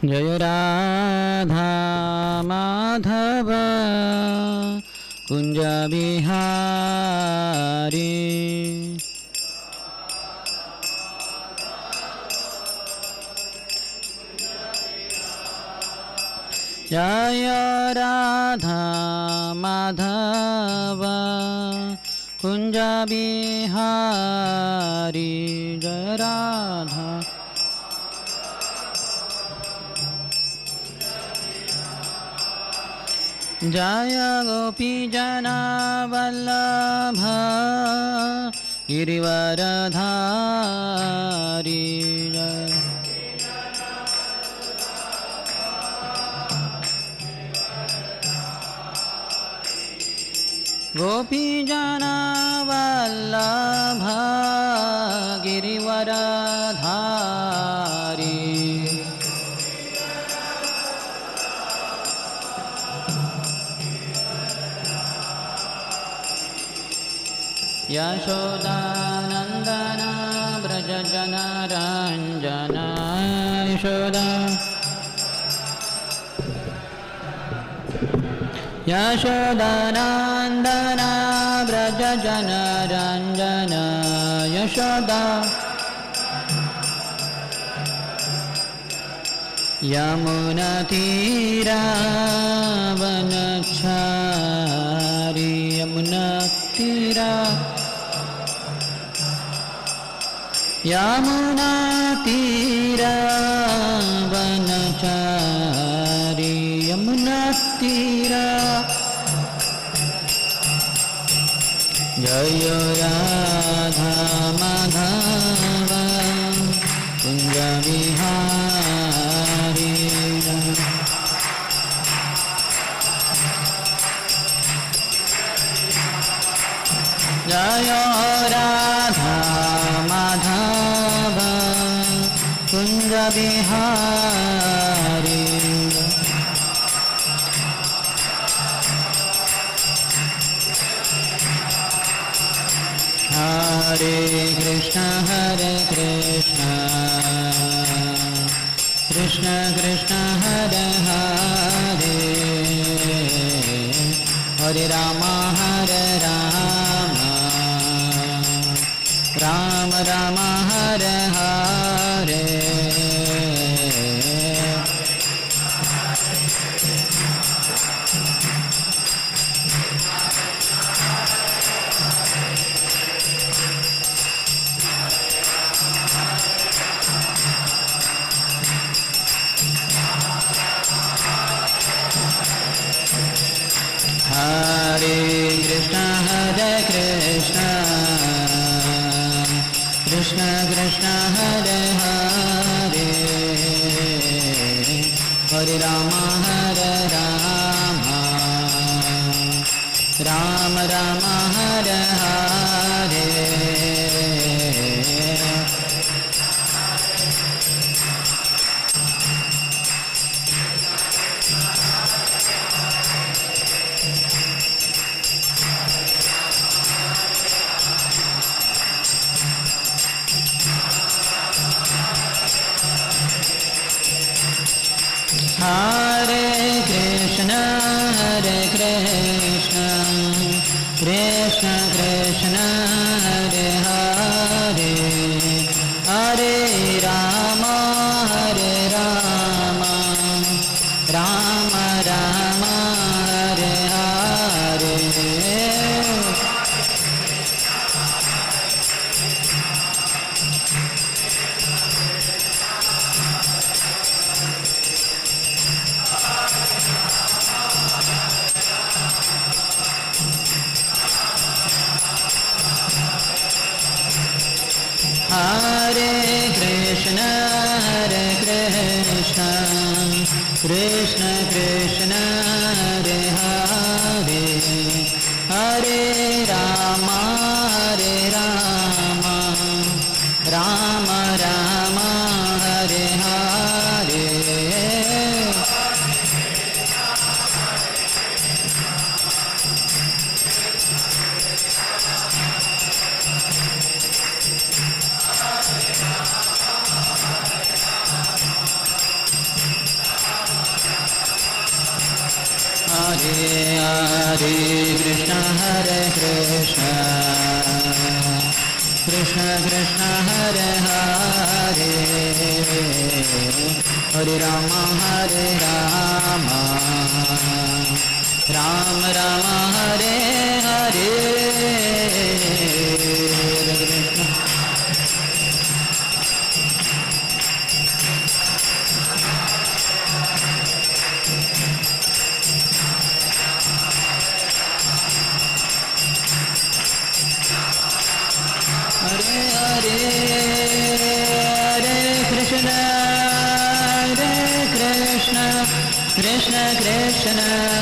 जय राधा माधव कुंज बिहारी। जय राधा माधव कुंज बिहारी। जय राधा जय गोपी जना वल्लभ गिरिवरधारी। जय गोपी जना वल्लभ गिरिवरधारी। यशोदानंदन ब्रज जन रंजन। यशोदा यशोदानंदन ब्रज जन रंजन। यशोदा यमुना तीरा वनचारी। यमुना तीरा यमुना तीरा वनचारी। यमुना तीरा जय राधा माधव कुंज बिहारी। जय राधा माधव कुंज बिहारी। हरे कृष्ण कृष्ण कृष्ण हरे हरे, हरे राम राम राम हरे हरे। हरे कृष्ण कृष्ण कृष्ण हरे हरे, हरे राम राम राम हरे हरे। हरे कृष्ण कृष्ण कृष्ण हरे हरे, हरे राम राम राम हरे हरे। हरे कृष्ण कृष्ण कृष्ण हरे हरे, हरे Ram Ram Ram Hare Hare. Hare Krishna Krishna Krishna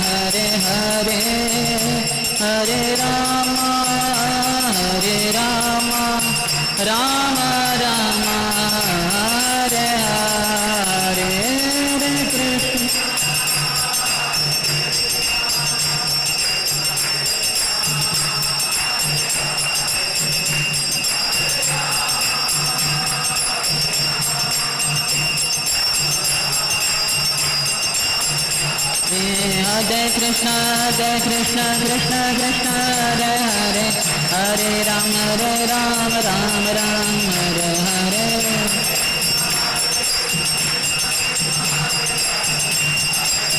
Hare Hare Hare Rama Rama Rama Hare Hare Krishna Krishna Hare Hare Hare Rama Rama Rama Hare Hare Hare Krishna Hare Krishna Krishna Krishna Hare Hare Hare Rama Rama Hare Hare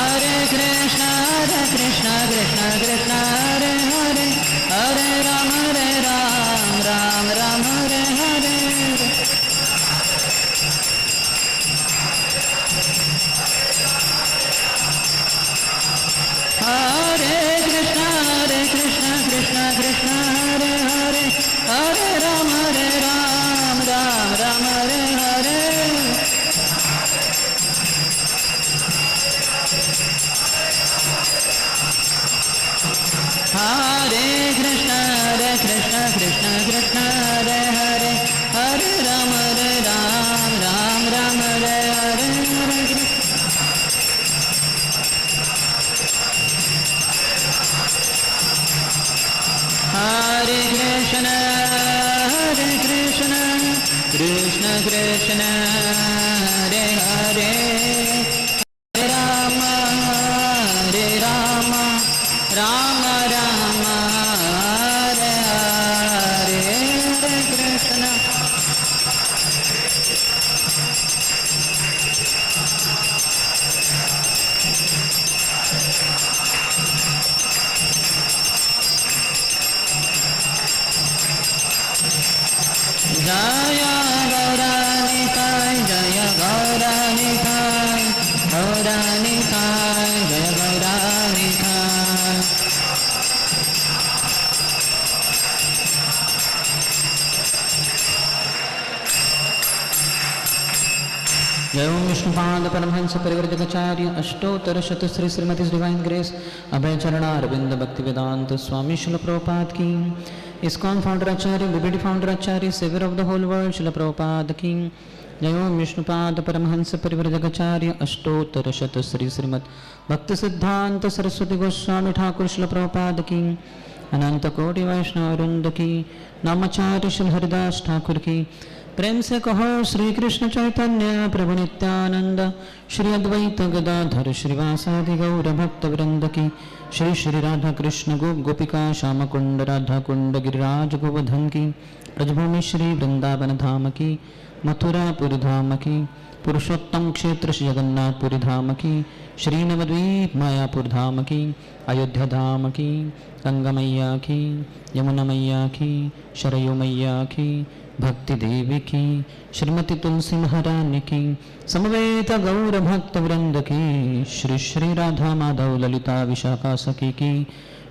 Hare Krishna Krishna Krishna Hare Hare Hare Rama Rama Hare Hare Hare Krishna Krishna Krishna Hare Hare Hare Rama Rama Hare Hare Hare Krishna Krishna Krishna Hare Hare Hare Rama Rama Hare Hare Hare Krishna Krishna Krishna Hare Hare Hare Rama Rama Hare Hare Hare Krishna Jaya Gauranitai Jaya Gauranitai Gauranitai Jaya Gauranitai Jai Om Vishnupada Paramahansa Parivrajagacharya Ashtottara Shatasri Srimati's Divine Grace Abhay Charana Arvinda Bhaktivedanta Swami Srila Prabhupada Ki ISKCON founder Acharya, BBD founder Acharya, savior of the whole world, Srila Prabhupada Ki Jai Om Vishnupada Paramahansa Parivrajagacharya Ashtottara Shatasri Srimat Bhakti Siddhanta Saraswati Goswami Thakur Srila Prabhupada Ki Ananta Koti Vaishnava Vrinda Ki Namacharya Srila Haridas Thakur Ki प्रेम से कहो श्री कृष्ण चैतन्य प्रभु नित्यानंद श्री अद्वैत गदाधर श्रीवासादि गौर भक्त वृंद की श्री श्री राधा कृष्ण गोप गोपिका श्याम कुंड राधा कुंड गिरिराज गोवर्धन की ब्रजभूमि श्री वृंदावन धाम की मथुरापुरी धाम की पुरुषोत्तम क्षेत्र श्री जगन्नाथपुरी धाम की श्री नवद्वीप मायापुर धाम की अयोध्या धाम की गंगा मैया की यमुना मैया की शरयू मैया की भक्ति देवी की श्रीमती तुलसी महारानी की समवेत गौर भक्त वृंद की श्री श्री राधा माधव ललिता विशाखा सखी की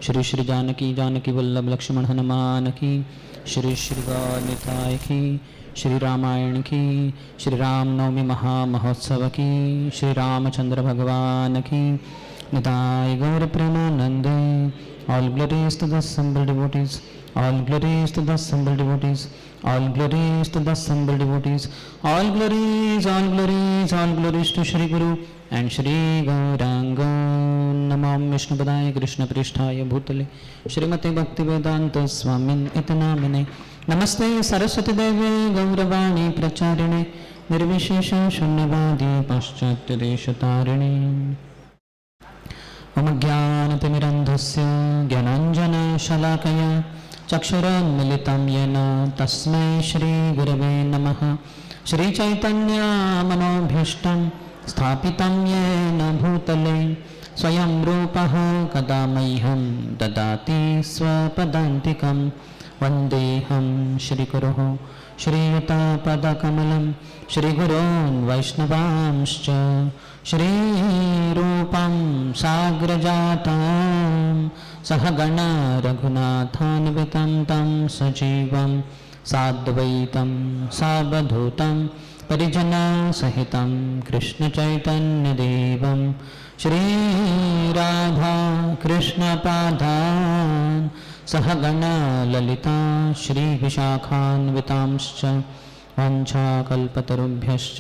श्री श्री जानकी जानकी वल्लभ लक्ष्मण हनुमान की श्री श्री गौनिताय की श्री रामायण की श्री राम नवमी महामहोत्सव की श्री रामचंद्र भगवान की निताय गौर Premanand all glories to the assembled devotees all glories to the assembled devotees all glories to the assembled devotees all glories all glories to Shri Guru and Shri Gauranga Namam Vishnupadaya Krishna Pristhaya Bhutale Shrimate Bhaktivedanta Swamin Itanamine Namaste Saraswati Devi Gauravani Pracharine निर्विशेष शून्यवादी पाश्चात्यदेशतारिणी मम ज्ञानतिमिरन्धस्य ज्ञानाञ्जनशलाकया चक्षुरुन्मिलितं येन तस्मै श्रीगुरवे नमः। श्रीचैतन्यमनोभीष्टं स्थापितं येन भूतले स्वयं रूपः कदा मह्यं ददाति स्वपदान्तिकं। वन्देऽहं श्रीगुरोः श्रीयुतपदकमलं श्रीगुरोन् वैष्णवांश्च श्रीरूपं साग्रजातं सहगण रघुनाथान्वितं तं सजीवं साद्वैतं सावधूतं परिजनसहितं कृष्णचैतन्यदेवं श्रीराधा कृष्णपादान् सहगण ललिता श्रीविशाखान्वितांश्च वाञ्छाकल्पतरुभ्यश्च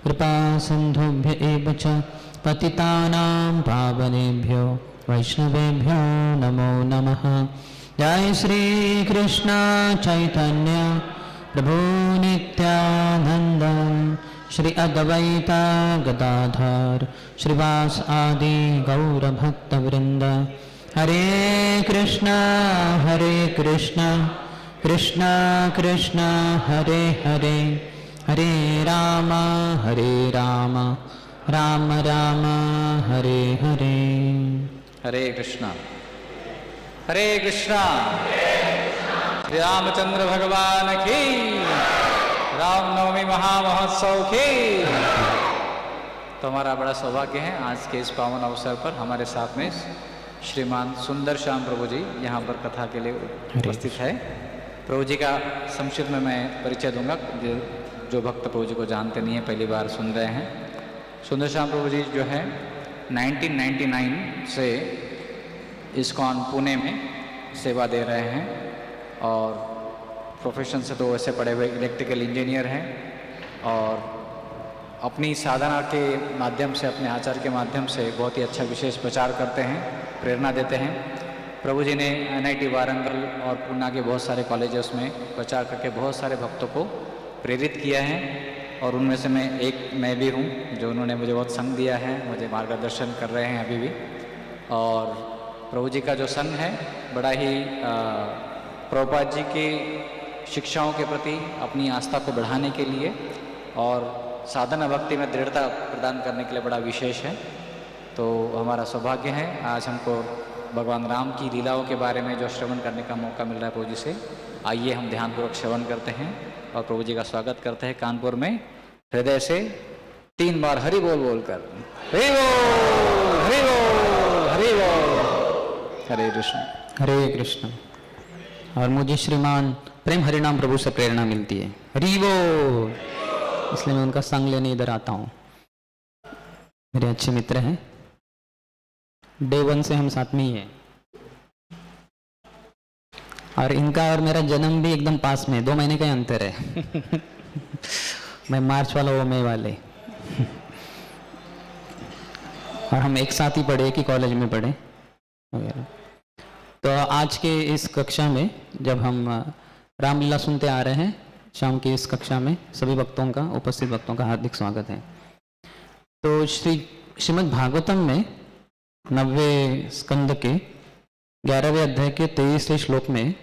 कृपा सिन्धुभ्य एव च पतितानां पावनेभ्यो वैष्णवेभ्यो नमो नमः। जय श्री कृष्ण चैतन्य प्रभु नित्यानंद श्री अद्वैत गदाधर श्रीवास आदि गौर भक्त वृंद। हरे कृष्ण कृष्ण कृष्ण हरे हरे हरे राम राम राम हरे हरे। हरे कृष्णा श्री रामचंद्र भगवान की रामनवमी महामहोत्सव की। तो हमारा बड़ा सौभाग्य है आज के इस पावन अवसर पर हमारे साथ में श्रीमान सुंदर श्याम प्रभु जी यहाँ पर कथा के लिए उपस्थित है। प्रभु जी का संक्षिप्त में मैं परिचय दूंगा, जो भक्त प्रभु जी को जानते नहीं है, पहली बार सुन रहे हैं। सुंदर श्याम प्रभु जी जो है 1999 से इस्कॉन पुणे में सेवा दे रहे हैं और प्रोफेशन से तो वैसे पढ़े हुए इलेक्ट्रिकल इंजीनियर हैं और अपनी साधना के माध्यम से, अपने आचार के माध्यम से बहुत ही अच्छा विशेष प्रचार करते हैं, प्रेरणा देते हैं। प्रभु जी ने NIT वारंगल और पूना के बहुत सारे कॉलेजेस में प्रचार करके बहुत सारे भक्तों को प्रेरित किया है और उनमें से मैं भी हूँ, जो उन्होंने मुझे बहुत संग दिया है, मुझे मार्गदर्शन कर रहे हैं अभी भी। और प्रभु जी का जो संग है बड़ा ही प्रभुपाद जी की शिक्षाओं के प्रति अपनी आस्था को बढ़ाने के लिए और साधना भक्ति में दृढ़ता प्रदान करने के लिए बड़ा विशेष है। तो हमारा सौभाग्य है आज हमको भगवान राम की लीलाओं के बारे में जो श्रवण करने का मौका मिल रहा है प्रभु जी से। आइए हम ध्यानपूर्वक श्रवण करते हैं और प्रभु जी का स्वागत करते हैं कानपुर में हृदय से 3 बार हरि बोल बोलकर। हरि बोल हरि बोल हरि बोल। हरे कृष्ण। हरे कृष्ण। और मुझे श्रीमान प्रेम हरिनाम प्रभु से प्रेरणा मिलती है, हरि बोल, इसलिए मैं उनका संग लेने इधर आता हूँ। मेरे अच्छे मित्र हैं, डे 1 से हम साथ में ही हैं और इनका और मेरा जन्म भी एकदम पास में, 2 महीने का ही अंतर है। मैं मार्च वाला, वो मई वाले। और हम एक साथ ही पढ़े, एक ही कॉलेज में पढ़े वगैरह। तो आज के इस कक्षा में जब हम रामलीला सुनते आ रहे हैं, शाम की इस कक्षा में सभी भक्तों का, उपस्थित भक्तों का हार्दिक स्वागत है। तो श्रीमद् भागवतम में 90वें स्कंद के 11वें अध्याय के 23वें श्लोक में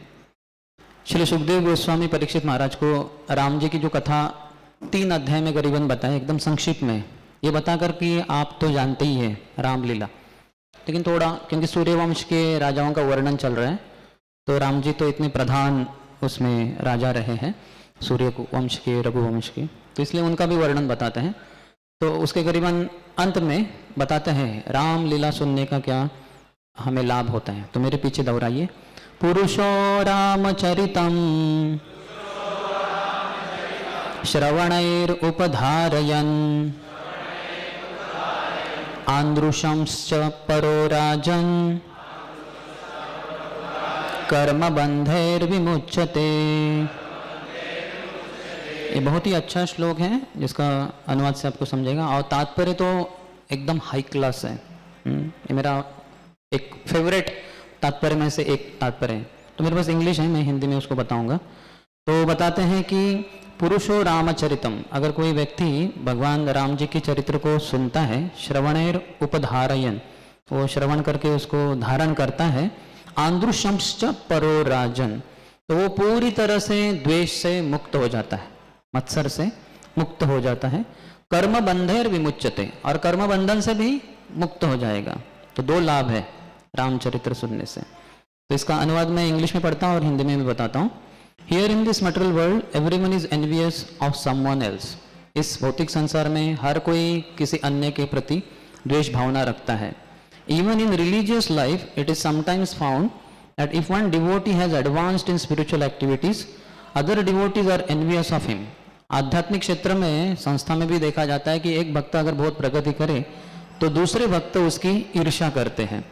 श्री सुखदेव गोस्वामी परीक्षित महाराज को राम जी की जो कथा 3 अध्याय में करीबन बताए, एकदम संक्षिप्त में ये बताकर कि आप तो जानते ही हैं रामलीला, लेकिन थोड़ा क्योंकि सूर्यवंश के राजाओं का वर्णन चल रहा है तो राम जी तो इतने प्रधान उसमें राजा रहे हैं सूर्य वंश के, रघुवंश के, तो इसलिए उनका भी वर्णन बताते हैं। तो उसके करीबन अंत में बताते हैं रामलीला सुनने का क्या हमें लाभ होता है। तो मेरे पीछे दोहराइए। पुरुषो रामचरितम श्रवणैरुपधारयन् आन्द्रुशंश्च परो राजन् कर्मबन्धैर्विमुच्यते। ये बहुत ही अच्छा श्लोक है जिसका अनुवाद से आपको समझेगा और तात्पर्य तो एकदम हाई क्लास है। ये मेरा एक फेवरेट तात्पर्य में से एक तात्पर्य है। तो मेरे पास इंग्लिश है, मैं हिंदी में उसको बताऊंगा। तो बताते हैं कि पुरुषो रामचरितम, अगर कोई व्यक्ति भगवान राम जी के चरित्र को सुनता है, श्रवणेर उपधारयन, वो श्रवण करके उसको धारण करता है, आंद्रुशंश्च परो राजन, तो वो पूरी तरह से द्वेष से मुक्त हो जाता है, मत्सर से मुक्त हो जाता है। कर्म बंधेर विमुच्यते, और कर्म बंधन से भी मुक्त हो जाएगा। तो दो लाभ है रामचरित्र सुनने से। तो इसका अनुवाद मैं इंग्लिश में पढ़ता हूँ और हिंदी में भी बताता हूँ। Here in this material world everyone is envious of someone else, इस भौतिक संसार में हर कोई किसी अन्य के प्रति द्वेष भावना रखता है। Even in religious life it is sometimes found that if one devotee has advanced in spiritual activities, other devotees are envious of him. आध्यात्मिक क्षेत्र में, संस्था में भी देखा जाता है कि एक भक्त अगर बहुत प्रगति करे तो दूसरे भक्त उसकी ईर्ष्या करते हैं।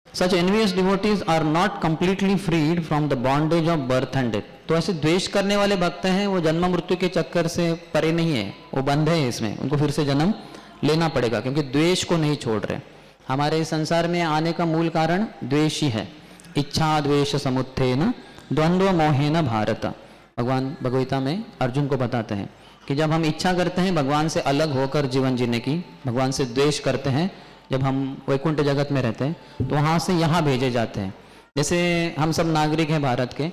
Such envious devotees are not completely freed from the bondage of birth and death. तो ऐसे द्वेष करने वाले भक्त हैं, वो जन्म मृत्यु के चक्कर से परे नहीं है, वो बंधे हैं इसमें, उनको फिर से जन्म लेना पड़ेगा क्योंकि द्वेष को नहीं छोड़ रहे। हमारे संसार में आने का मूल कारण द्वेष ही है। इच्छा द्वेष समुत्थेन द्वंद्व मोहेन भारत, भगवान भगवगीता में अर्जुन को बताते हैं कि जब हम इच्छा करते हैं भगवान से अलग होकर जीवन जीने की, भगवान से द्वेष करते हैं, जब हम वैकुंठ जगत में रहते हैं तो वहाँ से यहाँ भेजे जाते हैं। जैसे हम सब नागरिक हैं भारत के,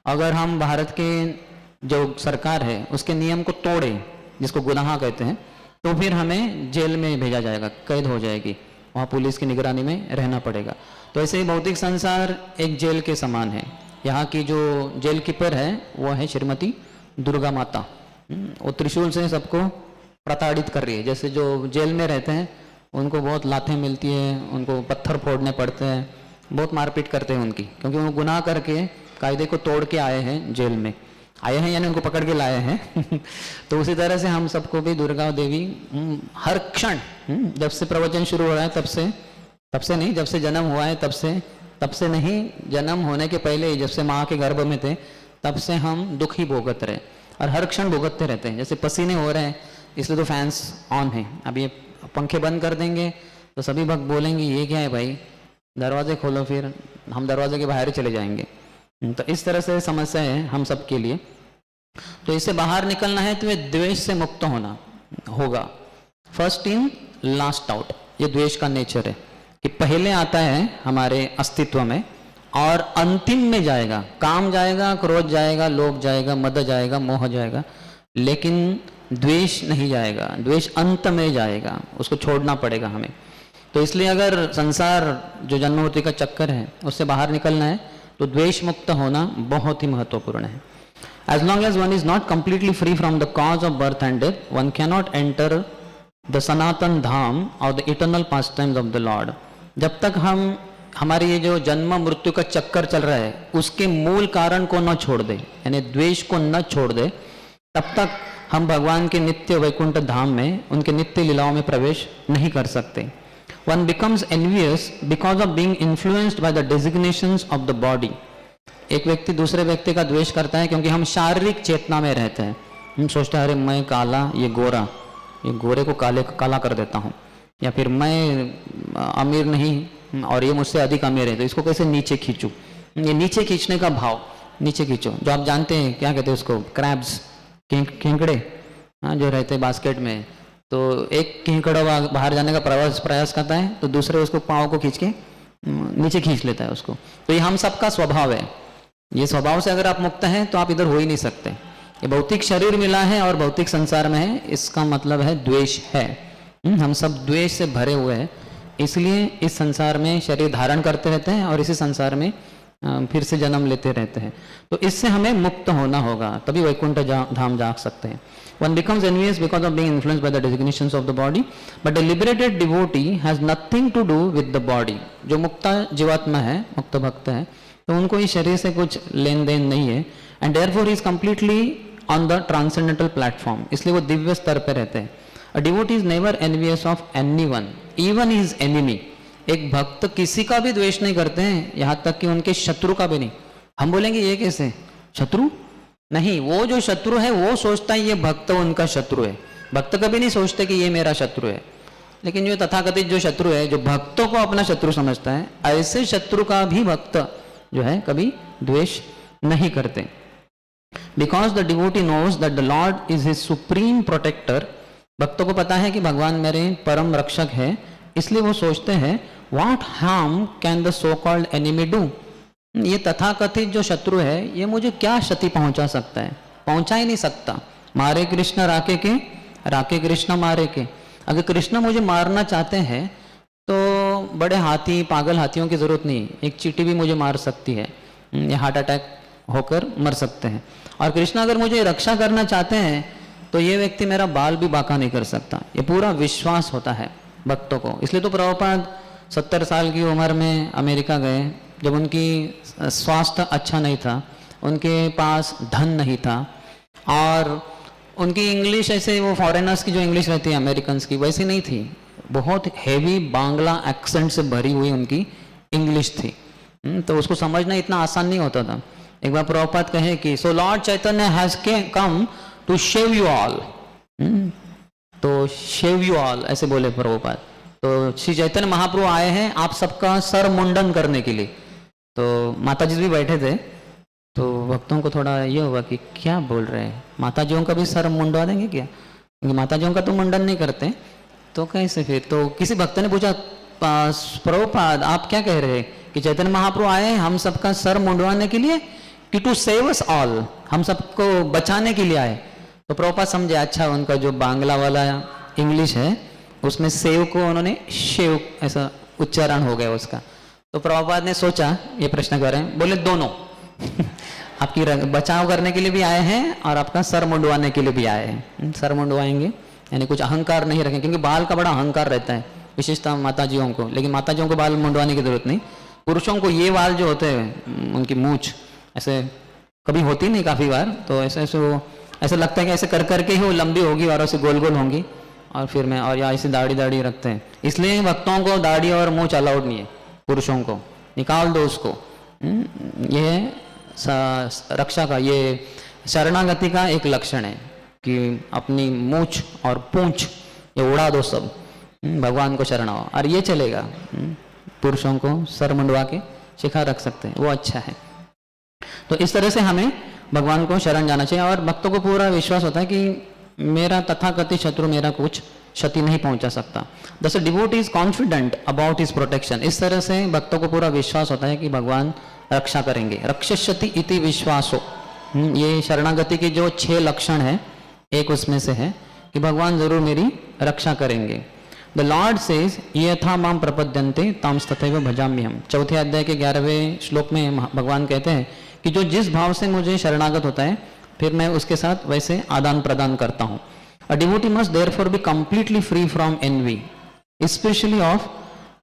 अगर हम भारत के जो सरकार है उसके नियम को तोड़े, जिसको गुनाह कहते हैं, तो फिर हमें जेल में भेजा जाएगा, कैद हो जाएगी, वहाँ पुलिस की निगरानी में रहना पड़ेगा। तो ऐसे ही भौतिक संसार एक जेल के समान है। यहाँ की जो जेल कीपर है वो है श्रीमती दुर्गा माता। वो त्रिशूल से सबको प्रताड़ित कर रही है। जैसे जो जेल में रहते हैं उनको बहुत लातें मिलती है, उनको पत्थर फोड़ने पड़ते हैं, बहुत मारपीट करते हैं उनकी, क्योंकि वो गुनाह करके कायदे को तोड़ के आए हैं, जेल में आए हैं, यानी उनको पकड़ के लाए हैं। तो उसी तरह से हम सबको भी दुर्गा देवी हर क्षण, जब से प्रवचन शुरू हो रहा है तब से नहीं, जब से जन्म हुआ है तब से नहीं, जन्म होने के पहले ही, जब से माँ के गर्भ में थे तब से हम दुख ही भोगत रहे और हर क्षण भोगतते रहते हैं। जैसे पसीने हो रहे हैं इसलिए तो फैंस ऑन है, अब ये पंखे बंद कर देंगे तो सभी भक्त बोलेंगे ये क्या है भाई, दरवाजे खोलो, फिर हम दरवाजे के बाहर ही चले जाएंगे। तो इस तरह से समस्या है हम सब के लिए। तो इससे बाहर निकलना है तो ये द्वेष से मुक्त होना होगा। फर्स्ट इन लास्ट आउट, ये द्वेष का नेचर है कि पहले आता है हमारे अस्तित्व में और अंतिम में जाएगा। काम जाएगा, क्रोध जाएगा, लोभ जाएगा, मद जाएगा, मोह जाएगा, लेकिन द्वेष नहीं जाएगा। द्वेष अंत में जाएगा, उसको छोड़ना पड़ेगा हमें। तो इसलिए अगर संसार जो जन्म मृत्यु का चक्कर है उससे बाहर निकलना है तो द्वेष मुक्त होना बहुत ही महत्वपूर्ण है। As long as one is not completely free from the cause of birth and death, one cannot enter the Sanatan Dham or the eternal pastimes of the Lord. जब तक हम हमारे ये जो जन्म मृत्यु का चक्कर चल रहा है उसके मूल कारण को न छोड़ दे, यानी द्वेष को न छोड़ दे, तब तक हम भगवान के नित्य वैकुंठ धाम में, उनके नित्य लीलाओं में प्रवेश नहीं कर सकते। One becomes envious because of being influenced by the designations of the body. एक व्यक्ति दूसरे व्यक्ति का द्वेष करता है क्योंकि हम शारीरिक चेतना में रहते हैं। हम सोचते हैं अरे मैं काला, ये गोरा, ये गोरे को काला कर देता हूँ, या फिर मैं अमीर नहीं और ये मुझसे अधिक अमीर है तो इसको कैसे नीचे खींचूं। ये नीचे खींचने का भाव, नीचे खींचो, जो आप जानते हैं क्या कहते हैं उसको, क्रैब्स, केंकड़े, हाँ, जो रहते हैं बास्केट में। तो एक केंकड़ा बाहर जाने का प्रयास करता है तो दूसरे उसको पाँव को खींच के नीचे खींच लेता है उसको। तो ये हम सबका स्वभाव है। ये स्वभाव से अगर आप मुक्त हैं तो आप इधर हो ही नहीं सकते। ये भौतिक शरीर मिला है और भौतिक संसार में है, इसका मतलब है द्वेष है। हम सब द्वेष से भरे हुए हैं, इसलिए इस संसार में शरीर धारण करते रहते हैं और इसी संसार में फिर से जन्म लेते रहते हैं। तो इससे हमें मुक्त होना होगा, तभी वैकुंठ धाम जा सकते हैं। One becomes envious because of being influenced by the designations of the body, but a liberated devotee has nothing to do with the body. जो मुक्त जीवात्मा है, मुक्त भक्त है, तो उनको इस शरीर से कुछ लेन देन नहीं है, and therefore he is completely on the transcendental platform. इसलिए वो दिव्य स्तर पे रहते हैं। A devotee is never envious of anyone, even his enemy. एक भक्त किसी का भी द्वेष नहीं करते हैं, यहाँ तक कि उनके शत्रु का भी नहीं। हम बोलेंगे ये कैसे शत्रु? नहीं, वो जो शत्रु है वो सोचता है ये भक्त उनका शत्रु है। भक्त कभी नहीं सोचते कि ये मेरा शत्रु है। लेकिन जो तथाकथित जो शत्रु है, जो भक्तों को अपना शत्रु समझता है, ऐसे शत्रु का भी भक्त जो है कभी द्वेष नहीं करते। Because the devotee knows that the lord is his supreme protector, भक्तों को पता है कि भगवान मेरे परम रक्षक है, इसलिए वो सोचते हैं what harm can the so called enemy do, ये तथाकथित जो शत्रु है ये मुझे क्या क्षति पहुंचा सकता है, पहुंचा ही नहीं सकता। मारे कृष्ण राके के, राके कृष्ण मारे के। अगर कृष्ण मुझे मारना चाहते हैं तो बड़े हाथी, पागल हाथियों की जरूरत नहीं, एक चींटी भी मुझे मार सकती है, ये हार्ट अटैक होकर मर सकते हैं। और कृष्ण अगर मुझे रक्षा करना चाहते हैं तो ये व्यक्ति मेरा बाल भी बांका नहीं कर सकता। ये पूरा विश्वास होता है भक्तों को। इसलिए तो प्रभुपाद 70 साल की उम्र में अमेरिका गए, जब उनकी स्वास्थ्य अच्छा नहीं था, उनके पास धन नहीं था, और उनकी इंग्लिश ऐसे वो फॉरेनर्स की जो इंग्लिश रहती है अमेरिकन्स की वैसी नहीं थी, बहुत हैवी बांग्ला एक्सेंट से भरी हुई उनकी इंग्लिश थी। तो उसको समझना इतना आसान नहीं होता था। एक बार प्रभुपाद कहे कि so Lord Chaitanya has come to save you all, तो शेव यू ऑल ऐसे बोले प्रभुपाद। तो श्री चैतन्य महाप्रभु आए हैं आप सबका सर मुंडन करने के लिए। तो माता जी भी बैठे थे, तो भक्तों को थोड़ा ये हुआ कि क्या बोल रहे हैं, माता जियों का भी सर मुंडवा देंगे क्या, क्योंकि माता जियों का तो मुंडन नहीं करते, तो कैसे फिर। तो किसी भक्त ने पूछा प्रभुपाद आप क्या कह रहे हैं कि चैतन्य महाप्रभु आए हैं हम सबका सर मुंडवाने के लिए कि टू सेव अस ऑल, हम सबको बचाने के लिए आए। तो प्रभुपाद समझे अच्छा उनका जो बांग्ला वाला इंग्लिश है उसमें सेव को उन्होंने शेव ऐसा उच्चारण हो गया उसका। तो प्रभुपाद ने सोचा ये प्रश्न कर रहे हैं, बोले दोनों आपकी बचाव करने के लिए भी आए हैं और आपका सर मुंडवाने के लिए भी आए हैं। सर मुंडवाएंगे यानी कुछ अहंकार नहीं रखें, क्योंकि बाल का बड़ा अहंकार रहता है विशेषता माताजियों को, लेकिन माताजियों को बाल मुंडवाने की जरूरत नहीं। पुरुषों को ये बाल जो होते हैं उनकी मूछ ऐसे कभी होती नहीं काफी बार, तो ऐसे ऐसे वो ऐसा लगता है कि ऐसे कर करके ही वो लंबी होगी और ऐसे गोल गोल होंगी, और फिर मैं और या ऐसे दाढ़ी रखते हैं। इसलिए भक्तों को दाढ़ी और मूछ अलाउड नहीं है, पुरुषों को निकाल दो उसको। ये रक्षा का, ये शरणागति का एक लक्षण है कि अपनी मूछ और पूंछ ये उड़ा दो सब, भगवान को शरण आओ, और ये चलेगा। पुरुषों को सर मुंडवा के शिखा रख सकते हैं, वो अच्छा है। तो इस तरह से हमें भगवान को शरण जाना चाहिए, और भक्तों को पूरा विश्वास होता है कि मेरा तथाकथित शत्रु मेरा कुछ क्षति नहीं पहुंचा सकता। दस devotee is confident about his protection. इस तरह से भक्तों को पूरा विश्वास होता है कि भगवान रक्षा करेंगे। रक्षस्यति इति विश्वासो, ये शरणागति के जो 6 लक्षण है एक उसमें से है कि भगवान जरूर मेरी रक्षा करेंगे। द लॉर्ड सेज यथा माम प्रपद्यन्ते ताम तथैव भजाम्यहम्। चौथे अध्याय के 11वें श्लोक में भगवान कहते हैं कि जो जिस भाव से मुझे शरणागत होता है फिर मैं उसके साथ वैसे आदान प्रदान करता हूँ। A devotee must therefore be completely free from envy especially of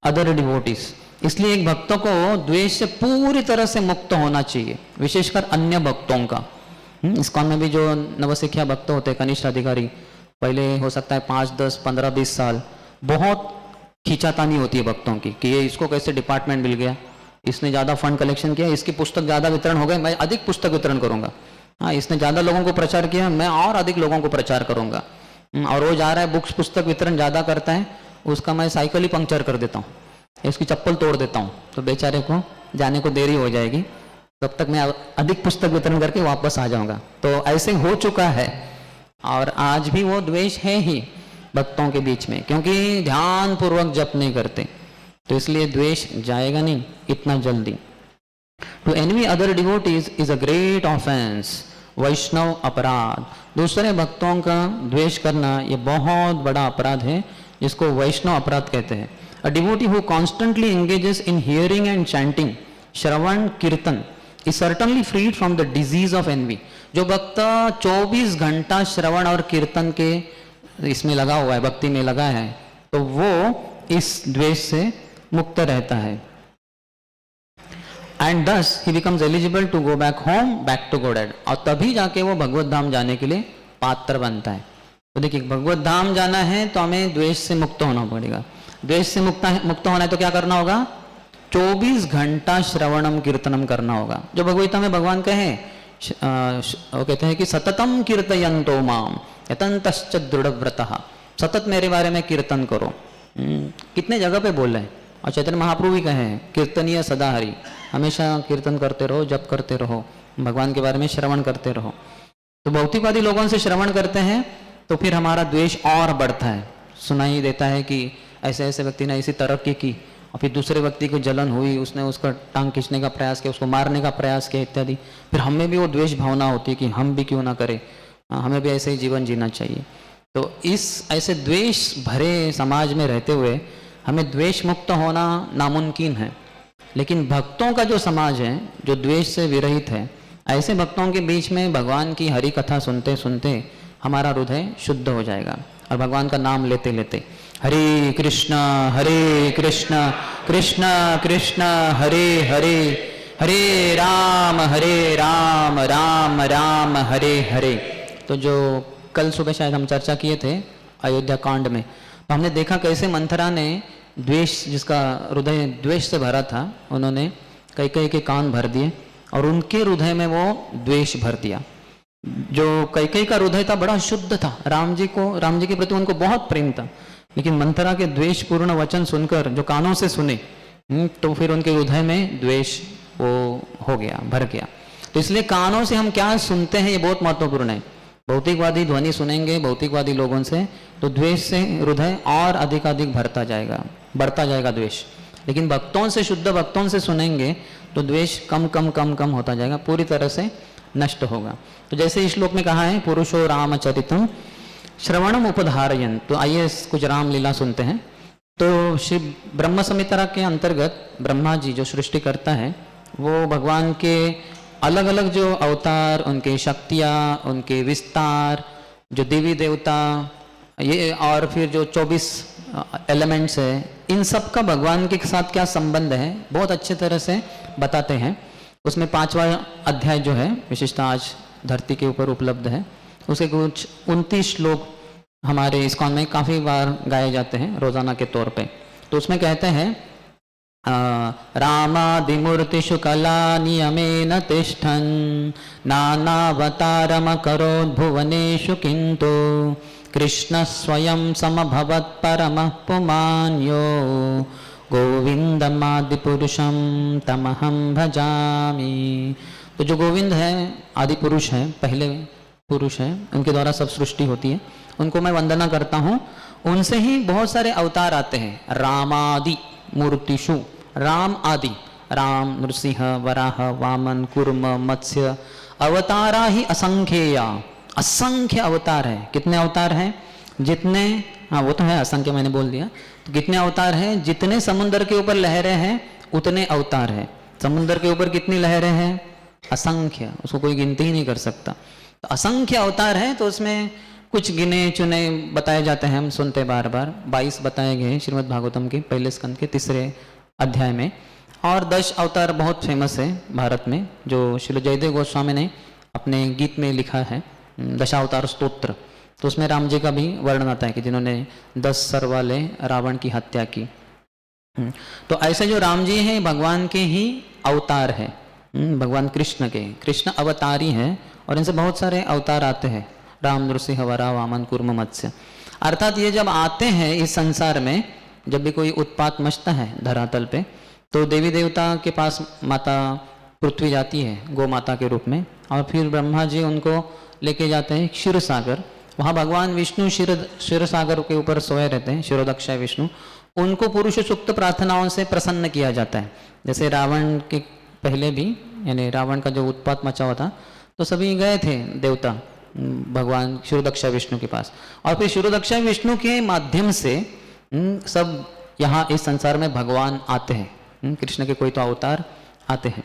other devotees. इसलिए एक भक्तों को द्वेष से पूरी तरह से मुक्त होना चाहिए, विशेषकर अन्य भक्तों का। इस्कॉन में भी जो नवसिखिया भक्त होते हैं, कनिष्ठ अधिकारी, पहले हो सकता है 5, 10, 15, 20 साल बहुत खींचातानी होती है भक्तों की कि ये इसको कैसे डिपार्टमेंट मिल गया, इसने ज़्यादा फंड कलेक्शन किया, इसकी पुस्तक ज़्यादा वितरण हो गए, मैं अधिक पुस्तक वितरण करूंगा। हाँ, इसने ज़्यादा लोगों को प्रचार किया, मैं और अधिक लोगों को प्रचार करूंगा। और वो जा रहा है बुक्स पुस्तक वितरण ज़्यादा करता है, उसका मैं साइकिल ही पंक्चर कर देता हूँ, इसकी चप्पल तोड़ देता हूँ, तो बेचारे को जाने को देरी हो जाएगी, तब तक मैं अधिक पुस्तक वितरण करके वापस आ जाऊंगा। तो ऐसे हो चुका है, और आज भी वो द्वेष है ही भक्तों के बीच में, क्योंकि ध्यान पूर्वक जप नहीं करते, तो इसलिए द्वेष जाएगा नहीं इतना जल्दी। To envy other devotees is a great offense, Vaishnava अपराध। दूसरे भक्तों का द्वेष करना ये बहुत बड़ा अपराध है, जिसको वैष्णव अपराध कहते हैं। A devotee who constantly engages in hearing and chanting, श्रवण कीर्तन, is certainly freed from the disease of envy. जो भक्त 24 घंटा श्रवण और कीर्तन के इसमें लगा हुआ है, भक्ति में लगा है, तो वो इस द्वेष से मुक्त रहता है। And thus he becomes eligible to go back home, back to god, और तभी जाके वो भगवत धाम जाने के लिए पात्र बनता है। तो देखिए, भगवत धाम जाना है तो हमें द्वेष से मुक्त होना पड़ेगा। द्वेष से मुक्त होना है तो क्या करना होगा? 24 घंटा श्रवणम कीर्तनम करना होगा। जो भगवगीता में भगवान कहे, वो कहते हैं कि सततम कीर्तयन्तो माम यतन्तश्च दृढ़व्रतः, सतत मेरे बारे में कीर्तन करो। कितने जगह पे बोल रहे हैं, और चैतन्य महाप्रभु भी कहे कीर्तनीय सदा हरि, हमेशा कीर्तन करते रहो, जप करते रहो, भगवान के बारे में श्रवण करते रहो। तो भौतिकवादी लोगों से श्रवण करते हैं तो फिर हमारा द्वेष और बढ़ता है। सुनाई देता है कि ऐसे ऐसे व्यक्ति ने ऐसी तरक्की की और फिर दूसरे व्यक्ति को जलन हुई, उसने उसका टांग खींचने का प्रयास किया, उसको मारने का प्रयास किया इत्यादि, फिर हमें भी वो द्वेष भावना होती है कि हम भी क्यों ना करें, हमें भी ऐसे ही जीवन जीना चाहिए। तो इस ऐसे द्वेष भरे समाज में रहते हुए हमें द्वेष मुक्त होना नामुमकिन है। लेकिन भक्तों का जो समाज है जो द्वेष से विरहित है, ऐसे भक्तों के बीच में भगवान की हरि कथा सुनते सुनते हमारा हृदय शुद्ध हो जाएगा और भगवान का नाम लेते लेते हरे कृष्ण कृष्ण कृष्ण हरे हरे, हरे राम राम राम हरे हरे। तो जो कल सुबह शायद हम चर्चा किए थे अयोध्या कांड में, तो हमने देखा कैसे मंथरा ने द्वेष, जिसका हृदय द्वेष से भरा था, उन्होंने कैकेयी के कान भर दिए और उनके हृदय में वो द्वेष भर दिया। जो कैकेयी का हृदय था बड़ा शुद्ध था, राम जी के प्रति उनको बहुत प्रेम था, लेकिन मंथरा के द्वेष पूर्ण वचन सुनकर जो कानों से सुने तो फिर उनके हृदय में द्वेष वो हो गया, भर गया। तो इसलिए कानों से हम क्या सुनते हैं ये बहुत महत्वपूर्ण है। भौतिकवादी ध्वनि सुनेंगे भौतिकवादी लोगों से तो द्वेष से हृदय और अधिक भरता जाएगा, बढ़ता जाएगा द्वेष। लेकिन भक्तों से, शुद्ध भक्तों से सुनेंगे तो द्वेष कम होता जाएगा, पूरी तरह से नष्ट होगा। तो जैसे इस श्लोक में कहा है पुरुषो रामचरितम श्रवणम उपधारयन, तो आइए कुछ रामलीला सुनते हैं। तो श्री ब्रह्म संहिता के अंतर्गत ब्रह्मा जी जो सृष्टि करता है वो भगवान के अलग अलग जो अवतार, उनके शक्तियाँ, उनके विस्तार, जो देवी देवता ये और फिर जो 24 एलिमेंट्स है, इन सब का भगवान के साथ क्या संबंध है बहुत अच्छे तरह से बताते हैं। उसमें 5वां अध्याय जो है विशेषता आज धरती के ऊपर उपलब्ध है, उसके कुछ 29 श्लोक हमारे इस्कॉन में काफ़ी बार गाए जाते हैं रोजाना के तौर पे। तो उसमें कहते हैं रामादिमूर्तिषु कला नियमेन तिष्ठन् नानावतारमकरोद् भुवनेषु किन्तु कृष्ण स्वयं समभवत् परमः पुमान्यो गोविंदमादिपुरुषं तमहं भजामि। तो जो गोविंद है आदि पुरुष है, पहले पुरुष है, उनके द्वारा सब सृष्टि होती है, उनको मैं वंदना करता हूँ। उनसे ही बहुत सारे अवतार आते हैं। रामादि मूर्तिषु, राम आदि, राम, नृसिंह, वराह, वामन, कूर्म, मत्स्य, अवतारा ही असंख्येया, असंख्य अवतार है। कितने अवतार हैं? जितने, हाँ वो तो है, असंख्य मैंने बोल दिया। तो कितने अवतार हैं? जितने समुद्र के ऊपर लहरें हैं उतने अवतार हैं। समुद्र के ऊपर कितनी लहरें हैं? असंख्य, उसको कोई गिनती ही नहीं कर सकता। तो असंख्य अवतार है, तो उसमें कुछ गिने चुने बताए जाते हैं, हम सुनते बार बार। 22 बताए गए श्रीमद् भागवतम के पहले स्कंद के 3 अध्याय में। और 10 अवतार बहुत फेमस है भारत में, जो श्री जयदेव गोस्वामी ने अपने गीत में लिखा है, दशावतार स्तोत्र। तो उसमें राम जी का भी वर्णन आता है कि जिन्होंने 10 सर वाले रावण की हत्या की। तो ऐसे जो राम जी हैं भगवान के ही अवतार है, भगवान कृष्ण के, कृष्ण अवतारी हैं और इनसे बहुत सारे अवतार आते हैं, राम, नृसिंह, वराह, वामन, कूर्म, मत्स्य। अर्थात ये जब आते हैं इस संसार में, जब भी कोई उत्पात मचता है धरातल पे, तो देवी देवता के पास माता पृथ्वी जाती है गौ माता के रूप में, और फिर ब्रह्मा जी उनको लेके जाते हैं क्षीर सागर। वहाँ भगवान विष्णु क्षीर सागर के ऊपर सोए रहते हैं, क्षीरोदक्षाय विष्णु। उनको पुरुष सूक्त प्रार्थनाओं से प्रसन्न किया जाता है। जैसे रावण के पहले भी, यानी रावण का जो उत्पात मचा हुआ था, तो सभी गए थे देवता भगवान क्षीरोदक्षाय विष्णु के पास, और फिर क्षीरोदक्षाय विष्णु के माध्यम से सब यहाँ इस संसार में भगवान आते हैं, कृष्ण के कोई तो अवतार आते हैं।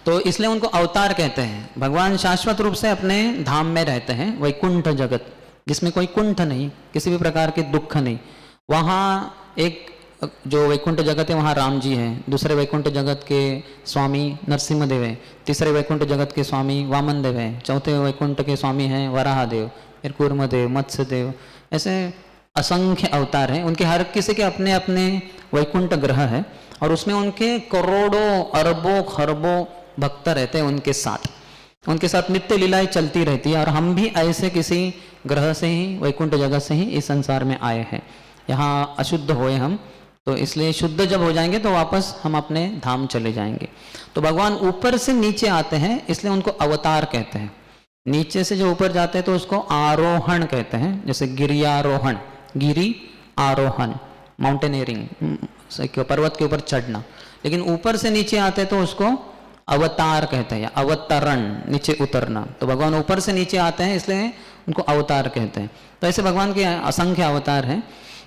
तो इसलिए उनको अवतार कहते हैं। भगवान शाश्वत रूप से अपने धाम में रहते हैं, वैकुंठ जगत, जिसमें कोई कुंठ नहीं, किसी भी प्रकार के दुख नहीं। वहाँ एक जो वैकुंठ जगत है वहाँ राम जी हैं, दूसरे वैकुंठ जगत के स्वामी नरसिंह देव हैं, तीसरे वैकुंठ जगत के स्वामी वामन देव हैं, चौथे वैकुंठ के स्वामी हैं वराह देव, फिर कूर्म देव, मत्स्य देव, ऐसे असंख्य अवतार हैं। उनके हर किसी के अपने अपने वैकुंठ ग्रह है, और उसमें उनके करोड़ों अरबों खरबों भक्त रहते हैं उनके साथ नित्य लीलाएं चलती रहती है। और हम भी ऐसे किसी ग्रह से ही, वैकुंठ जगत से ही इस संसार में आए हैं। यहाँ अशुद्ध होए हम, तो इसलिए शुद्ध जब हो जाएंगे तो वापस हम अपने धाम चले जाएंगे। तो भगवान ऊपर से नीचे आते हैं, इसलिए उनको अवतार कहते हैं। नीचे से जो ऊपर जाते हैं तो उसको आरोहण कहते हैं, जैसे गिरियारोहण, गिरी आरोहण, माउंटेनियरिंग, पर्वत के ऊपर चढ़ना। लेकिन ऊपर से नीचे आते हैं तो उसको अवतार कहते हैं, या अवतरण, नीचे उतरना। तो भगवान ऊपर से नीचे आते हैं इसलिए उनको अवतार कहते हैं। तो ऐसे भगवान के असंख्य अवतार हैं।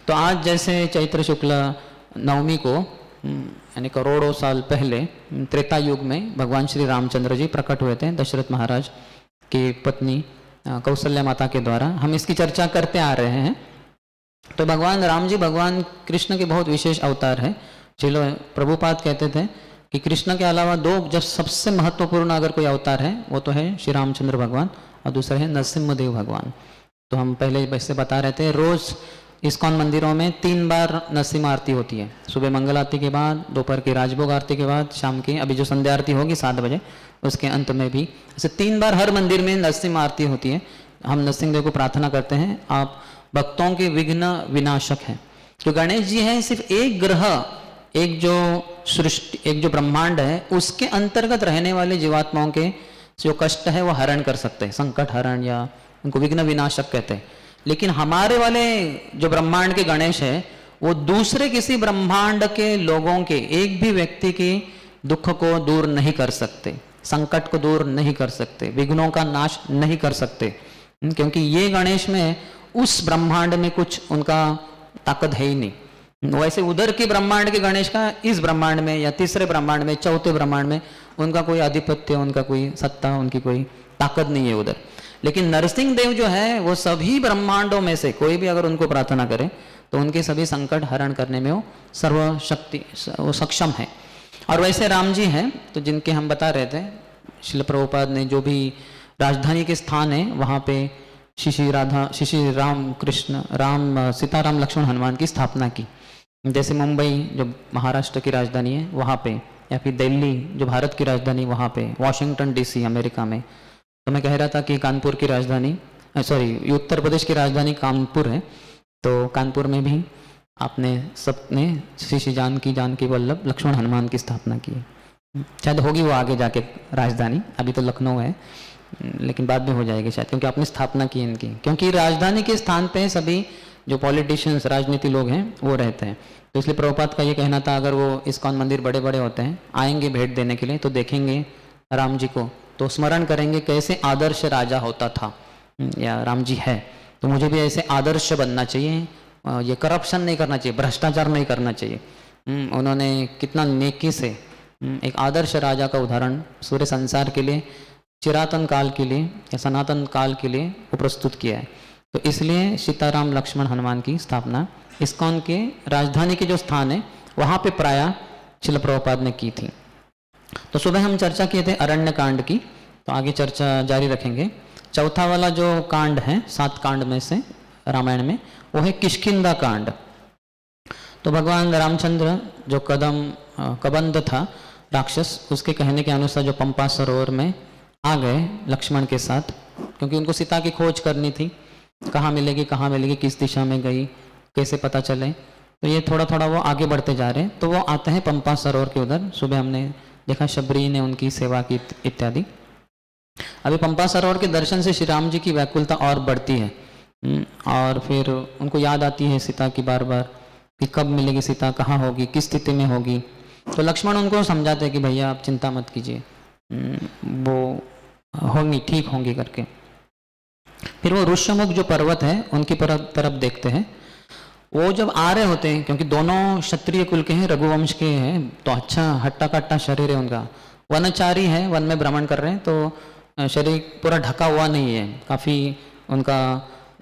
तो आज जैसे चैत्र शुक्ल नवमी को यानी करोड़ों साल पहले त्रेता युग में भगवान श्री रामचंद्र जी प्रकट हुए थे दशरथ महाराज की पत्नी कौशल्या माता के द्वारा। हम इसकी चर्चा करते आ रहे हैं। तो भगवान राम जी भगवान कृष्ण के बहुत विशेष अवतार है। चलो प्रभुपाद कहते थे कि कृष्ण के अलावा दो जब सबसे महत्वपूर्ण अगर कोई अवतार है वो तो है श्री रामचंद्र भगवान और दूसरा है नरसिम्हदेव भगवान। तो हम पहले वैसे बता रहे थे, रोज इस्कॉन मंदिरों में 3 बार नरसिम्हा आरती होती है। सुबह मंगल आरती के बाद, दोपहर की राजभोग आरती के बाद, शाम की अभी जो संध्या आरती होगी 7 बजे, उसके अंत में भी ऐसे 3 बार हर मंदिर में नरसिम्हा आरती होती है। हम नरसिंहदेव को प्रार्थना करते हैं, आप भक्तों के विघ्न विनाशक हैं। तो गणेश जी हैं सिर्फ एक ग्रह, एक जो सृष्टि, एक जो ब्रह्मांड है उसके अंतर्गत रहने वाले जीवात्माओं के जो कष्ट है वो हरण कर सकते हैं, संकट हरण, या उनको विघ्न विनाशक कहते हैं। लेकिन हमारे वाले जो ब्रह्मांड के गणेश है वो दूसरे किसी ब्रह्मांड के लोगों के, एक भी व्यक्ति के दुख को दूर नहीं कर सकते, संकट को दूर नहीं कर सकते, विघ्नों का नाश नहीं कर सकते, क्योंकि ये गणेश में उस ब्रह्मांड में कुछ उनका ताकत है ही नहीं। वैसे उधर के ब्रह्मांड के गणेश का इस ब्रह्मांड में या तीसरे ब्रह्मांड में, चौथे ब्रह्मांड में उनका कोई आधिपत्य, उनका कोई सत्ता, उनकी कोई ताकत नहीं है उधर। लेकिन नरसिंह देव जो है वो सभी ब्रह्मांडों में से कोई भी अगर उनको प्रार्थना करे तो उनके सभी संकट हरण करने में वो सर्वशक्ति, वो सक्षम है। और वैसे राम जी हैं तो जिनके हम बता रहे थे, श्रील प्रभुपाद ने जो भी राजधानी के स्थान है वहाँ पे श्री राम कृष्ण, राम, सीताराम, लक्ष्मण, हनुमान की स्थापना की। जैसे मुंबई जो महाराष्ट्र की राजधानी है वहाँ पे, या फिर दिल्ली जो भारत की राजधानी वहाँ पे, वॉशिंगटन DC अमेरिका में। तो मैं कह रहा था कि कानपुर की राजधानी, उत्तर प्रदेश की राजधानी कानपुर है। तो कानपुर में भी आपने सबने श्री जानकी वल्लभ लक्ष्मण हनुमान की स्थापना की है। शायद होगी वो आगे जाके राजधानी, अभी तो लखनऊ है लेकिन बाद में हो जाएगी शायद, क्योंकि आपने स्थापना की इनकी। क्योंकि राजधानी के स्थान पे सभी जो पॉलिटिशियंस, राजनीति लोग हैं वो रहते हैं। तो इसलिए प्रभुपाद का ये कहना था, अगर वो इस्कॉन मंदिर बड़े बड़े होते हैं, आएंगे भेंट देने के लिए, तो देखेंगे राम जी को तो स्मरण करेंगे कैसे आदर्श राजा होता था, या राम जी है तो मुझे भी ऐसे आदर्श बनना चाहिए, ये करप्शन नहीं करना चाहिए, भ्रष्टाचार नहीं करना चाहिए। उन्होंने कितना नेकी से एक आदर्श राजा का उदाहरण पूरे संसार के लिए, चिरातन काल के लिए या सनातन काल के लिए वो प्रस्तुत किया है। तो इसलिए सीताराम, लक्ष्मण, हनुमान की स्थापना इस्कॉन के राजधानी के जो स्थान है वहाँ पे प्रायः श्रील प्रभुपाद ने की थी। तो सुबह हम चर्चा किए थे अरण्य कांड की, तो आगे चर्चा जारी रखेंगे। चौथा वाला जो कांड है 7 कांड में से रामायण में, वो है किष्किंधा कांड। तो भगवान रामचंद्र जो कबंध था राक्षस, उसके कहने के अनुसार जो पंपा सरोवर में आ गए लक्ष्मण के साथ, क्योंकि उनको सीता की खोज करनी थी, कहाँ मिलेगी, किस दिशा में गई, कैसे पता चले। तो ये थोड़ा थोड़ा वो आगे बढ़ते जा रहे हैं। तो वो आते हैं पंपा सरोवर के उधर। सुबह हमने देखा शबरी ने उनकी सेवा की इत्यादि। अभी पंपा सरोवर के दर्शन से श्री राम जी की व्याकुलता और बढ़ती है, और फिर उनको याद आती है सीता की बार बार कि कब मिलेगी सीता, कहाँ होगी, किस स्थिति में होगी। तो लक्ष्मण उनको समझाते हैं कि भैया आप चिंता मत कीजिए, वो होंगी, ठीक होंगी करके। फिर वो ऋष्यमुख जो पर्वत है उनकी तरफ देखते हैं। वो जब आ रहे होते हैं, क्योंकि दोनों क्षत्रिय कुल के हैं, रघुवंश के हैं, तो अच्छा हट्टा कट्टा शरीर है उनका, वनचारी है, वन में भ्रमण कर रहे हैं, तो शरीर पूरा ढका हुआ नहीं है, काफ़ी उनका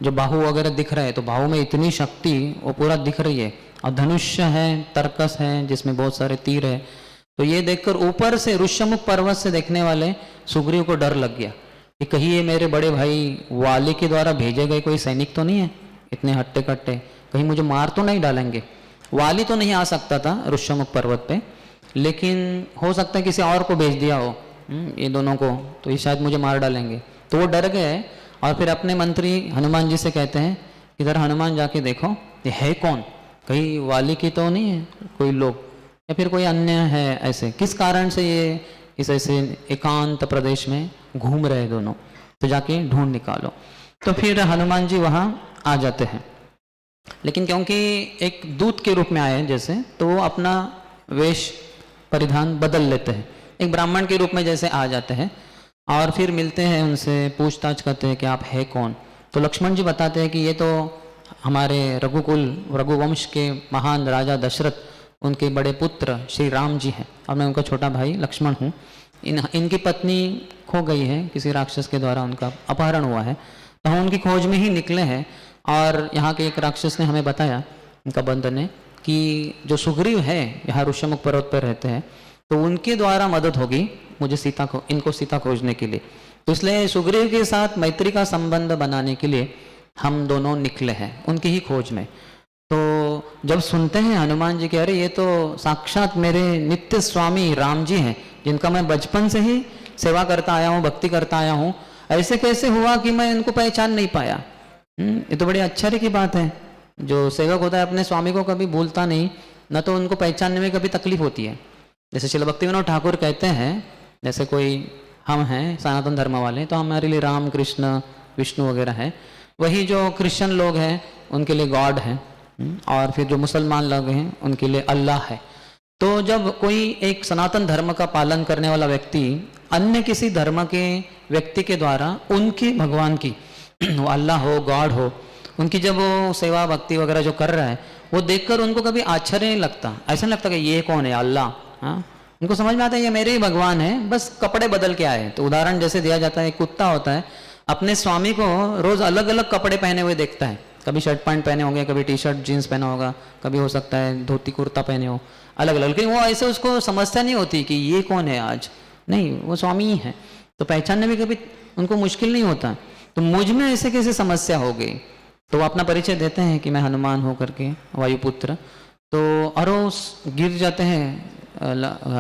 जो बाहु वगैरह दिख रहा है, तो बाहु में इतनी शक्ति वो पूरा दिख रही है, और धनुष्य है, तरकस है जिसमें बहुत सारे तीर है। तो ये देखकर ऊपर से ऋष्यमुख पर्वत से देखने वाले सुग्रीव को डर लग गया कि कहीं ये मेरे बड़े भाई वाली के द्वारा भेजे गए कोई सैनिक तो नहीं है, इतने हट्टे कट्टे, कहीं मुझे मार तो नहीं डालेंगे। वाली तो नहीं आ सकता था ऋष्यमुख पर्वत पे, लेकिन हो सकता है किसी और को भेज दिया हो ये दोनों को, तो ये शायद मुझे मार डालेंगे। तो वो डर गए और फिर अपने मंत्री हनुमान जी से कहते हैं कि जरा हनुमान जाके देखो ये है कौन। कहीं वाली की तो नहीं है कोई लोग, या फिर कोई अन्य है ऐसे, किस कारण से ये इस ऐसे एकांत प्रदेश में घूम रहे दोनों, तो जाके ढूंढ निकालो। तो फिर हनुमान जी वहाँ आ जाते हैं, लेकिन क्योंकि एक दूत के रूप में आए जैसे, तो वो अपना वेश परिधान बदल लेते हैं, एक ब्राह्मण के रूप में जैसे आ जाते हैं, और फिर मिलते हैं उनसे, पूछताछ करते हैं कि आप है कौन। तो लक्ष्मण जी बताते हैं कि ये तो हमारे रघुकुल रघुवंश के महान राजा दशरथ, उनके बड़े पुत्र श्री राम जी हैं, और मैं उनका छोटा भाई लक्ष्मण हूँ। इनकी पत्नी खो गई है, किसी राक्षस के द्वारा उनका अपहरण हुआ है, तो हम उनकी खोज में ही निकले हैं। और यहाँ के एक राक्षस ने हमें बताया, उनका बंधु ने, कि जो सुग्रीव है यहाँ ऋष्यमुख पर्वत पर रहते हैं, तो उनके द्वारा मदद होगी मुझे इनको सीता खोजने के लिए। तो इसलिए सुग्रीव के साथ मैत्री का संबंध बनाने के लिए हम दोनों निकले हैं उनकी ही खोज में। तो जब सुनते हैं हनुमान जी के, अरे ये तो साक्षात मेरे नित्य स्वामी राम जी हैं, जिनका मैं बचपन से ही सेवा करता आया हूँ, भक्ति करता आया हूँ, ऐसे कैसे हुआ कि मैं इनको पहचान नहीं पाया। ये तो बड़ी आश्चर्य की बात है। जो सेवक होता है अपने स्वामी को कभी भूलता नहीं, न तो उनको पहचानने में कभी तकलीफ होती है। जैसे श्रील भक्तिविनोद ठाकुर कहते हैं, जैसे कोई हम हैं सनातन धर्म वाले, तो हमारे लिए राम कृष्ण विष्णु वगैरह है, वही जो क्रिश्चियन लोग हैं उनके लिए गॉड है, और फिर जो मुसलमान लोग हैं उनके लिए अल्लाह है। तो जब कोई एक सनातन धर्म का पालन करने वाला व्यक्ति अन्य किसी धर्म के व्यक्ति के द्वारा उनकी भगवान की, वो अल्लाह हो गॉड हो, उनकी जब वो सेवा भक्ति वगैरह जो कर रहा है, वो देखकर उनको कभी आश्चर्य नहीं लगता, ऐसा नहीं लगता कि ये कौन है अल्लाह। हाँ, उनको समझ में आता है ये मेरे ही भगवान है, बस कपड़े बदल के आए। तो उदाहरण जैसे दिया जाता है, एक कुत्ता होता है अपने स्वामी को रोज अलग अलग कपड़े पहने हुए देखता है, कभी शर्ट पैंट पहने होंगे, कभी टी शर्ट जीन्स पहना होगा, कभी हो सकता है धोती कुर्ता पहने हो, अलग अलग, लेकिन वो ऐसे उसको समस्या नहीं होती कि ये कौन है आज, नहीं वो स्वामी ही है, तो पहचानने में कभी उनको मुश्किल नहीं होता। तो मुझ में ऐसे कैसे समस्या हो गई, तो वो अपना परिचय देते हैं कि मैं हनुमान हो करके वायुपुत्र। तो अरोस गिर जाते हैं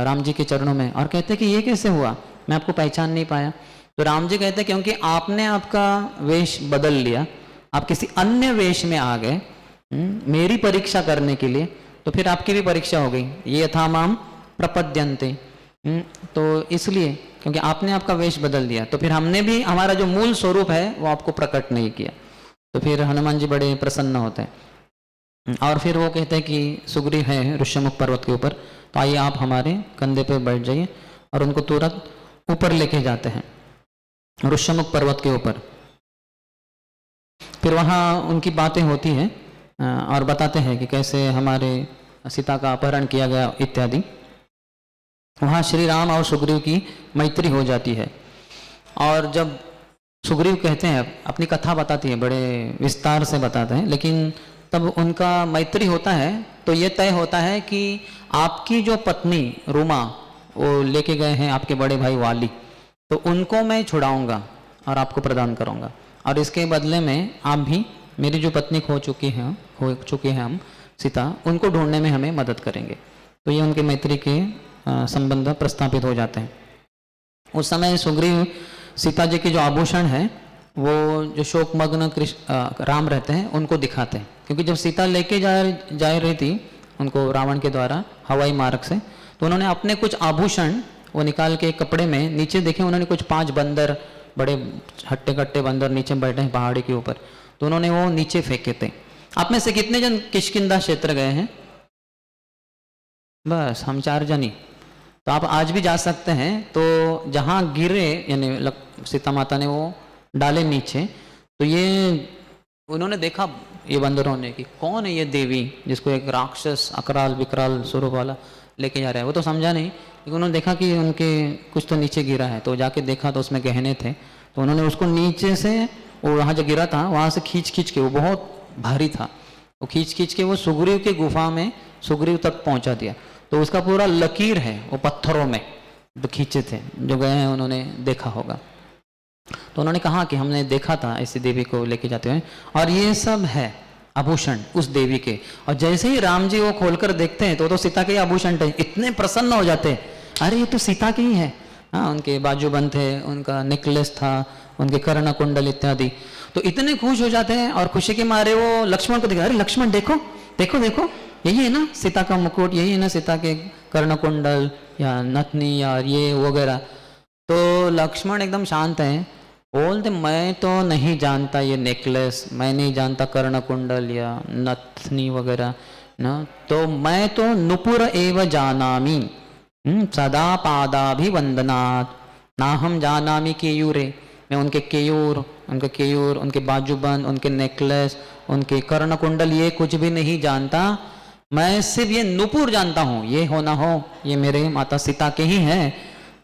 राम जी के चरणों में और कहते हैं कि ये कैसे हुआ, मैं आपको पहचान नहीं पाया। तो राम जी कहते हैं क्योंकि आपने आपका वेश बदल लिया, आप किसी अन्य वेश में आ गए मेरी परीक्षा करने के लिए, तो फिर आपकी भी परीक्षा हो गई, ये यथा माम प्रपद्यन्ते। तो इसलिए क्योंकि आपने आपका वेश बदल दिया, तो फिर हमने भी हमारा जो मूल स्वरूप है वो आपको प्रकट नहीं किया। तो फिर हनुमान जी बड़े प्रसन्न होते हैं और फिर वो कहते हैं कि सुग्रीव है ऋष्यमुख पर्वत के ऊपर, तो आइए आप हमारे कंधे पे बैठ जाइए, और उनको तुरंत ऊपर लेके जाते हैं ऋष्यमुख पर्वत के ऊपर। फिर वहाँ उनकी बातें होती हैं और बताते हैं कि कैसे हमारे सीता का अपहरण किया गया इत्यादि। वहाँ श्री राम और सुग्रीव की मैत्री हो जाती है, और जब सुग्रीव कहते हैं अपनी कथा बताती है, बड़े विस्तार से बताते हैं, लेकिन तब उनका मैत्री होता है तो ये तय होता है कि आपकी जो पत्नी रूमा वो लेके गए हैं आपके बड़े भाई वाली, तो उनको मैं छुड़ाऊंगा और आपको प्रदान करूंगा, और इसके बदले में आप भी मेरी जो पत्नी खो चुकी हैं हम सीता, उनको ढूंढने में हमें मदद करेंगे। तो ये उनके मैत्री के संबंध प्रस्थापित हो जाते हैं। उस समय सुग्रीव सीता जी के जो आभूषण है वो जो शोकमग्न राम रहते हैं उनको दिखाते हैं, क्योंकि जब सीता लेके जा रही थी उनको रावण के द्वारा हवाई मार्ग से, तो उन्होंने अपने कुछ आभूषण वो निकाल के कपड़े में नीचे देखे, उन्होंने कुछ 5 बंदर, बड़े हट्टे कट्टे बंदर नीचे बैठे हैं पहाड़ी के ऊपर, तो उन्होंने वो नीचे फेंके थे। आप में से कितने जन किष्किंधा क्षेत्र गए हैं? बस हम 4 जन ही। तो आप आज भी जा सकते हैं। तो जहाँ गिरे यानी सीता माता ने वो डाले नीचे, तो ये उन्होंने देखा ये बंदरों ने कि कौन है ये देवी जिसको एक राक्षस अकराल विकराल स्वरूप वाला लेके जा रहा है। वो तो समझा नहीं, लेकिन उन्होंने देखा कि उनके कुछ तो नीचे गिरा है, तो जाके देखा तो उसमें गहने थे, तो उन्होंने उसको नीचे से वो वहाँ जो गिरा था वहाँ से खींच के, वो बहुत भारी था, वो खींच के वो सुग्रीव के गुफा में सुग्रीव तक पहुँचा दिया। तो उसका पूरा लकीर है वो पत्थरों में जो खींचे थे, जो गए हैं उन्होंने देखा होगा। तो उन्होंने कहा कि हमने देखा था ऐसी देवी को लेके जाते हुए, और ये सब है आभूषण उस देवी के। और जैसे ही राम जी वो खोलकर देखते हैं तो सीता के ही आभूषण थे, इतने प्रसन्न हो जाते हैं, अरे ये तो सीता की ही है। हाँ, उनके बाजूबंद थे, उनका नेकलेस था, उनके कर्ण कुंडल इत्यादि, तो इतने खुश हो जाते हैं। और खुशी के मारे वो लक्ष्मण को देखा, अरे लक्ष्मण देखो देखो देखो, यही है ना सीता का मुकुट, यही है ना सीता के कर्णकुंडल या नथनी या ये वगैरह। तो लक्ष्मण एकदम शांत हैं, बोलते मैं तो नहीं जानता ये नेकलेस, मैं नहीं जानता कर्णकुंडल या नथनी वगैरह ना, तो मैं तो नुपुर एव जानामि सदा पादाभिवंदनात्, ना हम जानामि केयूरे, मैं उनके केयूर, उनके बाजूबंद, उनके नेकलेस, उनके कर्णकुंडल ये कुछ भी नहीं जानता, मैं सिर्फ ये नुपुर जानता हूँ, ये हो ना हो ये मेरे माता सीता के ही हैं।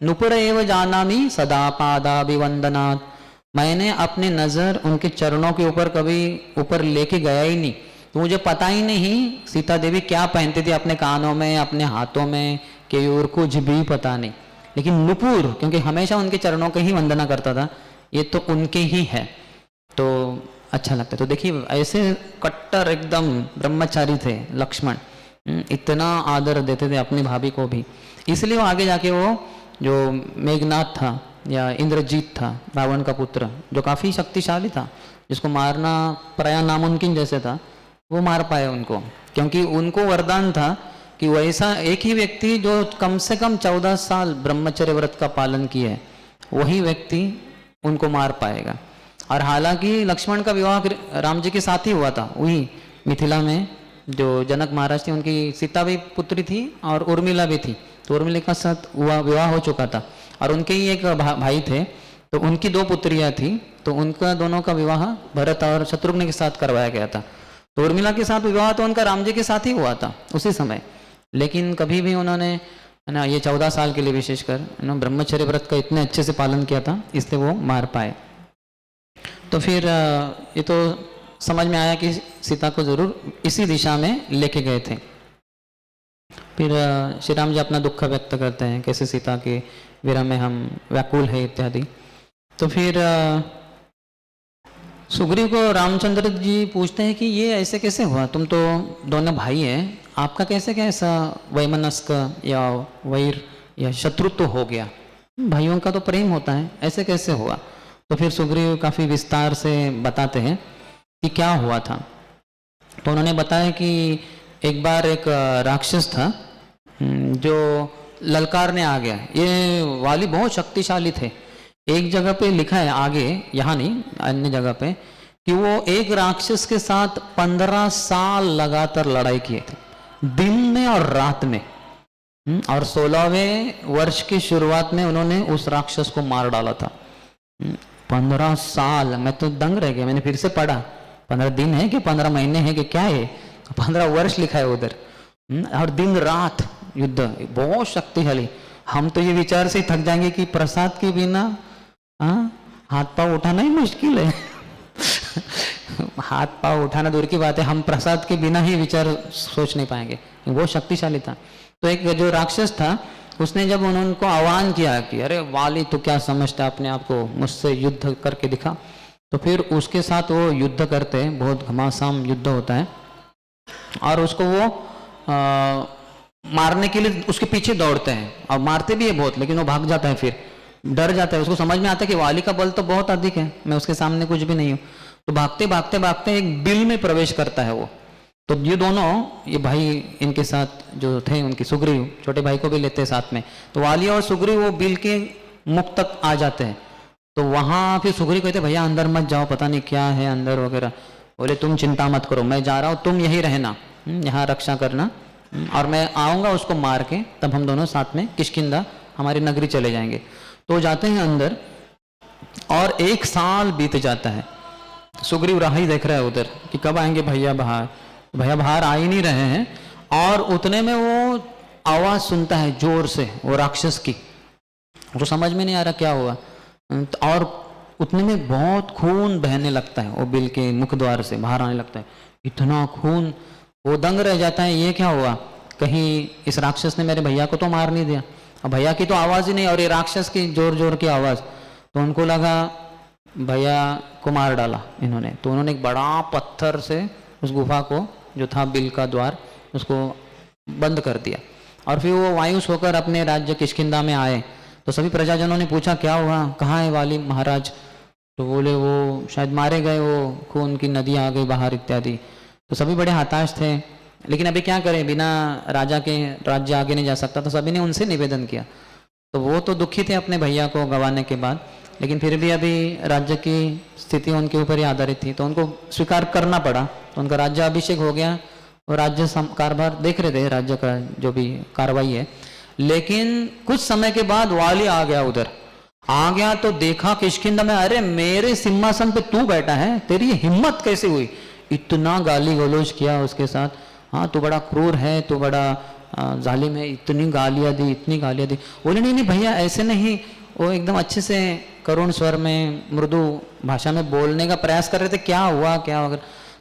नुपुर एव जानामि सदा पादाभिवंदनात्, मैंने अपने नज़र उनके चरणों के ऊपर कभी ऊपर लेके गया ही नहीं, तो मुझे पता ही नहीं सीता देवी क्या पहनती थी अपने कानों में, अपने हाथों में, केयूर, कुछ भी पता नहीं। लेकिन नुपुर, क्योंकि हमेशा उनके चरणों की ही वंदना करता था, ये तो उनके ही है, तो अच्छा लगता है। तो देखिए ऐसे कट्टर एकदम ब्रह्मचारी थे लक्ष्मण, इतना आदर देते थे अपनी भाभी को भी, इसलिए वो आगे जाके वो जो मेघनाथ था या इंद्रजीत था, रावण का पुत्र, जो काफ़ी शक्तिशाली था, जिसको मारना प्राय नामुमकिन जैसे था, वो मार पाए उनको, क्योंकि उनको वरदान था कि वैसा एक ही व्यक्ति जो कम से कम 14 साल ब्रह्मचर्य व्रत का पालन किया है, वही व्यक्ति उनको मार पाएगा। और हालांकि लक्ष्मण का विवाह राम जी के साथ ही हुआ था, वही मिथिला में जो जनक महाराज थे, उनकी सीता भी पुत्री थी और उर्मिला भी थी, तो उर्मिला का साथ विवाह हो चुका था, और उनके ही एक भाई थे, तो उनकी 2 पुत्रियां थी, तो उनका दोनों का विवाह भरत और शत्रुघ्न के साथ करवाया गया था। तो उर्मिला के साथ विवाह तो उनका राम जी के साथ ही हुआ था उसी समय, लेकिन कभी भी उन्होंने ना ये 14 साल के लिए विशेषकर ब्रह्मचर्य व्रत का इतने अच्छे से पालन किया था, इसलिए वो मार पाए। तो फिर ये तो समझ में आया कि सीता को जरूर इसी दिशा में लेके गए थे। फिर श्री राम जी अपना दुख व्यक्त करते हैं, कैसे सीता के विरह में हम व्याकुल है इत्यादि। तो फिर सुग्रीव को रामचंद्र जी पूछते हैं कि ये ऐसे कैसे हुआ, तुम तो दोनों भाई हैं, आपका कैसे कैसा वैमनस्क या वैर या शत्रुत्व हो गया, भाइयों का तो प्रेम होता है, ऐसे कैसे हुआ। तो फिर सुग्रीव काफ़ी विस्तार से बताते हैं कि क्या हुआ था। तो उन्होंने बताया कि एक बार एक राक्षस था जो ललकारने आ गया। ये वाली बहुत शक्तिशाली थे, एक जगह पे लिखा है आगे, यहाँ नहीं अन्य जगह पे, कि वो एक राक्षस के साथ 15 साल लगातार लड़ाई किए थे, दिन में और रात में, और 16वें वर्ष की शुरुआत में उन्होंने उस राक्षस को मार डाला था। 15 साल, मैं तो दंग रह गया, मैंने फिर से पढ़ा 15 दिन है कि 15 महीने है कि क्या है, 15 वर्ष लिखा है उधर, और दिन रात युद्ध, बहुत शक्तिशाली। हम तो ये विचार से थक जाएंगे कि प्रसाद के बिना हाथ पांव उठाना ही मुश्किल है हाथ पांव उठाना दूर की बात है, हम प्रसाद के बिना ही विचार सोच नहीं पाएंगे, वो शक्तिशाली था। तो एक जो राक्षस था, उसने जब उनको आह्वान किया कि अरे वाली तो क्या समझता अपने आप को, मुझसे युद्ध करके दिखा, तो फिर उसके साथ वो युद्ध करते हैं, बहुत घमासान युद्ध होता है, और उसको वो मारने के लिए उसके पीछे दौड़ते हैं, और मारते भी है बहुत, लेकिन वो भाग जाता है, फिर डर जाता है, उसको समझ में आता है कि वाली का बल तो बहुत अधिक है, मैं उसके सामने कुछ भी नहीं हूँ। तो भागते भागते भागते एक बिल में प्रवेश करता है वो। तो ये दोनों, ये भाई इनके साथ जो थे, उनकी सुग्रीव, छोटे भाई को भी लेते हैं साथ में, तो वाली और सुग्रीव वो बिल के मुख तक आ जाते हैं। तो वहाँ फिर सुग्रीव कहते भैया अंदर मत जाओ, पता नहीं क्या है अंदर वगैरह। बोले तुम चिंता मत करो, मैं जा रहा हूँ, तुम यही रहना, यहाँ रक्षा करना, और मैं आऊँगा उसको मार के, तब हम दोनों साथ में किष्किंधा हमारी नगरी चले जाएंगे। तो जाते हैं अंदर, और 1 साल बीत जाता है। सुग्रीव राह ही देख रहा है उधर कि कब आएंगे भैया बाहर, भैया बाहर आ ही नहीं रहे हैं, और उतने में वो आवाज़ सुनता है जोर से, वो राक्षस की, वो समझ में नहीं आ रहा क्या हुआ, और उतने में बहुत खून बहने लगता है, वो बिल के मुख द्वार से बाहर आने लगता है, इतना खून, वो दंग रह जाता है, ये क्या हुआ, कहीं इस राक्षस ने मेरे भैया को तो मार नहीं दिया, अब भैया की तो आवाज़ ही नहीं, और ये राक्षस की जोर जोर की आवाज़। तो उनको लगा भैया को मार डाला इन्होंने, तो उन्होंने एक बड़ा पत्थर से उस गुफा को, जो था बिल का द्वार, उसको बंद कर दिया, और फिर वो वायुस होकर अपने राज्य किष्किंधा में आए। तो सभी प्रजाजनों ने पूछा क्या हुआ, कहाँ है वाली महाराज, तो बोले वो शायद मारे गए, वो खून की नदी आ गई बाहर इत्यादि। तो सभी बड़े हताश थे, लेकिन अभी क्या करें, बिना राजा के राज्य आगे नहीं जा सकता, तो सभी ने उनसे निवेदन किया। तो वो तो दुखी थे अपने भैया को गंवाने के बाद, लेकिन फिर भी अभी राज्य की स्थिति उनके ऊपर ही आधारित थी, तो उनको स्वीकार करना पड़ा। तो उनका राज्य अभिषेक हो गया और राज्य कारभार देख रहे थे, राज्य का जो भी कार्रवाई है। लेकिन कुछ समय के बाद वाली आ गया, उधर आ गया तो देखा किष्किंधा में, अरे मेरे सिंहासन पे तू बैठा है, तेरी हिम्मत कैसे हुई? इतना गाली गलौज किया उसके साथ। हाँ, तू बड़ा क्रूर है, तू बड़ा जालिम है, इतनी गालियाँ दी, इतनी गालियाँ दी। बोले नहीं नहीं भैया ऐसे नहीं। वो एकदम अच्छे से करुण स्वर में मृदु भाषा में बोलने का प्रयास कर रहे थे, क्या हुआ क्या हुआ।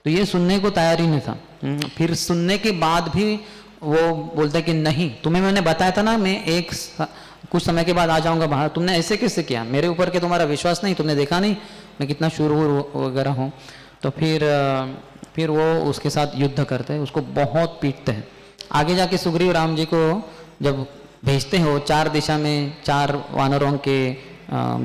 तो ये सुनने को तैयार ही नहीं था। फिर सुनने के बाद भी वो बोलता कि नहीं, तुम्हें मैंने बताया था ना मैं कुछ समय के बाद आ जाऊंगा बाहर, तुमने ऐसे कैसे किया? मेरे ऊपर के तुम्हारा विश्वास नहीं, तुमने देखा नहीं मैं कितना शूरवीर वगैरह हूँ। तो फिर वो उसके साथ युद्ध करते हैं, उसको बहुत पीटते हैं। आगे जाके सुग्रीव राम जी को जब भेजते हैं वो 4 दिशा में 4 वानरों के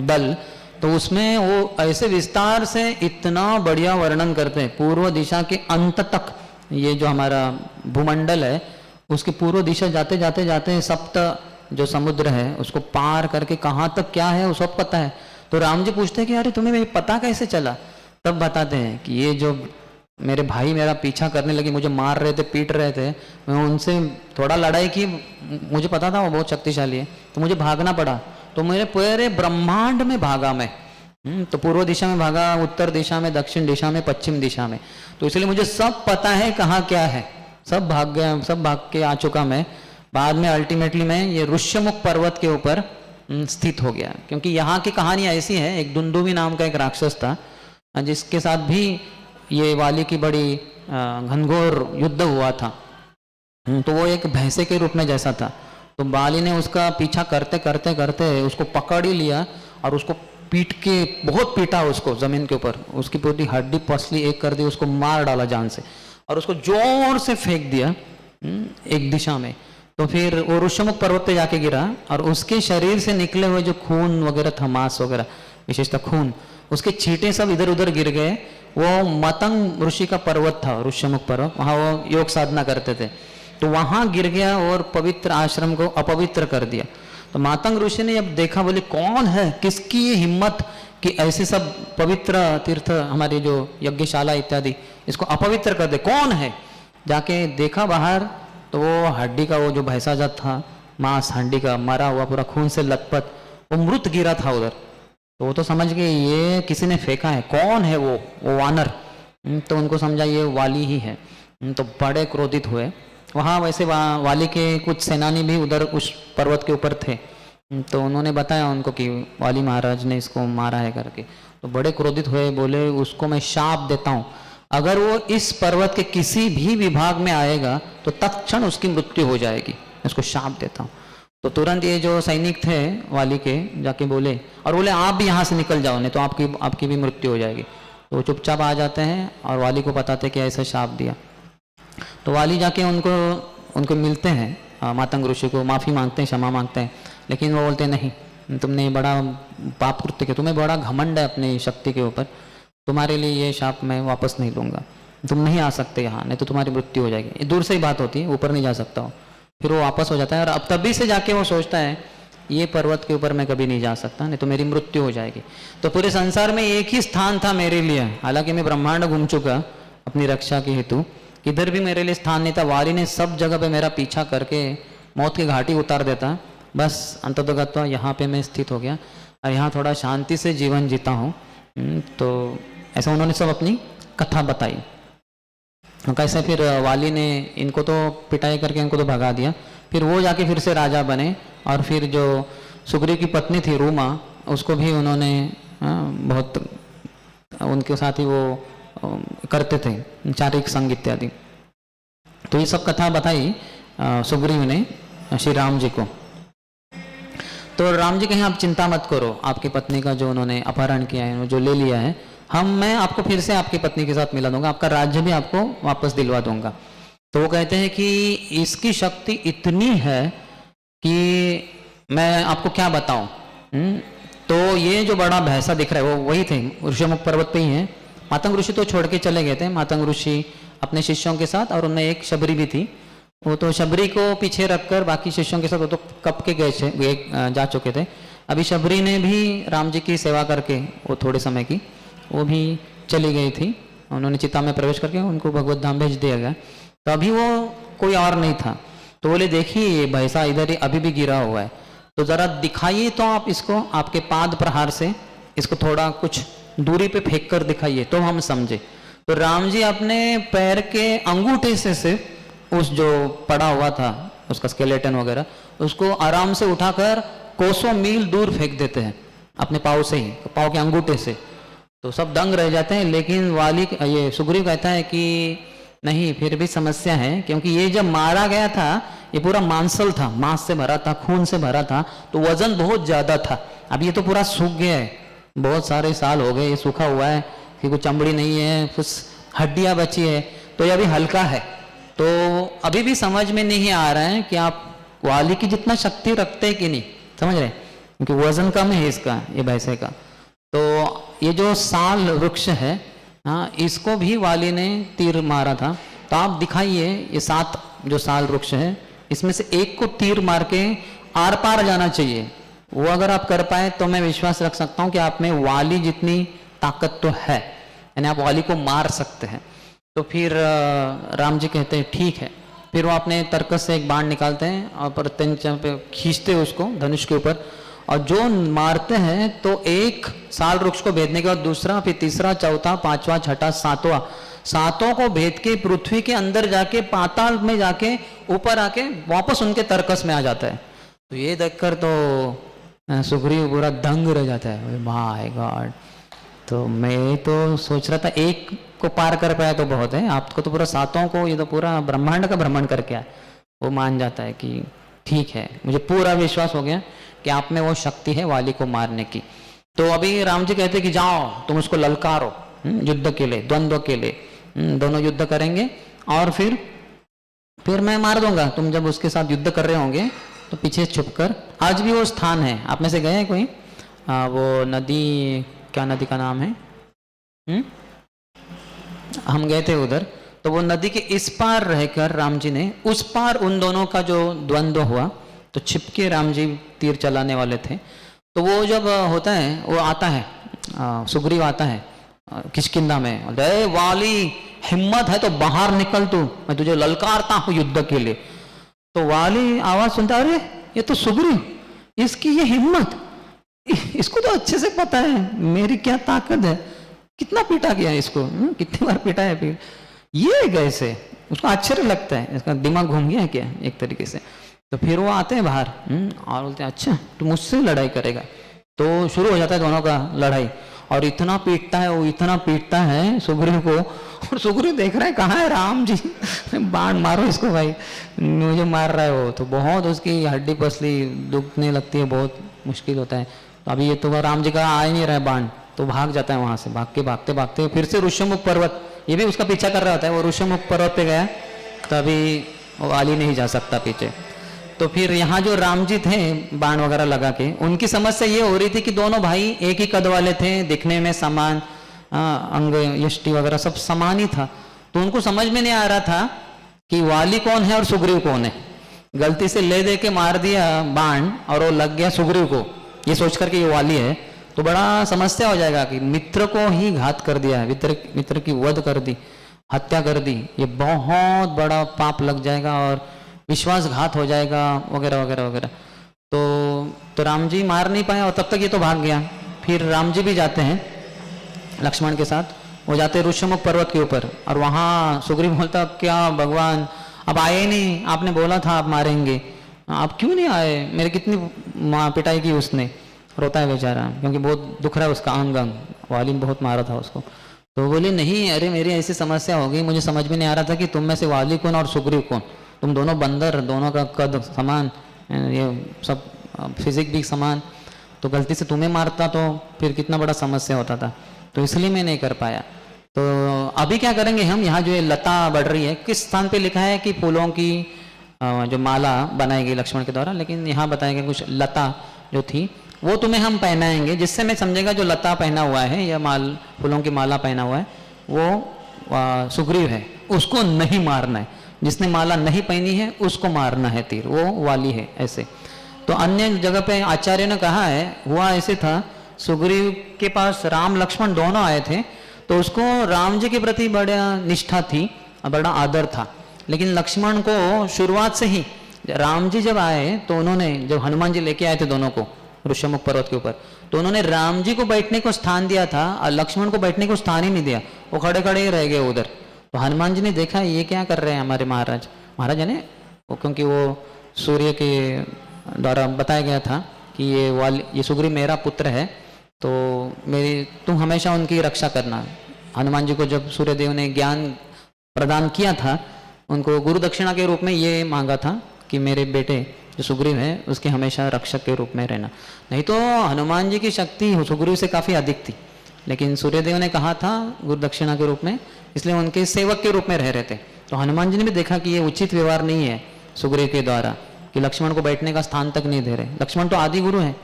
दल, तो उसमें वो ऐसे विस्तार से इतना बढ़िया वर्णन करते हैं, पूर्व दिशा के अंत तक। ये जो हमारा भूमंडल है उसके पूर्व दिशा जाते जाते जाते सप्त जो समुद्र है उसको पार करके कहाँ तक क्या है वो सब पता है। तो राम जी पूछते हैं कि अरे तुम्हें ये पता कैसे चला? तब बताते हैं कि ये जो मेरे भाई मेरा पीछा करने लगे, मुझे मार रहे थे, पीट रहे थे, मैं उनसे थोड़ा लड़ाई की, मुझे पता था वो बहुत शक्तिशाली है, तो मुझे भागना पड़ा। तो मेरे पूरे ब्रह्मांड में भागा मैं। तो पूर्व दिशा में भागा, उत्तर दिशा में, दक्षिण दिशा में, पश्चिम दिशा में। तो इसलिए मुझे सब पता है कहाँ क्या है, सब भाग गया, सब भाग के आ चुका मैं। बाद में अल्टीमेटली मैं ये ऋष्यमुख पर्वत के ऊपर स्थित हो गया। क्योंकि यहाँ की कहानी ऐसी है, एक दुंदुभी नाम का एक राक्षस था जिसके साथ भी ये वाली की बड़ी घनघोर युद्ध हुआ था। तो वो एक भैंसे के रूप में जैसा था। तो बाली ने उसका पीछा करते करते करते उसको पकड़ ही लिया और उसको पीट के बहुत पीटा उसको जमीन के ऊपर, उसकी पूरी हड्डी पसली एक कर दी, उसको मार डाला जान से और उसको जोर से फेंक दिया एक दिशा में। तो फिर वो ऋष्यमुख पर्वत पे जाके गिरा और उसके शरीर से निकले हुए जो खून वगैरह था, मांस वगैरह, विशेषतः खून, उसके छींटे सब इधर उधर गिर गए। वो मतंग ऋषि का पर्वत था, ऋष्यमुख पर्वत, वहाँ वो योग साधना करते थे, तो वहां गिर गया और पवित्र आश्रम को अपवित्र कर दिया। तो मातंग ऋषि ने जब देखा, बोले कौन है, किसकी ये हिम्मत कि ऐसे सब पवित्र तीर्थ हमारे जो यज्ञशाला इत्यादि इसको अपवित्र कर दे, कौन है? जाके देखा बाहर तो वो हड्डी का वो जो भैंसा जात था, मांस हड्डी का मरा हुआ पूरा खून से लथपथ, वो मृत गिरा था उधर। तो वो तो समझ गए ये किसी ने फेंका है, कौन है वो वानर। तो उनको समझा ये वाली ही है। तो बड़े क्रोधित हुए। वहाँ वैसे वाली के कुछ सेनानी भी उधर उस पर्वत के ऊपर थे, तो उन्होंने बताया उनको कि वाली महाराज ने इसको मारा है करके। तो बड़े क्रोधित हुए, बोले उसको मैं शाप देता हूँ, अगर वो इस पर्वत के किसी भी विभाग में आएगा तो तत्क्षण उसकी मृत्यु हो जाएगी, इसको शाप देता हूँ। तो तुरंत ये जो सैनिक थे वाली के जाके बोले, और बोले आप भी यहाँ से निकल जाओ नहीं तो आपकी भी मृत्यु हो जाएगी। तो चुपचाप आ जाते हैं और वाली को बताते कि ऐसा शाप दिया। तो वाली जाके उनको मिलते हैं, मातंग ऋषि को माफ़ी मांगते हैं, क्षमा मांगते हैं, लेकिन वो बोलते नहीं, तुमने बड़ा पाप कृत्य किया, तुम्हें बड़ा घमंड है अपनी शक्ति के ऊपर, तुम्हारे लिए ये शाप मैं वापस नहीं लूँगा, तुम नहीं आ सकते यहाँ, नहीं तो तुम्हारी मृत्यु हो जाएगी। ये दूर से ही बात होती है, ऊपर नहीं जा सकता हो। फिर वो वापस हो जाता है और अब तभी से जाके वो सोचता है ये पर्वत के ऊपर मैं कभी नहीं जा सकता, नहीं तो मेरी मृत्यु हो जाएगी। तो पूरे संसार में एक ही स्थान था मेरे लिए, हालांकि मैं ब्रह्मांड घूम चुका अपनी रक्षा के हेतु, इधर भी मेरे लिए स्थान नहीं था। वाली ने सब जगह पे मेरा पीछा करके मौत की घाटी उतार देता, बस अंततोगत्वा यहाँ पे मैं स्थित हो गया और यहाँ थोड़ा शांति से जीवन जीता हूँ। तो ऐसा उन्होंने सब अपनी कथा बताई। कैसे फिर वाली ने इनको तो पिटाई करके इनको तो भगा दिया, फिर वो जाके फिर से राजा बने और फिर जो सुग्रीव की पत्नी थी रूमा, उसको भी उन्होंने बहुत उनके साथ ही वो करते थे चारिक संग इत्यादि। तो ये सब कथा बताई सुग्रीव ने श्री राम जी को। तो राम जी कहें आप चिंता मत करो, आपकी पत्नी का जो उन्होंने अपहरण किया है, जो ले लिया है, मैं आपको फिर से आपकी पत्नी के साथ मिला दूंगा, आपका राज्य भी आपको वापस दिलवा दूंगा। तो वो कहते हैं कि इसकी शक्ति इतनी है कि मैं आपको क्या बताऊं। तो ये जो बड़ा भैंसा दिख रहा है वो वही थे, ऋष्यमुख पर्वत पे ही है। मातंग ऋषि तो छोड़ के चले गए थे, मातंग ऋषि अपने शिष्यों के साथ, और उनमें एक शबरी भी थी। वो तो शबरी को पीछे रखकर बाकी शिष्यों के साथ वो तो कब के जा चुके थे। अभी शबरी ने भी राम जी की सेवा करके वो थोड़े समय की वो भी चली गई थी। उन्होंने चिता में प्रवेश करके उनको भगवत धाम भेज दिया गया। तो अभी वो कोई और नहीं था। तो बोले देखिए ये भैंसा इधर ही अभी भी गिरा हुआ है, तो ज़रा दिखाइए तो आप इसको, आपके पाद प्रहार से इसको थोड़ा कुछ दूरी पे फेंक कर दिखाइए तो हम समझे। तो राम जी अपने पैर के अंगूठे से सिर्फ उस जो पड़ा हुआ था उसका स्केलेटन वगैरह उसको आराम से उठाकर कोसों मील दूर फेंक देते हैं अपने पाँव से ही, पाँव के अंगूठे से। तो सब दंग रह जाते हैं। लेकिन वाली ये सुग्रीव कहता है कि नहीं, फिर भी समस्या है, क्योंकि ये जब मारा गया था ये पूरा मांसल था, मांस से भरा था, खून से भरा था, तो वजन बहुत ज्यादा था। अब ये तो पूरा सूख गया है, बहुत सारे साल हो गए ये सूखा हुआ है, कि कोई चमड़ी नहीं है, कुछ हड्डियां बची है, तो ये अभी हल्का है। तो अभी भी समझ में नहीं आ रहा है कि आप वाली की जितना शक्ति रखते हैं कि नहीं, समझ रहे, क्योंकि वजन कम है इसका, ये भैंसे का। तो ये जो साल वृक्ष है, हाँ, इसको भी वाली ने तीर मारा था। तो आप दिखाइए ये 7 जो साल वृक्ष है इसमें से एक को तीर मार के आर पार जाना चाहिए। वो अगर आप कर पाए तो मैं विश्वास रख सकता हूँ कि आप में वाली जितनी ताकत तो है, यानी आप वाली को मार सकते हैं। तो फिर राम जी कहते हैं ठीक है। फिर वो अपने तर्कस से एक बाण निकालते हैं और प्रत्यंचा पे खींचते हैं उसको धनुष के ऊपर, और जो मारते हैं तो एक साल वृक्ष को भेदने के बाद दूसरा, फिर तीसरा, चौथा, पांचवा, छठा, सातवां, सातों को भेद के पृथ्वी के अंदर जाके पाताल में जाके ऊपर आके वापस उनके तर्कस में आ जाता है। तो ये देखकर तो सुग्रीव पूरा दंग रह जाता है, माय गॉड। तो मैं तो सोच रहा था एक को पार कर पाया तो बहुत है, आपको तो पूरा सातों को, ये तो पूरा ब्रह्मांड का भ्रमण करके आया। वो मान जाता है कि ठीक है, मुझे पूरा विश्वास हो गया कि आप में वो शक्ति है वाली को मारने की। तो अभी राम जी कहते कि जाओ तुम उसको ललकारो युद्ध के लिए, द्वंद्व के लिए, दोनों युद्ध करेंगे और फिर मैं मार दूंगा। तुम जब उसके साथ युद्ध कर रहे होंगे तो पीछे छुपकर, आज भी वो स्थान है, आप में से गए हैं कोई? वो नदी, क्या नदी का नाम है? हम गए थे उधर। तो वो नदी के इस पार रहकर राम जी ने उस पार उन दोनों का जो द्वंद्व हुआ, तो छिपके राम जी तीर चलाने वाले थे। तो वो जब होता है, वो आता है, सुग्रीव आता है किष्किंधा में, अरे वाली हिम्मत है तो बाहर निकल तू, मैं तुझे ललकारता हूँ युद्ध के लिए। तो वाली आवाज सुनता, अरे ये तो सुग्रीव, इसकी ये हिम्मत, इसको तो अच्छे से पता है मेरी क्या ताकत है, कितना पीटा गया इसको, कितनी बार पीटा है, फिर ये कैसे, उसको आश्चर्य लगता है, इसका दिमाग घूम गया क्या एक तरीके से। तो फिर वो आते हैं बाहर और बोलते हैं अच्छा तू मुझसे लड़ाई करेगा। तो शुरू हो जाता है दोनों का लड़ाई, और इतना पीटता है वो, इतना पीटता है सुग्रीव को, और सुग्रीव देख रहा है कहाँ है राम जी, बाण मारो इसको भाई, मुझे मार रहा है वो। तो बहुत उसकी हड्डी पसली दुखने लगती है, बहुत मुश्किल होता है। तो अभी ये तो राम जी का आ ही नहीं रहा है बाण, तो भाग जाता है वहां से, भागते भागते फिर से ऋष्यमुख पर्वत, ये भी उसका पीछा कर रहा होता है, वो ऋष्यमुख पर्वत पे गया, तभी वो वाली नहीं जा सकता पीछे। तो फिर यहाँ जो राम जी थे बाण वगैरह लगा के, उनकी समस्या ये हो रही थी कि दोनों भाई एक ही कद वाले थे, दिखने में समान, अंग यष्टि वगैरह सब समान ही था। तो उनको समझ में नहीं आ रहा था कि वाली कौन है और सुग्रीव कौन है। गलती से ले दे के मार दिया बाण और वो लग गया सुग्रीव को, ये सोच करके ये वाली है, तो बड़ा समस्या हो जाएगा कि मित्र को ही घात कर दिया है, मित्र की वध कर दी, हत्या कर दी, ये बहुत बड़ा पाप लग जाएगा और विश्वासघात हो जाएगा वगैरह वगैरह वगैरह। तो राम जी मार नहीं पाए और तब तक ये तो भाग गया। फिर राम जी भी जाते हैं लक्ष्मण के साथ, वो जाते हैं ऋष्यमुख पर्वत के ऊपर, और वहाँ सुग्रीव बोलता क्या भगवान अब आए ही नहीं, आपने बोला था आप मारेंगे, आप क्यों नहीं आए, मेरे कितनी पिटाई की उसने। रोता है बेचारा क्योंकि बहुत दुख रहा है उसका अंग, वाली ने बहुत मारा था उसको। तो बोले नहीं, अरे मेरी ऐसी समस्या हो गई, मुझे समझ में नहीं आ रहा था कि तुम में से वाली कौन और सुग्रीव कौन, तुम दोनों बंदर, दोनों का कद समान, ये सब फिजिक भी समान, तो गलती से तुम्हें मारता तो फिर कितना बड़ा समस्या होता था, तो इसलिए मैं नहीं कर पाया। तो अभी क्या करेंगे हम, यहाँ जो ये लता बढ़ रही है, किस स्थान पे लिखा है कि फूलों की जो माला बनाई गई लक्ष्मण के द्वारा, लेकिन यहाँ बताया गया कुछ लता जो थी वो तुम्हें हम पहनाएंगे, जिससे मैं समझेगा जो लता पहना हुआ है या फूलों की माला पहना हुआ है वो सुग्रीव है, उसको नहीं मारना है, जिसने माला नहीं पहनी है उसको मारना है तीर, वो वाली है ऐसे। तो अन्य जगह पे आचार्य ने कहा है, हुआ ऐसे था, सुग्रीव के पास राम लक्ष्मण दोनों आए थे, तो उसको राम जी के प्रति बड़ा निष्ठा थी, बड़ा आदर था। लेकिन लक्ष्मण को शुरुआत से ही, राम जी जब आए तो उन्होंने, जब हनुमान जी लेके आए थे दोनों को ऋषमुख पर्वत के ऊपर, तो उन्होंने राम जी को बैठने को स्थान दिया था और लक्ष्मण को बैठने को स्थान ही नहीं दिया, वो खड़े खड़े ही रह गए उधर। तो हनुमान जी ने देखा ये क्या कर रहे हैं हमारे महाराज, महाराज है वो, क्योंकि वो सूर्य के द्वारा बताया गया था कि ये सुग्रीव मेरा पुत्र है, तो तुम हमेशा उनकी रक्षा करना। हनुमान जी को जब सूर्यदेव ने ज्ञान प्रदान किया था, उनको गुरु दक्षिणा के रूप में ये मांगा था कि मेरे बेटे जो सुग्रीव है उसके हमेशा रक्षक के रूप में रहना। नहीं तो हनुमान जी की शक्ति सुग्रीव से काफ़ी अधिक थी, लेकिन सूर्यदेव ने कहा था गुरु दक्षिणा के रूप में, इसलिए उनके सेवक के रूप में रह रहे थे। तो हनुमान जी ने भी देखा कि ये उचित व्यवहार नहीं है सुग्रीव के द्वारा, कि लक्ष्मण को बैठने का स्थान तक नहीं दे रहे। लक्ष्मण तो आदि गुरु है,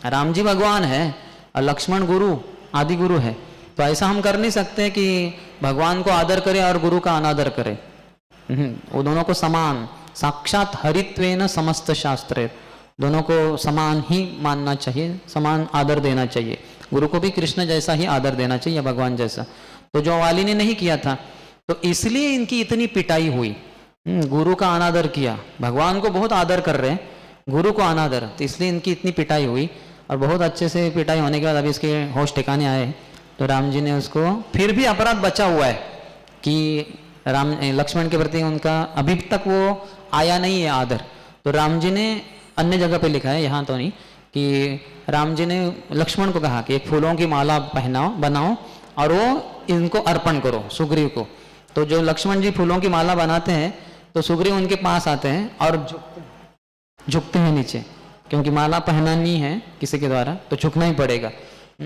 राम जी भगवान है और लक्ष्मण गुरु आदि गुरु है, तो ऐसा हम कर नहीं सकते कि भगवान को आदर करे और गुरु का अनादर करे। वो दोनों को समान, साक्षात हरित्वेन समस्त शास्त्रे, दोनों को समान ही मानना चाहिए, समान आदर देना चाहिए। गुरु को भी कृष्ण जैसा ही आदर देना चाहिए, भगवान जैसा। तो जो वाली ने नहीं किया था, तो इसलिए इनकी इतनी पिटाई हुई। गुरु का अनादर किया, भगवान को बहुत आदर कर रहे हैं, गुरु को अनादर, तो इसलिए इनकी इतनी पिटाई हुई। और बहुत अच्छे से पिटाई होने के बाद अभी इसके होश ठिकाने आए, तो राम जी ने उसको, फिर भी अपराध बचा हुआ है कि लक्ष्मण के प्रति उनका अभी तक वो आया नहीं है आदर। तो राम जी ने अन्य जगह पे लिखा है, यहाँ तो नहीं, कि राम जी ने लक्ष्मण को कहा कि एक फूलों की माला पहनाओ, बनाओ और वो इनको अर्पण करो सुग्रीव को। तो जो लक्ष्मण जी फूलों की माला बनाते हैं, तो सुग्रीव उनके पास आते हैं और झुकते हैं नीचे, क्योंकि माला पहनानी है किसी के द्वारा तो झुकना ही पड़ेगा।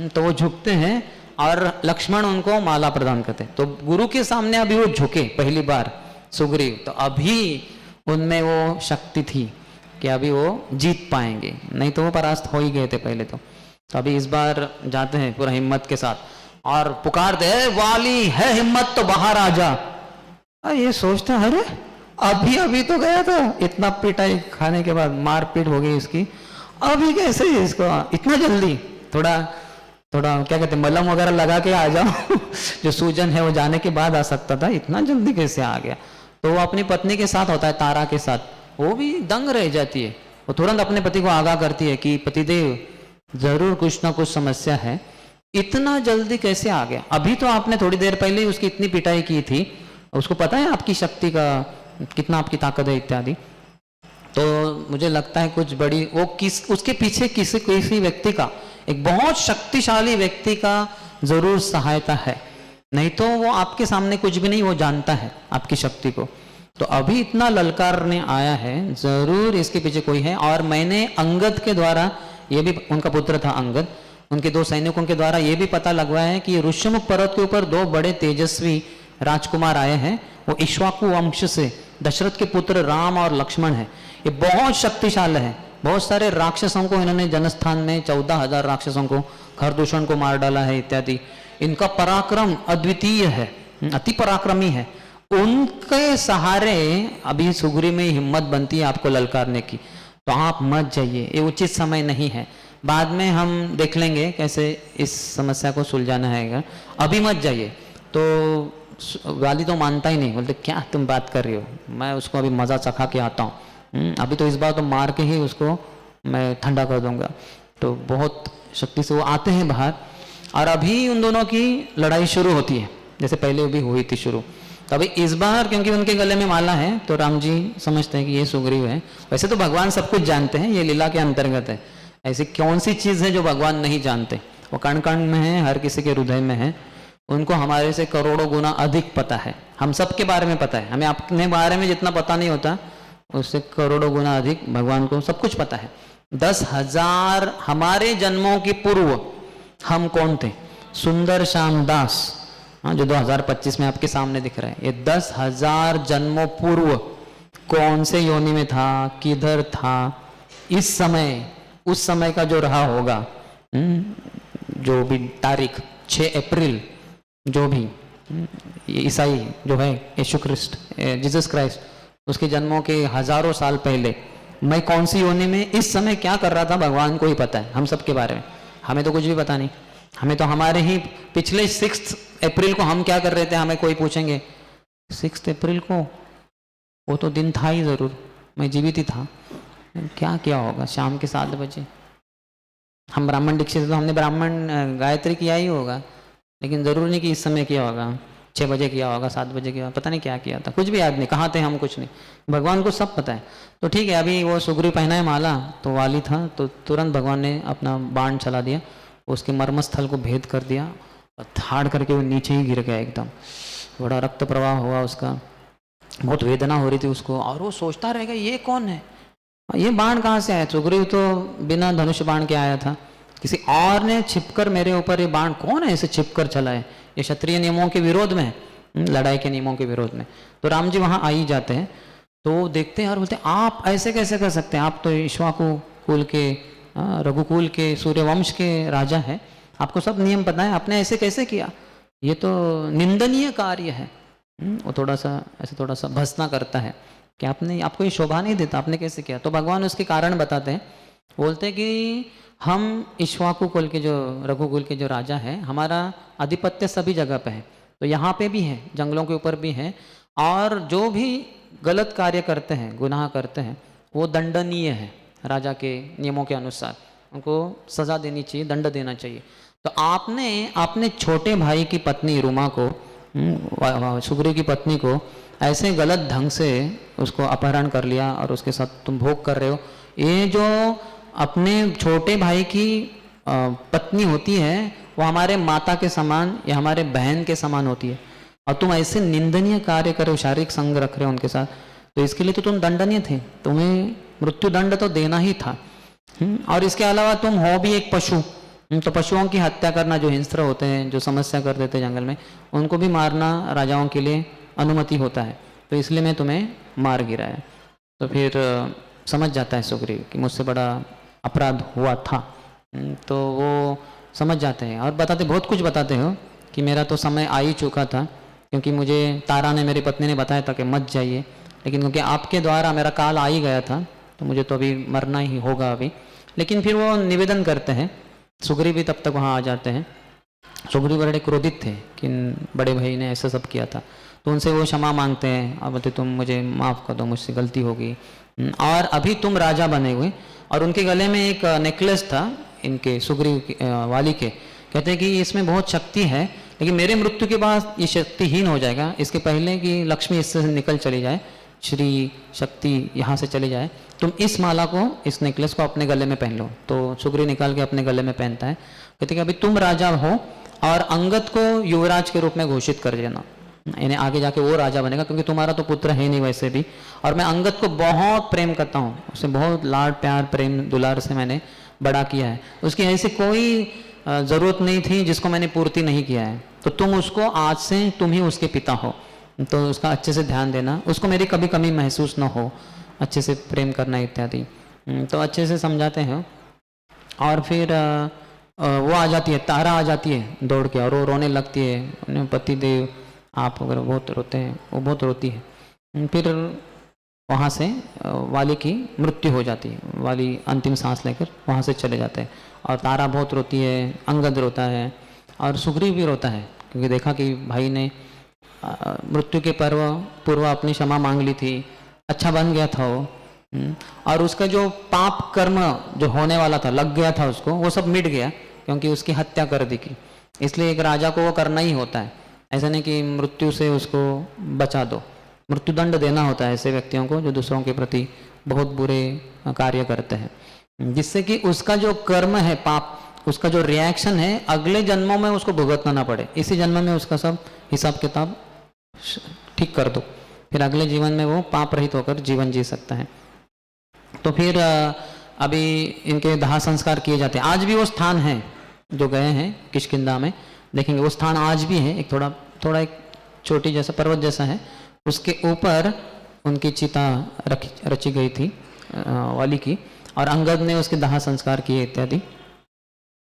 तो वो झुकते हैं और लक्ष्मण उनको माला प्रदान करते हैं। तो गुरु के सामने अभी वो झुके पहली बार सुग्रीव, तो अभी उनमें वो शक्ति थी कि अभी वो जीत पाएंगे, नहीं तो वो परास्त हो ही गए थे पहले। तो अभी इस बार जाते हैं पूरा हिम्मत के साथ और पुकारते हैं, वाली है हिम्मत तो बाहर आ जा। ये सोचते हैं, अरे अभी तो गया था, इतना पिटाई खाने के बाद मारपीट हो गई इसकी, अभी कैसे इसको इतना जल्दी, थोड़ा क्या कहते हैं, मलहम वगैरह लगा के आ जाओ जो सूजन है वो जाने के बाद आ सकता था, इतना जल्दी कैसे आ गया। तो वो अपनी पत्नी के साथ होता है, तारा के साथ, वो भी दंग रह जाती है। वो तुरंत अपने पति को आगाह करती है कि पतिदेव जरूर कुछ ना कुछ समस्या है, इतना जल्दी कैसे आ गया, अभी तो आपने थोड़ी देर पहले ही उसकी इतनी पिटाई की थी, उसको पता है आपकी शक्ति का कितना, आपकी ताकत है इत्यादि। तो मुझे लगता है कुछ बड़ी वो उसके पीछे किसी व्यक्ति का, एक बहुत शक्तिशाली व्यक्ति का जरूर सहायता है, नहीं तो वो आपके सामने कुछ भी नहीं, वो जानता है आपकी शक्ति को। तो अभी इतना ललकारने आया है, जरूर इसके पीछे कोई है। और मैंने अंगद के द्वारा, ये भी उनका पुत्र था अंगद, उनके 2 सैनिकों के द्वारा ये भी पता लगवाया है कि ऋषमुख पर्वत के ऊपर 2 बड़े तेजस्वी राजकुमार आए हैं, वो इक्ष्वाकु वंश से दशरथ के पुत्र राम और लक्ष्मण है। ये बहुत शक्तिशाली है, बहुत सारे राक्षसों को इन्होंने जनस्थान में 14,000 राक्षसों को, खरदूषण को मार डाला है इत्यादि। इनका पराक्रम अद्वितीय है, अति पराक्रमी है। उनके सहारे अभी सुग्रीव में हिम्मत बनती है आपको ललकारने की। तो आप मत जाइए, ये उचित समय नहीं है, बाद में हम देख लेंगे कैसे इस समस्या को सुलझाना है, अभी मत जाइए। तो वाली तो मानता ही नहीं, बोलते क्या तुम बात कर रही हो, मैं उसको अभी मज़ा चखा के आता हूँ, अभी तो इस बार तो मार के ही उसको मैं ठंडा कर दूंगा। तो बहुत शक्ति से वो आते हैं बाहर, और अभी उन दोनों की लड़ाई शुरू होती है, जैसे पहले भी हुई थी शुरू। तो अभी इस बार क्योंकि उनके गले में माला है, तो राम जी समझते हैं कि ये सुग्रीव है। वैसे तो भगवान सब कुछ जानते हैं, ये लीला के अंतर्गत है। ऐसी कौन सी चीज़ है जो भगवान नहीं जानते, वो कण कण में है, हर किसी के हृदय में है। उनको हमारे से करोड़ों गुना अधिक पता है, हम सब के बारे में पता है। हमें अपने बारे में जितना पता नहीं होता, उससे करोड़ों गुना अधिक भगवान को सब कुछ पता है। 10,000 हमारे जन्मों के पूर्व हम कौन थे, सुंदर श्याम दास, जो 2025 में आपके सामने दिख रहा है, ये 10,000 जन्मों पूर्व कौन से योनि में था, किधर था, इस समय, उस समय का जो रहा होगा, जो भी तारीख 6 अप्रैल जो भी, ये ईसाई जो है यीशु क्रिस्ट, जीसस क्राइस्ट, उसके जन्मों के हजारों साल पहले मैं कौन सी योनि में इस समय क्या कर रहा था भगवान को ही पता है, हम सब के बारे में। हमें तो कुछ भी पता नहीं। हमें तो हमारे ही पिछले 6 अप्रैल को हम क्या कर रहे थे हमें कोई पूछेंगे। 6 अप्रैल को वो तो दिन था ही ज़रूर, मैं जीवित ही था। क्या किया होगा शाम के 7 बजे। हम ब्राह्मण दीक्षित थे तो हमने ब्राह्मण गायत्री किया ही होगा, लेकिन ज़रूर नहीं कि इस समय किया होगा, 6 बजे किया होगा, 7 बजे किया होगा, पता नहीं क्या किया था, कुछ भी याद नहीं, कहाँ थे हम, कुछ नहीं। भगवान को सब पता है। तो ठीक है, अभी वो सुग्रीव पहना है माला, तो वाली था, तो तुरंत भगवान ने अपना बाण चला दिया, उसके मर्मस्थल को भेद कर दिया और थाड़ करके वो नीचे ही गिर गया एकदम। बड़ा रक्त प्रवाह हुआ उसका, बहुत वेदना हो रही थी उसको, और वो सोचता रहेगा ये कौन है, ये बाण कहाँ से आया। सुग्रीव तो बिना धनुष बाण के आया था, किसी और ने छिपकर मेरे ऊपर ये बाण, कौन है ऐसे छिपकर चला है, ये क्षत्रिय नियमों के विरोध में है, लड़ाई के नियमों के विरोध में। तो राम जी वहाँ आ ही जाते हैं, तो देखते हैं और बोलते हैं आप ऐसे कैसे कर सकते हैं, आप तो इक्ष्वाकु कुल के, रघुकुल के, सूर्यवंश के राजा है, आपको सब नियम पता है, आपने ऐसे कैसे किया, ये तो निंदनीय कार्य है। वो थोड़ा सा भर्त्सना करता है कि आपको ये शोभा नहीं देता, आपने कैसे किया। तो भगवान उसके कारण बताते हैं, बोलते हैं कि हम इक्ष्वाकु कुल के, जो रघुकुल के जो राजा है, हमारा आधिपत्य सभी जगह पे है, तो यहाँ पे भी है, जंगलों के ऊपर भी है, और जो भी गलत कार्य करते हैं, गुनाह करते हैं, वो दंडनीय है, राजा के नियमों के अनुसार उनको सज़ा देनी चाहिए, दंड देना चाहिए। तो आपने अपने छोटे भाई की पत्नी रुमा को, सुग्रीव की पत्नी को ऐसे गलत ढंग से उसको अपहरण कर लिया और उसके साथ तुम भोग कर रहे हो। ये जो अपने छोटे भाई की पत्नी होती है, वो हमारे माता के समान या हमारे बहन के समान होती है, और तुम ऐसे निंदनीय कार्य कर रहे हो, शारीरिक संग रख रहे हो उनके साथ, तो इसके लिए तो तुम दंडनीय थे, तुम्हें मृत्यु दंड तो देना ही था। और इसके अलावा तुम हो भी एक पशु, तो पशुओं की हत्या करना, जो हिंस्र होते हैं, जो समस्या कर देते हैं जंगल में, उनको भी मारना राजाओं के लिए अनुमति होता है, तो इसलिए मैं तुम्हें मार गिराया। तो फिर समझ जाता है सुग्रीव कि मुझसे बड़ा अपराध हुआ था, तो वो समझ जाते हैं और बताते, बहुत कुछ बताते हो कि मेरा तो समय आ ही चुका था, क्योंकि मुझे तारा ने, मेरी पत्नी ने बताया था कि मत जाइए, लेकिन क्योंकि आपके द्वारा मेरा काल आ ही गया था, तो मुझे तो अभी मरना ही होगा अभी। लेकिन फिर वो निवेदन करते हैं, सुग्रीव भी तब तक वहाँ आ जाते हैं। सुग्रीव बड़े क्रोधित थे कि बड़े भाई ने ऐसा सब किया था, तो उनसे वो क्षमा मांगते हैं और बोलते तुम मुझे माफ़ कर दो, मुझसे गलती होगी, और अभी तुम राजा बने हुए। और उनके गले में एक नेकलेस था, इनके सुग्रीव वाली के, कहते हैं कि इसमें बहुत शक्ति है, लेकिन मेरे मृत्यु के बाद ये शक्तिहीन हो जाएगा, इसके पहले कि लक्ष्मी इससे निकल चली जाए, श्री शक्ति यहाँ से चली जाए, तुम इस माला को, इस नेकलेस को अपने गले में पहन लो। तो सुग्रीव निकाल के अपने गले में पहनता है, कहते कि अभी तुम राजा हो और अंगद को युवराज के रूप में घोषित कर देना, यानी आगे जाके वो राजा बनेगा, क्योंकि तुम्हारा तो पुत्र है नहीं वैसे भी, और मैं अंगद को बहुत प्रेम करता हूँ, उसे बहुत लाड प्यार प्रेम दुलार से मैंने बड़ा किया है, उसकी ऐसी कोई ज़रूरत नहीं थी जिसको मैंने पूर्ति नहीं किया है, तो तुम उसको आज से, तुम ही उसके पिता हो, तो उसका अच्छे से ध्यान देना, उसको मेरी कभी कमी महसूस ना हो, अच्छे से प्रेम करना इत्यादि। तो अच्छे से समझाते हैं। और फिर वो आ जाती है, तारा आ जाती है दौड़ के, और वो रोने लगती है, पति देव आप अगर बहुत रोते हैं, वो बहुत रोती है। फिर वहाँ से वाली की मृत्यु हो जाती है, वाली अंतिम सांस लेकर वहाँ से चले जाते हैं, और तारा बहुत रोती है, अंगद रोता है, और सुग्रीव भी रोता है, क्योंकि देखा कि भाई ने मृत्यु के पूर्व अपनी क्षमा मांग ली थी, अच्छा बन गया था वो, और उसका जो पाप कर्म जो होने वाला था, लग गया था उसको, वो सब मिट गया, क्योंकि उसकी हत्या कर दी की। इसलिए एक राजा को वो करना ही होता है, ऐसा नहीं कि मृत्यु से उसको बचा दो, मृत्युदंड देना होता है ऐसे व्यक्तियों को जो दूसरों के प्रति बहुत बुरे कार्य करते हैं, जिससे कि उसका जो कर्म है पाप, उसका जो रिएक्शन है अगले जन्मों में उसको भुगतना ना पड़े, इसी जन्म में उसका सब हिसाब किताब ठीक कर दो, फिर अगले जीवन में वो पाप रहित होकर जीवन जी सकता है। तो फिर अभी इनके दाह संस्कार किए जाते हैं। आज भी वो स्थान है जो गए हैं किष्किंधा में, देखेंगे वो स्थान आज भी है, एक थोड़ा एक चोटी जैसा पर्वत जैसा है, उसके ऊपर उनकी चिता रची गई थी वाली की, और अंगद ने उसके दाह संस्कार किए इत्यादि।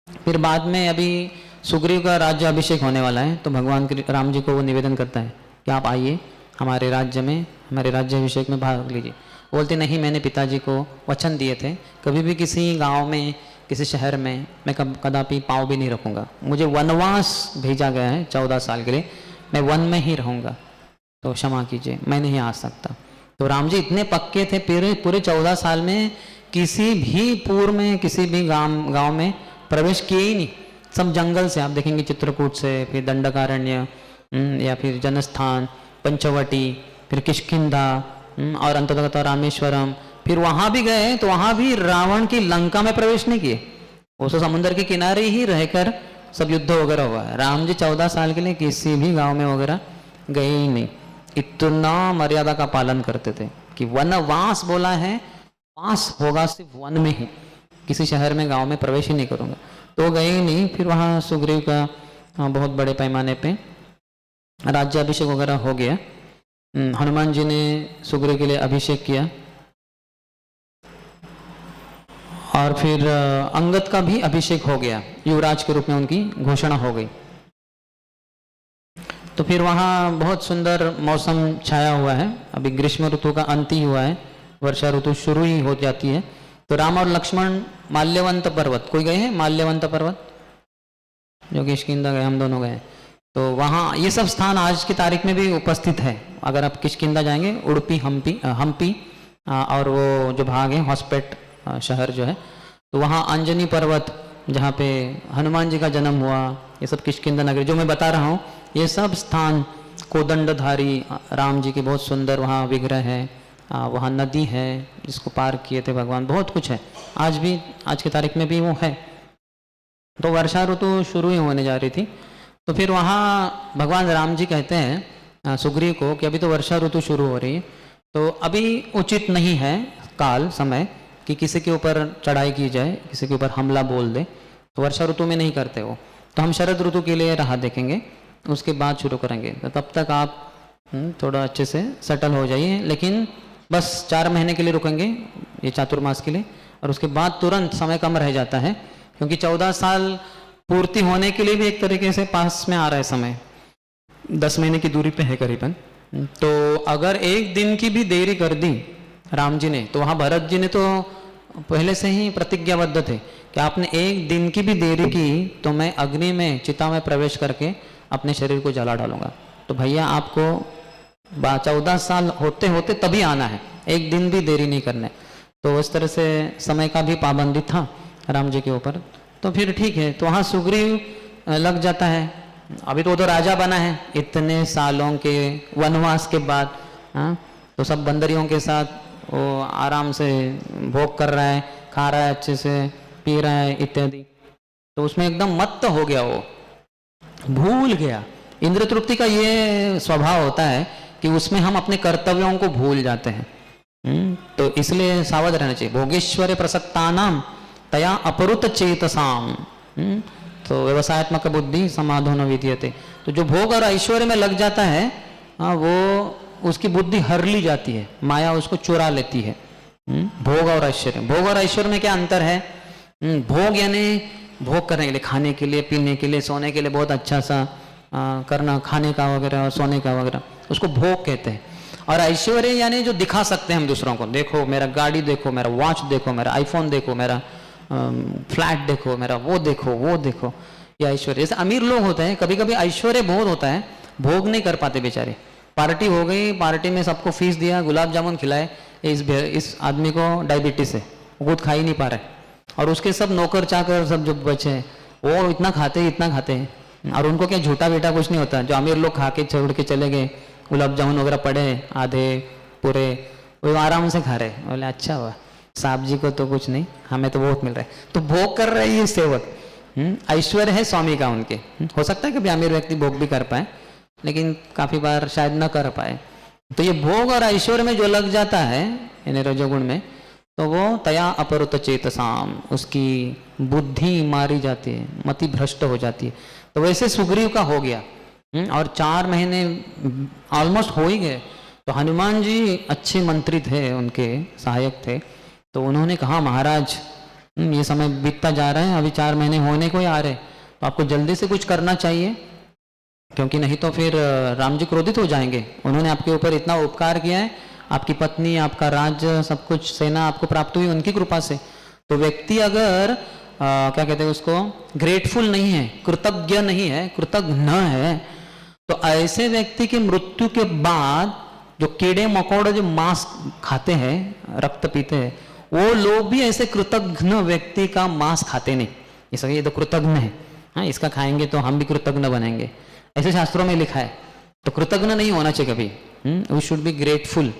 फिर बाद में अभी सुग्रीव का राज्य अभिषेक होने वाला है, तो भगवान राम जी को वो निवेदन करता है कि आप आइए हमारे राज्य में, हमारे राज्य अभिषेक में भाग लीजिए। बोलते नहीं, मैंने पिताजी को वचन दिए थे कभी भी किसी गांव में, किसी शहर में मैं कदापि पाँव भी नहीं रखूँगा। मुझे वनवास भेजा गया है 14 साल के लिए, मैं वन में ही रहूँगा, तो क्षमा कीजिए मैं नहीं आ सकता। तो राम जी इतने पक्के थे, पूरे 14 साल में किसी भी पूर्व में किसी भी गांव में प्रवेश किए ही नहीं। सब जंगल से, आप देखेंगे चित्रकूट से, फिर दंडकारण्य या फिर जनस्थान, पंचवटी, फिर किष्किंधा और अंततः रामेश्वरम, फिर वहाँ भी गए तो वहाँ भी रावण की लंका में प्रवेश नहीं किए। वो तो समुद्र के किनारे ही रहकर सब युद्ध वगैरह हुआ है। राम जी 14 साल के लिए किसी भी गांव में वगैरह गए ही नहीं। इतना मर्यादा का पालन करते थे कि वनवास बोला है, वास होगा सिर्फ वन में ही, किसी शहर में गांव में प्रवेश ही नहीं करूँगा। तो गए ही नहीं। फिर वहाँ सुग्रीव का बहुत बड़े पैमाने पे राज्याभिषेक वगैरह हो गया। हनुमान जी ने सुग्रीव के लिए अभिषेक किया और फिर अंगद का भी अभिषेक हो गया, युवराज के रूप में उनकी घोषणा हो गई। तो फिर वहाँ बहुत सुंदर मौसम छाया हुआ है। अभी ग्रीष्म ऋतु का अंत ही हुआ है, वर्षा ऋतु शुरू ही हो जाती है। तो राम और लक्ष्मण माल्यवंत पर्वत, कोई गए हैं माल्यवंत पर्वत? जो किष्किंधा गए, हम दोनों गए। तो वहाँ ये सब स्थान आज की तारीख में भी उपस्थित है। अगर आप किष्किंधा जाएंगे, उडुपी, हम्पी और वो जो भाग है हॉस्पेट शहर जो है, तो वहाँ अंजनी पर्वत जहाँ पे हनुमान जी का जन्म हुआ, ये सब किष्किंधा नगरी जो मैं बता रहा हूँ, ये सब स्थान, कोदंडधारी राम जी के बहुत सुंदर वहाँ विग्रह है, वहाँ नदी है जिसको पार किए थे भगवान, बहुत कुछ है। आज भी, आज की तारीख में भी वो है। तो वर्षा ऋतु शुरू ही होने जा रही थी। तो फिर वहाँ भगवान राम जी कहते हैं सुग्रीव को कि अभी तो वर्षा ऋतु शुरू हो रही है, तो अभी उचित नहीं है काल, समय कि किसी के ऊपर चढ़ाई की जाए, किसी के ऊपर हमला बोल दे। तो वर्षा ऋतु में नहीं करते वो, तो हम शरद ऋतु के लिए राह देखेंगे, उसके बाद शुरू करेंगे। तो तब तक आप थोड़ा अच्छे से सेटल हो जाइए, लेकिन बस 4 महीने के लिए रुकेंगे ये चातुर्मास के लिए, और उसके बाद तुरंत समय कम रह जाता है, क्योंकि 14 साल पूर्ति होने के लिए भी एक तरीके से पास में आ रहा है समय, 10 महीने की दूरी पे है करीबन। तो अगर एक दिन की भी देरी कर दी राम जी ने, तो वहाँ भरत जी ने तो पहले से ही प्रतिज्ञाबद्ध थे कि आपने एक दिन की भी देरी की तो मैं अग्नि में, चिता में प्रवेश करके अपने शरीर को जला डालूंगा। तो भैया आपको 14 साल होते होते तभी आना है, एक दिन भी देरी नहीं करना है। तो उस तरह से समय का भी पाबंदी था राम जी के ऊपर। तो फिर ठीक है, तो वहाँ सुग्रीव लग जाता है। अभी तो वो तो राजा बना है इतने सालों के वनवास के बाद, हाँ, तो सब बंदरियों के साथ वो आराम से भोग कर रहा है, खा रहा है, अच्छे से पी रहा है इत्यादि। तो उसमें एकदम मत्त हो गया, वो भूल गया। इंद्र तृप्ति का ये स्वभाव होता है कि उसमें हम अपने कर्तव्यों को भूल जाते हैं। तो इसलिए सावध रहना चाहिए। भोगेश्वरे प्रसक्तानाम तया अपरुत चेतसाम, तो व्यवसायत्मक बुद्धि समाधो न विद्यते। तो जो भोग और ऐश्वर्य में लग जाता है, वो उसकी बुद्धि हर ली जाती है, माया उसको चुरा लेती है। भोग और ऐश्वर्य, भोग और ऐश्वर्य में क्या अंतर है? भोग यानी भोग करने के लिए, खाने के लिए, पीने के लिए, सोने के लिए बहुत अच्छा सा करना, खाने का वगैरह और सोने का वगैरह, उसको भोग कहते हैं। और ऐश्वर्य यानी जो दिखा सकते हैं हम दूसरों को, देखो मेरा गाड़ी देखो, मेरा वॉच देखो, मेरा आईफोन देखो, मेरा फ्लैट देखो, मेरा वो देखो, वो देखो, ये ऐश्वर्य। जैसे अमीर लोग होते हैं, कभी कभी ऐश्वर्य बहुत होता है, भोग नहीं कर पाते बेचारे। पार्टी हो गई, पार्टी में सबको फीस दिया, गुलाब जामुन खिलाए, इस आदमी को डायबिटीज है, वो खुद खा ही नहीं पा रहा है, और उसके सब नौकर चाकर सब जो बचे वो इतना खाते हैं, और उनको क्या झूठा बेटा कुछ नहीं होता। जो अमीर लोग खा के छोड़ के चले गए, गुलाब जामुन वगैरह पड़े आधे पूरे, वो आराम से खा रहे, बोले अच्छा हुआ, साहब जी को तो कुछ नहीं, हमें तो बहुत मिल रहा है। तो भोग कर रहे हैं ये सेवक, ऐश्वर्य है स्वामी का उनके। हो सकता है कि अमीर व्यक्ति भोग भी कर पाए, लेकिन काफी बार शायद न कर पाए। तो ये भोग और ऐश्वर्य में जो लग जाता है यानी रजोगुण में, तो वो तया अपरुत चेतसाम, उसकी बुद्धि मारी जाती है, मति भ्रष्ट हो जाती है। तो वैसे सुग्रीव का हो गया, और 4 महीने ऑलमोस्ट हो ही गए। तो हनुमान जी अच्छे मंत्री थे, उनके सहायक थे। तो उन्होंने कहा महाराज ये समय बीतता जा रहा है, अभी 4 महीने होने को ही आ रहे, तो आपको जल्दी से कुछ करना चाहिए, क्योंकि नहीं तो फिर राम जी क्रोधित हो जाएंगे। उन्होंने आपके ऊपर इतना उपकार किया है, आपकी पत्नी, आपका राज्य, सब कुछ, सेना आपको प्राप्त हुई उनकी कृपा से। तो व्यक्ति अगर क्या कहते हैं उसको, ग्रेटफुल नहीं है, कृतज्ञ नहीं है, कृतज्ञ न है, तो ऐसे व्यक्ति की मृत्यु के बाद जो कीड़े मकोड़े जो मांस खाते हैं, रक्त पीते हैं, वो लोग भी ऐसे कृतज्ञ व्यक्ति का मांस खाते नहीं। इसलिए ये तो कृतज्ञ है, हाँ, इसका खाएंगे तो हम भी कृतज्ञ बनेंगे, ऐसे शास्त्रों में लिखा है। तो कृतज्ञ नहीं होना चाहिए कभी, वी शुड बी ग्रेटफुल,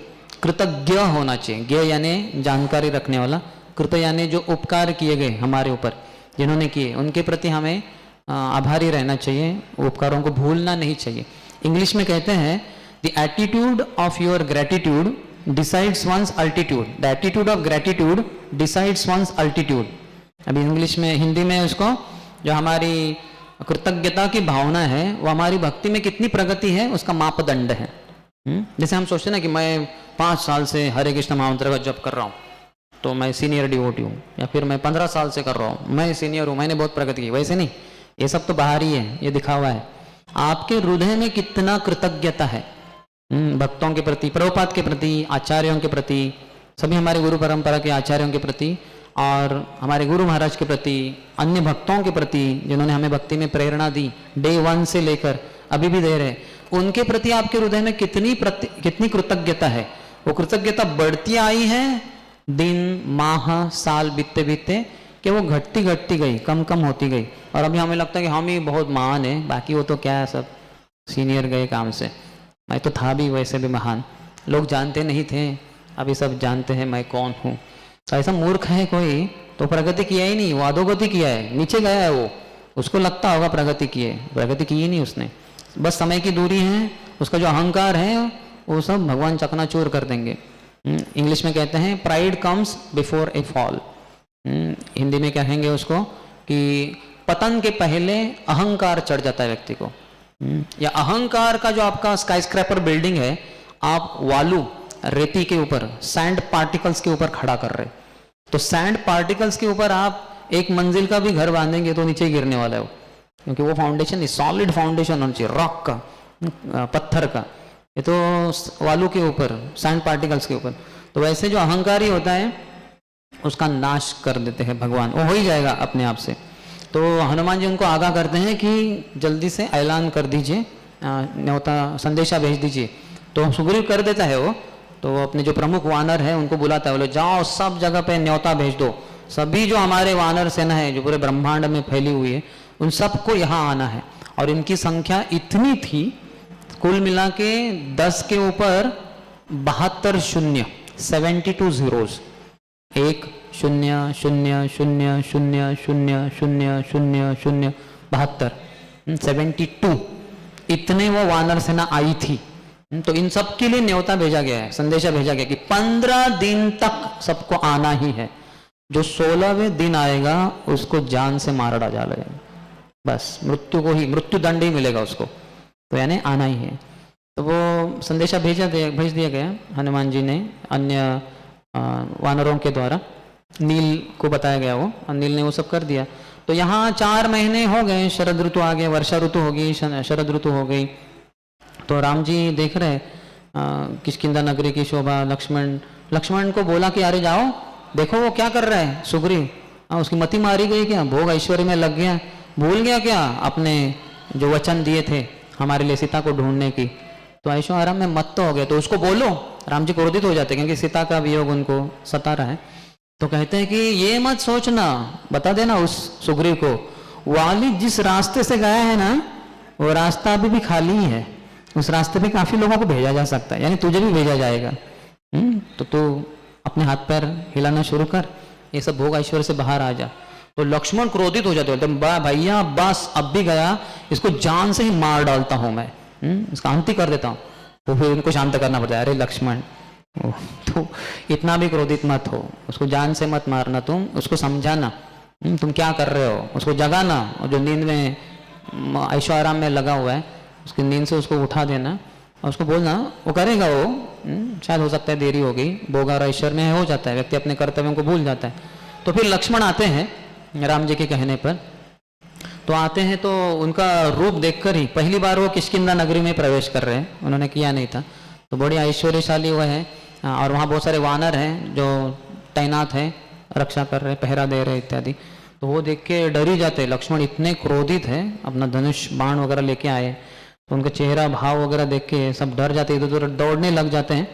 कृतज्ञ होना चाहिए। ज्ञ यानी जानकारी रखने वाला, कृत यानी जो उपकार किए गए हमारे ऊपर, जिन्होंने किए, उनके प्रति हमें आभारी रहना चाहिए, उपकारों को भूलना नहीं चाहिए। इंग्लिश में कहते हैं the attitude of your gratitude decides one's altitude, the attitude of gratitude decides one's altitude. अभी इंग्लिश में, हिंदी में उसको, जो हमारी कृतज्ञता की भावना है वो हमारी भक्ति में कितनी प्रगति है उसका मापदंड है। जैसे हम सोचते हैं ना कि मैं 5 साल से हरे कृष्ण महामंत्र का जप कर रहा हूँ तो मैं सीनियर डिवोटी हूँ, या फिर मैं 15 साल से कर रहा हूँ, मैं सीनियर हूँ, मैंने बहुत प्रगति की। वैसे नहीं, ये सब तो बाहर ही है, ये दिखावा है। आपके हृदय में कितना कृतज्ञता है भक्तों के प्रति, प्रभुपाद के प्रति, आचार्यों के प्रति, सभी हमारे गुरु परंपरा के आचार्यों के प्रति, और हमारे गुरु महाराज के प्रति, अन्य भक्तों के प्रति जिन्होंने हमें भक्ति में प्रेरणा दी डे 1 से लेकर अभी भी दे रहे, उनके प्रति आपके हृदय में कितनी कृतज्ञता है। वो कृतज्ञता बढ़ती आई है दिन, माह, साल बीतते बीतते, कि वो घटती घटती गई, कम कम होती गई, और अभी हमें लगता है कि हम ही बहुत महान है, बाकी वो तो क्या है, सब सीनियर गए काम से। मैं तो था भी वैसे भी महान, लोग जानते नहीं थे, अभी सब जानते हैं मैं कौन हूँ। तो ऐसा मूर्ख है कोई तो प्रगति किया ही नहीं, वो अधोगति किया है, नीचे गया है वो, उसको लगता होगा प्रगति की है, प्रगति की ही नहीं उसने, बस समय की दूरी है, उसका जो अहंकार है वो सब भगवान चकनाचूर कर देंगे। इंग्लिश में कहते हैं pride comes before A fall, Hindi में कहेंगे उसको कि पतन के पहले अहंकार चढ़ जाता है व्यक्ति को। या अहंकार का जो आपका स्काईस्क्रैपर बिल्डिंग है, आप वालू, रेती के ऊपर, सैंड पार्टिकल्स के ऊपर खड़ा कर रहे, तो सैंड पार्टिकल्स के ऊपर आप एक मंजिल का भी घर बांधेंगे तो नीचे गिरने वाला है वो, क्योंकि वो फाउंडेशन, सॉलिड फाउंडेशन होना चाहिए, रॉक का, पत्थर का, ये तो वालू के ऊपर, सैंड पार्टिकल्स के ऊपर। तो वैसे जो अहंकारी होता है उसका नाश कर देते हैं भगवान, वो हो ही जाएगा अपने आप से। तो हनुमान जी उनको आगाह करते हैं कि जल्दी से ऐलान कर दीजिए, न्योता संदेशा भेज दीजिए। तो सुग्रीव कर देता है वो, तो अपने जो प्रमुख वानर है उनको बुलाता है, बोले जाओ सब जगह पे न्योता भेज दो, सभी जो हमारे वानर सेना है जो पूरे ब्रह्मांड में फैली हुई है उन सबको यहाँ आना है। और इनकी संख्या इतनी थी, कुल मिला के 10 के ऊपर 72 शून्य, 72 zeros, 1 0 0 0 0 0 0 0 0 72, 72 इतने वो वानर सेना आई थी। तो इन सब के लिए न्योता भेजा गया है, संदेशा भेजा गया कि 15 दिन तक सबको आना ही है, जो 16वें दिन आएगा उसको जान से मार डाला जाएगा, बस मृत्यु को ही, मृत्यु दंड ही मिलेगा उसको, तो यानी आना ही है। तो वो संदेशा भेज दिया गया हनुमान जी ने अन्य वानरों के द्वारा, नील को बताया गया वो, और नील ने वो सब कर दिया। तो यहाँ 4 महीने हो गए, शरद ऋतु आ गए, वर्षा ऋतु हो गई, शरद ऋतु हो गई। तो राम जी देख रहे किष्किंधा नगरी की शोभा, लक्ष्मण को बोला कि अरे जाओ देखो वो क्या कर रहा है सुग्रीव, उसकी मति मारी गई क्या, भोग ऐश्वर्य में लग गया, भूल गया क्या अपने जो वचन दिए थे हमारे लिए सीता को ढूंढने की, तो ऐशो आराम में मत तो हो गया, तो उसको बोलो। राम जी क्रोधित हो जाते क्योंकि सीता का वियोग उनको सता रहा है। तो कहते हैं कि ये मत सोचना, बता देना उस सुग्रीव को, वाली जिस रास्ते से गया है ना वो रास्ता अभी भी खाली ही है, उस रास्ते पे काफी लोगों को भेजा जा सकता है, यानी तुझे भी भेजा जाएगा। तो तू अपने हाथ पैर हिलाना शुरू कर, ये सब भोग ऐश्वर्य से बाहर आ जा। तो लक्ष्मण क्रोधित हो जाते हैं, भैया बस अब भी गया, इसको जान से ही मार डालता हूं मैं, इसका अंत ही कर देता हूँ। तो फिर उनको शांत करना पड़ता है, अरे लक्ष्मण तो इतना भी क्रोधित मत हो, उसको जान से मत मारना, तुम उसको समझाना तुम क्या कर रहे हो, उसको जगाना, और जो नींद में ऐशो आराम में लगा हुआ है उसकी नींद से उसको उठा देना और उसको बोलना, वो करेगा वो, शायद हो सकता है देरी हो गई, भोग और ऐश्वर्य में हो जाता है, व्यक्ति अपने कर्तव्यों को भूल जाता है। तो फिर लक्ष्मण आते हैं राम जी के कहने पर, तो आते हैं तो उनका रूप देखकर ही पहली बार वो किष्किंधा नगरी में प्रवेश कर रहे हैं, उन्होंने किया नहीं था। तो बड़ी ऐश्वर्यशाली वो है, और वहाँ बहुत सारे वानर हैं जो तैनात हैं, रक्षा कर रहे, पहरा दे रहे इत्यादि। तो वो देख के डर ही जाते। लक्ष्मण इतने क्रोधित है, अपना धनुष बाण वगैरह लेके आए, तो उनका चेहरा भाव वगैरह देख के सब डर जाते, इधर उधर दौड़ने लग जाते हैं।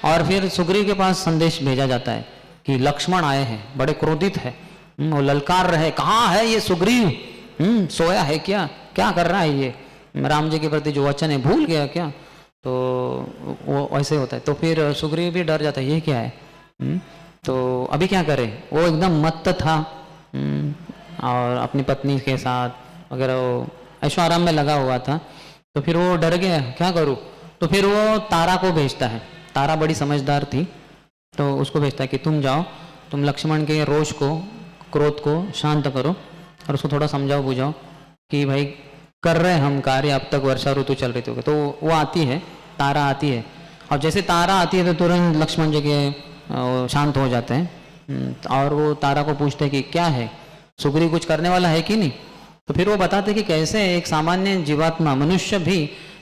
और फिर सुग्रीव के पास संदेश भेजा जाता है कि लक्ष्मण आए हैं, बड़े क्रोधित है, वो ललकार रहे, कहाँ है ये सुग्रीव, सोया है क्या, क्या कर रहा है ये, राम जी के प्रति जो वचन है भूल गया क्या। तो वो ऐसे होता है। तो फिर सुग्रीव भी डर जाता है, ये क्या है। तो अभी क्या करे, वो एकदम मत्त था, और अपनी पत्नी के साथ वगैरह वो ऐशो आराम में लगा हुआ था। तो फिर वो डर गया, क्या करूँ। तो फिर वो तारा को भेजता है, तारा बड़ी समझदार थी, तो उसको भेजता है कि तुम जाओ, तुम लक्ष्मण के रोष को, क्रोध को शांत करो, और उसको थोड़ा समझाओ बुझाओ कि भाई कर रहे हम कार्य, अब तक वर्षा ऋतु चल रही थी। तो वो आती है, तारा आती है, और जैसे तारा आती है तो तुरंत लक्ष्मण जी के शांत हो जाते हैं। और वो तारा को पूछते हैं कि क्या है, सुग्रीव कुछ करने वाला है कि नहीं। तो फिर वो बताते कि कैसे एक सामान्य जीवात्मा मनुष्य भी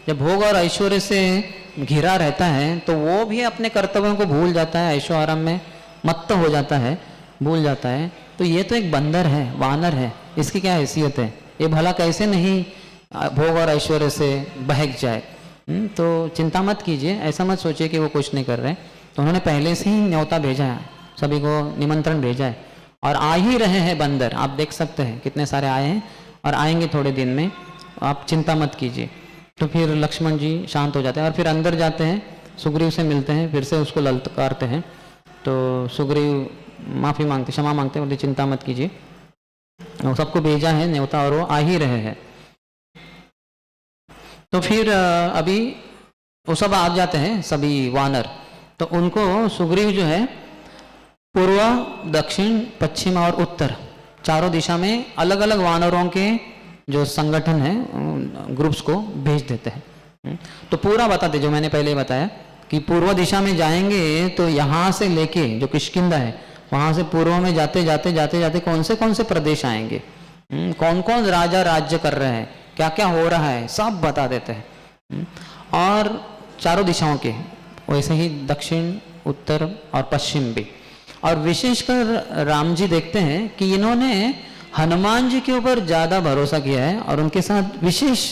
जब भोग और ऐश्वर्य से घिरा रहता है तो वो भी अपने कर्तव्यों को भूल जाता है, ऐशो आराम में मत्त हो जाता है, भूल जाता है। तो ये तो एक बंदर है, वानर है, इसकी क्या हैसियत है, ये भला कैसे नहीं भोग और ऐश्वर्य से बहक जाए। तो चिंता मत कीजिए, ऐसा मत सोचिए कि वो कुछ नहीं कर रहे। तो उन्होंने पहले से ही न्योता भेजा है, सभी को निमंत्रण भेजा है, और आ ही रहे हैं बंदर, आप देख सकते हैं कितने सारे आए हैं और आएंगे थोड़े दिन में, आप चिंता मत कीजिए। तो फिर लक्ष्मण जी शांत हो जाते हैं और फिर अंदर जाते हैं, सुग्रीव से मिलते हैं, फिर से उसको ललकारते हैं। तो सुग्रीव माफ़ी मांगते, क्षमा मांगते, बोले चिंता मत कीजिए, सबको भेजा है न्योता और वो आ ही रहे हैं। तो फिर अभी वो सब आ जाते हैं सभी वानर, तो उनको सुग्रीव जो है पूर्व, दक्षिण, पश्चिम और उत्तर चारों दिशा में अलग अलग वानरों के जो संगठन है, ग्रुप्स को भेज देते हैं। तो पूरा बताते, जो मैंने पहले बताया कि पूर्व दिशा में जाएंगे तो यहाँ से लेके जो किष्किंधा है वहाँ से पूर्व में जाते जाते जाते जाते कौन से प्रदेश आएंगे, कौन कौन राजा राज्य कर रहे हैं, क्या क्या हो रहा है, सब बता देते हैं। और चारों दिशाओं के वैसे ही दक्षिण, उत्तर और पश्चिम भी। और विशेषकर राम जी देखते हैं कि इन्होंने हनुमान जी के ऊपर ज़्यादा भरोसा किया है और उनके साथ विशेष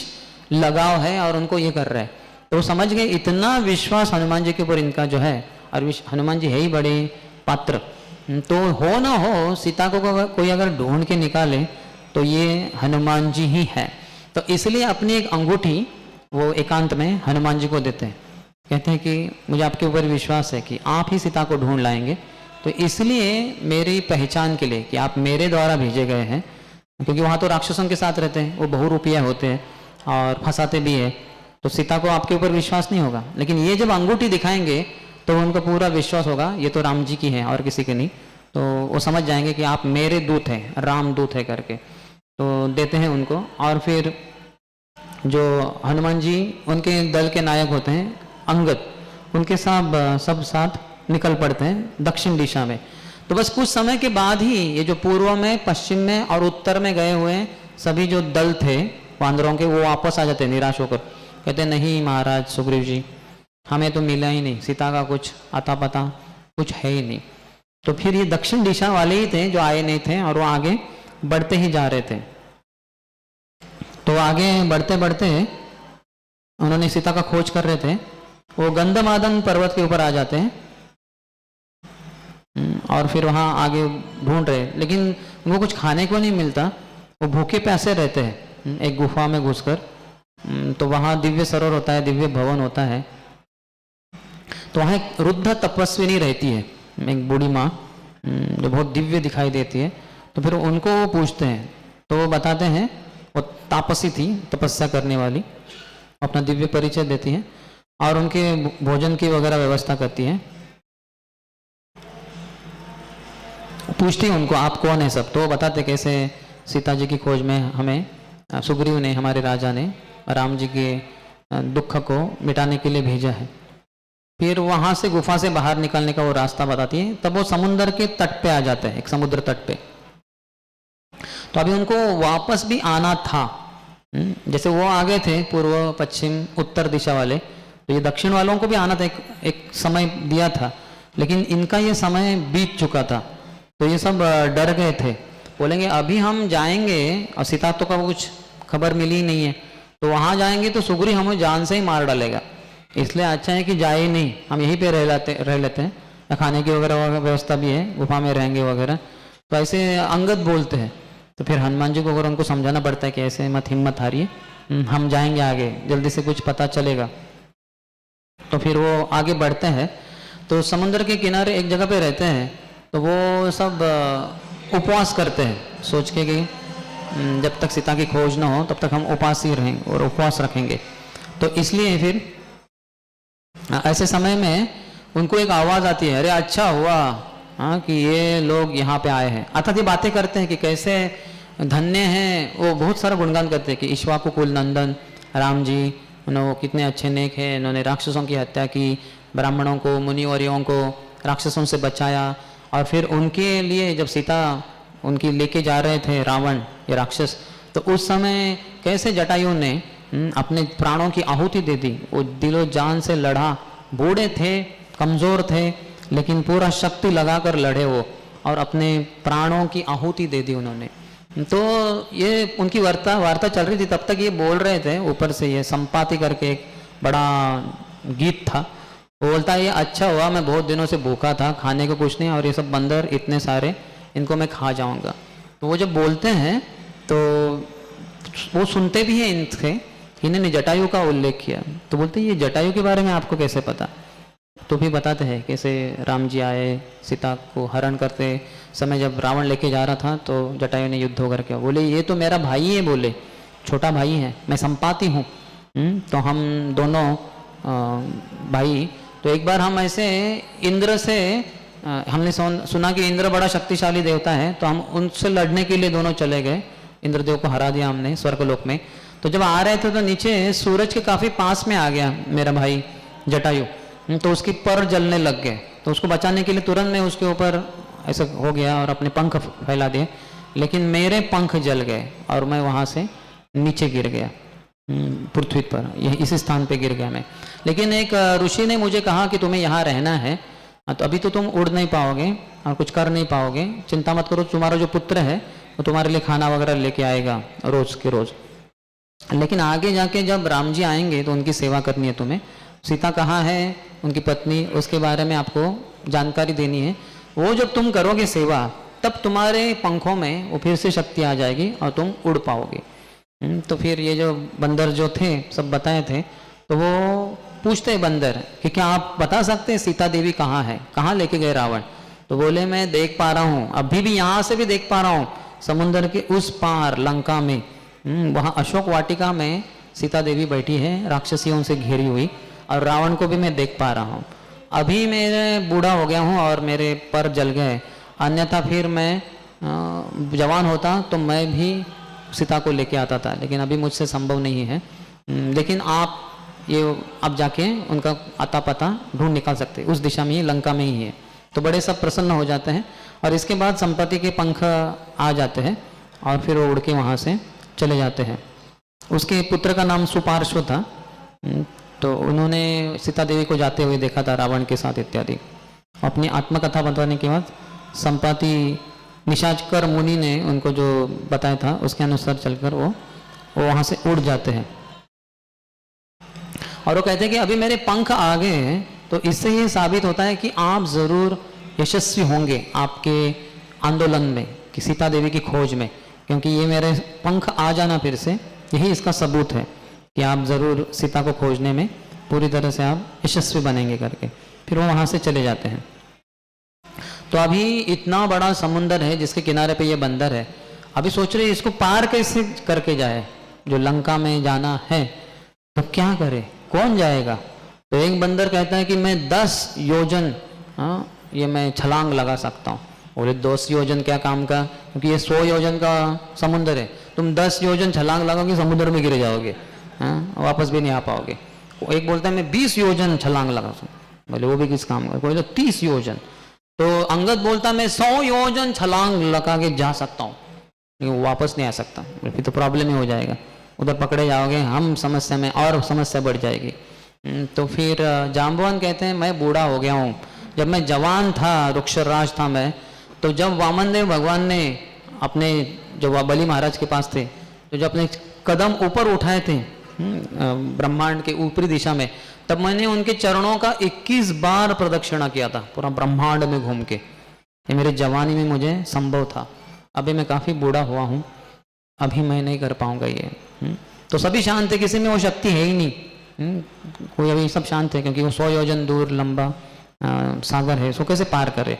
लगाव है और उनको ये कर रहे हैं। तो वो समझ गए इतना विश्वास हनुमान जी के ऊपर इनका जो है, और हनुमान जी है ही बड़े पात्र, तो हो ना हो सीता को कोई अगर ढूंढ के निकाले तो ये हनुमान जी ही है। तो इसलिए अपनी एक अंगूठी वो एकांत में हनुमान जी को देते हैं, कहते हैं कि मुझे आपके ऊपर विश्वास है कि आप ही सीता को ढूंढ लाएंगे, तो इसलिए मेरी पहचान के लिए कि आप मेरे द्वारा भेजे गए हैं, क्योंकि वहाँ तो राक्षसों के साथ रहते हैं, वो बहुरूपिया होते हैं और फंसाते भी है, तो सीता को आपके ऊपर विश्वास नहीं होगा। लेकिन ये जब अंगूठी दिखाएंगे तो उनको पूरा विश्वास होगा ये तो राम जी की है और किसी की नहीं, तो वो समझ जाएंगे कि आप मेरे दूत हैं, राम दूत है करके। तो देते हैं उनको, और फिर जो हनुमान जी उनके दल के नायक होते हैं अंगद, उनके सब साथ निकल पड़ते हैं दक्षिण दिशा में। तो बस कुछ समय के बाद ही ये जो पूर्व में, पश्चिम में और उत्तर में गए हुए सभी जो दल थे वानरों के, वो वापस आ जाते हैं निराश होकर, कहते नहीं महाराज सुग्रीव जी, हमें तो मिला ही नहीं, सीता का कुछ आता पता कुछ है ही नहीं। तो फिर ये दक्षिण दिशा वाले ही थे जो आए नहीं थे और वो आगे बढ़ते ही जा रहे थे। तो आगे बढ़ते बढ़ते उन्होंने सीता का खोज कर रहे थे, वो गंधमादन पर्वत के ऊपर आ जाते हैं और फिर वहाँ आगे ढूंढ रहे, लेकिन उनको कुछ खाने को नहीं मिलता, वो भूखे प्यासे रहते हैं एक गुफा में घुसकर। तो वहाँ दिव्य सरोवर होता है, दिव्य भवन होता है, तो वहाँ एक वृद्ध तपस्विनी रहती है, एक बूढ़ी माँ जो बहुत दिव्य दिखाई देती है। तो फिर उनको वो पूछते हैं, तो वो बताते हैं वो तापसी थी, तपस्या करने वाली, अपना दिव्य परिचय देती है और उनके भोजन की वगैरह व्यवस्था करती है। पूछती है उनको आप कौन है सब, तो वो बताते कैसे सीता जी की खोज में हमें सुग्रीव ने, हमारे राजा ने राम जी के दुख को मिटाने के लिए भेजा है। फिर वहाँ से गुफा से बाहर निकलने का वो रास्ता बताती है। तब वो समुद्र के तट पे आ जाते हैं, एक समुद्र तट पे। तो अभी उनको वापस भी आना था। जैसे वो आगे थे पूर्व पश्चिम उत्तर दिशा वाले, तो ये दक्षिण वालों को भी आना था, एक समय दिया था, लेकिन इनका ये समय बीत चुका था। तो ये सब डर गए थे, बोलेंगे अभी हम जाएंगे और सीता तो का कुछ खबर मिली ही नहीं है, तो वहाँ जाएंगे तो सुग्री हमें जान से ही मार डालेगा, इसलिए अच्छा है कि जाए नहीं, हम यहीं पे रह लेते हैं, खाने की वगैरह व्यवस्था भी है, गुफा में रहेंगे वगैरह। तो ऐसे अंगद बोलते हैं। तो फिर हनुमान जी को अगर उनको समझाना पड़ता है कि ऐसे मत हिम्मत हारिए, हम जाएंगे आगे, जल्दी से कुछ पता चलेगा। तो फिर वो आगे बढ़ते हैं। तो समुद्र के किनारे एक जगह पे रहते हैं, तो वो सब उपवास करते हैं, सोच के कि जब तक सीता की खोज ना हो तब तक हम उपवास ही रहेंगे और उपवास रखेंगे। तो इसलिए फिर ऐसे समय में उनको एक आवाज़ आती है, अरे अच्छा हुआ हाँ कि ये लोग यहाँ पे आए हैं। अर्थात ये बातें करते हैं कि कैसे धन्य हैं, वो बहुत सारा गुणगान करते हैं कि इक्ष्वाकु कुल नंदन राम जी, उन्होंने कितने अच्छे नेक हैं, इन्होंने राक्षसों की हत्या की, ब्राह्मणों को मुनिवर्यों को राक्षसों से बचाया। और फिर उनके लिए जब सीता उनकी लेके जा रहे थे रावण ये राक्षस, तो उस समय कैसे जटायु ने अपने प्राणों की आहुति दे दी, वो दिलो जान से लड़ा, बूढ़े थे कमज़ोर थे लेकिन पूरा शक्ति लगाकर लड़े वो, और अपने प्राणों की आहुति दे दी उन्होंने। तो ये उनकी वार्ता चल रही थी, तब तक ये बोल रहे थे ऊपर से, ये संपाति करके एक बड़ा गीत था, वो बोलता है ये अच्छा हुआ मैं बहुत दिनों से भूखा था, खाने को कुछ नहीं, और ये सब बंदर इतने सारे, इनको मैं खा जाऊंगा। तो वो जब बोलते हैं तो वो सुनते भी हैं इनसे, इन्होंने जटायु का उल्लेख किया, तो बोलते हैं ये जटायु के बारे में आपको कैसे पता? तो भी बताते हैं कैसे राम जी आए, सीता को हरण करते समय जब रावण लेके जा रहा था तो जटायु ने युद्ध होकर के बोले ये तो मेरा भाई है, बोले छोटा भाई है, मैं संपाति हूँ। तो हम दोनों भाई, तो एक बार हम ऐसे इंद्र से हमने सुना कि इंद्र बड़ा शक्तिशाली देवता है, तो हम उनसे लड़ने के लिए दोनों चले गए, इंद्रदेव को हरा दिया हमने स्वर्गलोक में। तो जब आ रहे थे तो नीचे सूरज के काफ़ी पास में आ गया मेरा भाई जटायु, तो उसकी पर जलने लग गए, तो उसको बचाने के लिए तुरंत में उसके ऊपर ऐसा हो गया और अपने पंख फैला दिए, लेकिन मेरे पंख जल गए और मैं वहाँ से नीचे गिर गया पृथ्वी पर, यह इस स्थान पे गिर गया मैं। लेकिन एक ऋषि ने मुझे कहा कि तुम्हें यहाँ रहना है, तो अभी तो तुम उड़ नहीं पाओगे और कुछ कर नहीं पाओगे, चिंता मत करो, तुम्हारा जो पुत्र है वो तुम्हारे लिए खाना वगैरह लेके आएगा रोज के रोज, लेकिन आगे जाके जब राम जी आएंगे तो उनकी सेवा करनी है तुम्हें, सीता कहाँ है उनकी पत्नी, उसके बारे में आपको जानकारी देनी है। वो जब तुम करोगे सेवा तब तुम्हारे पंखों में वो फिर से शक्ति आ जाएगी और तुम उड़ पाओगे। तो फिर ये जो बंदर जो थे सब बताए थे, तो वो पूछते हैं बंदर कि क्या आप बता सकते हैं सीता देवी कहाँ है, कहाँ लेके गए रावण? तो बोले मैं देख पा रहा हूँ, अभी भी यहाँ से भी देख पा रहा हूँ, समुद्र के उस पार लंका में, वहाँ अशोक वाटिका में सीता देवी बैठी है राक्षसियों से घिरी हुई, और रावण को भी मैं देख पा रहा हूँ। अभी मेरे बूढ़ा हो गया हूँ और मेरे पर जल गए, अन्यथा फिर मैं जवान होता तो मैं भी सीता को लेके आता था, लेकिन अभी मुझसे संभव नहीं है। लेकिन आप ये अब जाके उनका आता पता ढूंढ निकाल सकते, उस दिशा में ही लंका में ही है। तो बड़े सब प्रसन्न हो जाते हैं और इसके बाद संपत्ति के पंख आ जाते हैं और फिर वो उड़ के वहाँ से चले जाते हैं। उसके पुत्र का नाम सुपार्श्व था, तो उन्होंने सीता देवी को जाते हुए देखा था रावण के साथ इत्यादि। अपनी आत्मकथा बताने के बाद संपाति निशाचर मुनि ने उनको जो बताया था उसके अनुसार चलकर वो वहाँ से उड़ जाते हैं और वो कहते हैं कि अभी मेरे पंख आ गए हैं, तो इससे ये साबित होता है कि आप ज़रूर यशस्वी होंगे आपके आंदोलन में कि सीता देवी की खोज में, क्योंकि ये मेरे पंख आ जाना फिर से यही इसका सबूत है कि आप ज़रूर सीता को खोजने में पूरी तरह से आप यशस्वी बनेंगे करके। फिर वो वहाँ से चले जाते हैं। तो अभी इतना बड़ा समुंदर है जिसके किनारे पे ये बंदर है, अभी सोच रहे इसको पार कैसे करके जाए, जो लंका में जाना है तो क्या करे, कौन जाएगा? तो एक बंदर कहता है कि मैं 10 योजन ये मैं छलांग लगा सकता हूँ। बोले 10 योजन क्या काम का, क्योंकि ये 100 योजन का समुंदर है, तुम 10 योजन छलांग लगाओगे समुद्र में गिर जाओगे, वापस भी नहीं आ पाओगे। एक बोलता है मैं 20 योजन छलांग लगा सकता, बोले वो भी किस काम का, बोले 30 योजन। तो अंगद बोलता मैं 100 योजन छलांग लगा के जा सकता हूँ। लेकिन वो वापस नहीं आ सकता, फिर तो प्रॉब्लम ही हो जाएगा, उधर पकड़े जाओगे, हम समस्या में और समस्या बढ़ जाएगी। तो फिर जाम्बवान कहते हैं मैं बूढ़ा हो गया हूँ, जब मैं जवान था, वृक्षराज था मैं, तो जब वामन देव भगवान ने अपने जो बलि महाराज के पास थे, तो जब अपने कदम ऊपर उठाए थे ब्रह्मांड के ऊपरी दिशा में, तब मैंने उनके चरणों का 21 बार प्रदक्षिणा किया था पूरा ब्रह्मांड में घूम के। ये मेरी जवानी में मुझे संभव था, अभी मैं काफ़ी बूढ़ा हुआ हूँ, अभी मैं नहीं कर पाऊंगा ये। तो सभी शांत थे, किसी में वो शक्ति है ही नहीं। कोई अभी सब शांत है, क्योंकि वो 100 योजन दूर लंबा सागर है, उसको कैसे पार करे।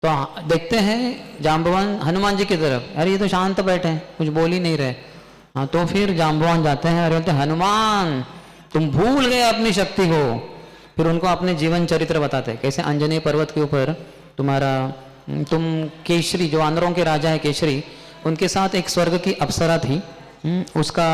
तो देखते हैं जाम्बवान हनुमान जी की तरफ, अरे ये तो शांत बैठे हैं, कुछ बोल ही नहीं रहे। हाँ, तो फिर जाम्बवान जाते हैं और बोलते हैं हनुमान तुम भूल गए अपनी शक्ति को। फिर उनको अपने जीवन चरित्र बताते हैं, कैसे अंजनी पर्वत के ऊपर तुम केशरी, जो वानरों के राजा है केशरी, उनके साथ एक स्वर्ग की अप्सरा थी, उसका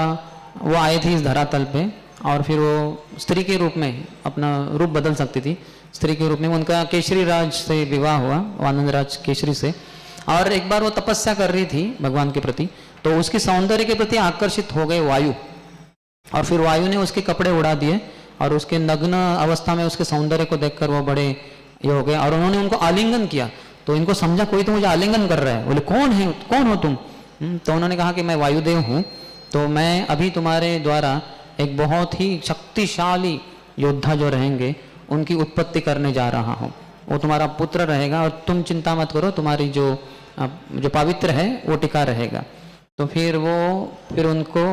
वो आए थी इस धरातल पे, और फिर वो स्त्री के रूप में अपना रूप बदल सकती थी, स्त्री के रूप में उनका केशरी राज से विवाह हुआ, आनंद राज केशरी से। और एक बार वो तपस्या कर रही थी भगवान के प्रति, तो उसके सौंदर्य के प्रति आकर्षित हो गए वायु, और फिर वायु ने उसके कपड़े उड़ा दिए, और उसके नग्न अवस्था में उसके सौंदर्य को देखकर वो बड़े ये हो गए, और उन्होंने उनको आलिंगन किया। तो इनको समझा कोई तो मुझे आलिंगन कर रहा है, बोले कौन है, कौन हो तुम? तो उन्होंने कहा कि मैं वायुदेव हूँ, तो मैं अभी तुम्हारे द्वारा एक बहुत ही शक्तिशाली योद्धा जो रहेंगे उनकी उत्पत्ति करने जा रहा हूँ, वो तुम्हारा पुत्र रहेगा, और तुम चिंता मत करो, तुम्हारी जो पवित्र है वो टिका रहेगा। तो फिर उनको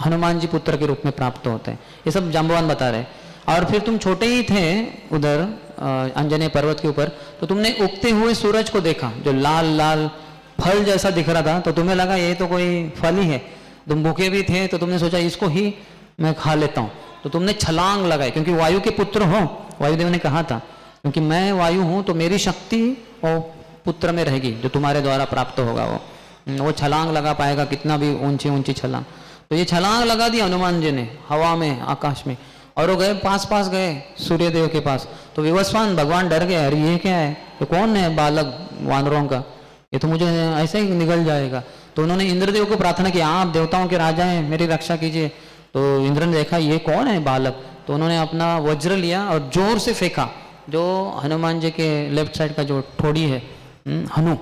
हनुमान जी पुत्र के रूप में प्राप्त होते हैं। ये सब जाम्बवान बता रहे। और फिर तुम छोटे ही थे उधर अंजनी पर्वत के ऊपर, तो तुमने उगते हुए सूरज को देखा, जो लाल लाल फल जैसा दिख रहा था, तो तुम्हें लगा ये तो कोई फल ही है। तुम भूखे भी थे, तो तुमने सोचा इसको ही मैं खा लेता हूँ, तो तुमने छलांग लगाई, क्योंकि वायु के पुत्र हो, वायुदेव ने कहा था, क्योंकि मैं वायु हूँ तो मेरी शक्ति वो पुत्र में रहेगी जो तुम्हारे द्वारा प्राप्त होगा। वो छलांग लगा पाएगा, कितना भी ऊंची ऊंची छलांग। तो ये छलांग लगा दी हनुमान जी ने हवा में, आकाश में, और वो गए पास गए सूर्यदेव के पास। तो विवस्वान भगवान डर गए, अरे ये क्या है, ये कौन है बालक वानरों का, ये तो मुझे ऐसे ही निगल जाएगा। तो उन्होंने इंद्रदेव को प्रार्थना की, आप देवताओं के राजा हैं, मेरी रक्षा कीजिए। तो इंद्र ने देखा ये कौन है बालक, तो उन्होंने अपना वज्र लिया और जोर से फेंका, जो हनुमान जी के लेफ्ट साइड का जो ठोड़ी है हनु,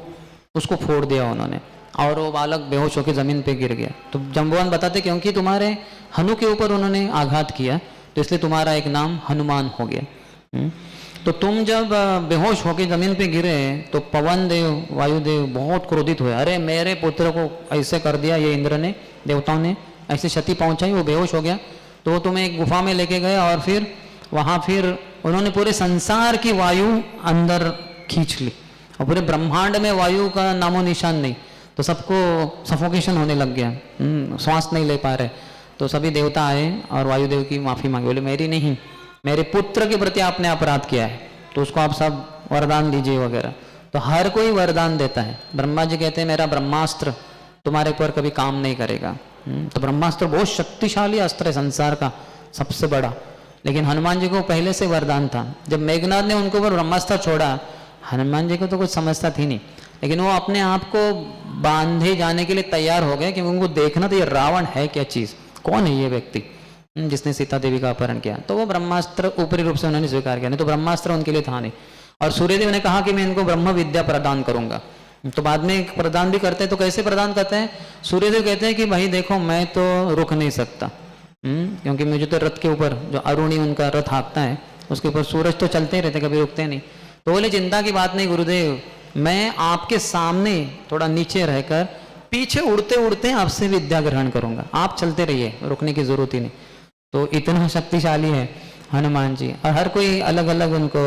उसको फोड़ दिया उन्होंने, और वो बालक बेहोश होकर जमीन पे गिर गया। तो जाम्बवान बताते क्योंकि तुम्हारे हनु के ऊपर उन्होंने आघात किया, तो इसलिए तुम्हारा एक नाम हनुमान हो गया। तो तुम जब बेहोश होकर जमीन पे गिरे, तो पवन देव, वायुदेव बहुत क्रोधित हुए, अरे मेरे पुत्र को ऐसे कर दिया ये इंद्र ने, देवताओं ने ऐसी क्षति पहुंचाई, वो बेहोश हो गया। तो वो तुम्हें एक गुफा में लेके गए, और फिर वहाँ फिर उन्होंने पूरे संसार की वायु अंदर खींच ली, और पूरे ब्रह्मांड में वायु का नामो निशान नहीं, तो सबको सफोकेशन होने लग गया, श्वास नहीं ले पा रहे। तो सभी देवता आए और वायुदेव की माफ़ी मांगी, बोले मेरी नहीं, मेरे पुत्र के प्रति आपने अपराध किया है, तो उसको आप सब वरदान दीजिए वगैरह। तो हर कोई वरदान देता है। ब्रह्मा जी कहते हैं मेरा ब्रह्मास्त्र तुम्हारे ऊपर कभी काम नहीं करेगा। तो ब्रह्मास्त्र बहुत शक्तिशाली अस्त्र है, संसार का सबसे बड़ा। लेकिन हनुमान जी को पहले से वरदान था। जब मेघनाथ ने उनको ऊपर ब्रह्मास्त्र छोड़ा, हनुमान जी को तो कुछ समझता थी नहीं, लेकिन वो अपने आप को बांधे जाने के लिए तैयार हो गए, क्योंकि उनको देखना तो ये रावण है क्या चीज़, कौन है ये व्यक्ति जिसने सीता देवी का अपहरण किया। तो वो ब्रह्मास्त्र ऊपरी रूप से उन्होंने स्वीकार किया, नहीं तो ब्रह्मास्त्र उनके लिए था नहीं। और सूर्यदेव ने कहा कि मैं इनको ब्रह्म विद्या प्रदान करूंगा। तो बाद में प्रदान भी करते हैं, तो कैसे प्रदान करते हैं? सूर्यदेव कहते हैं कि भाई देखो मैं तो रुक नहीं सकता, क्योंकि मुझे तो रथ के ऊपर जो अरुणी उनका रथ हाँकता है उसके ऊपर सूरज तो चलते ही रहते, कभी रुकते नहीं। तो बोले चिंता की बात नहीं गुरुदेव, मैं आपके सामने थोड़ा नीचे रहकर पीछे उड़ते उड़ते आपसे विद्या ग्रहण करूंगा, आप चलते रहिए, रुकने की जरूरत ही नहीं। तो इतना शक्तिशाली है हनुमान जी, और हर कोई अलग अलग उनको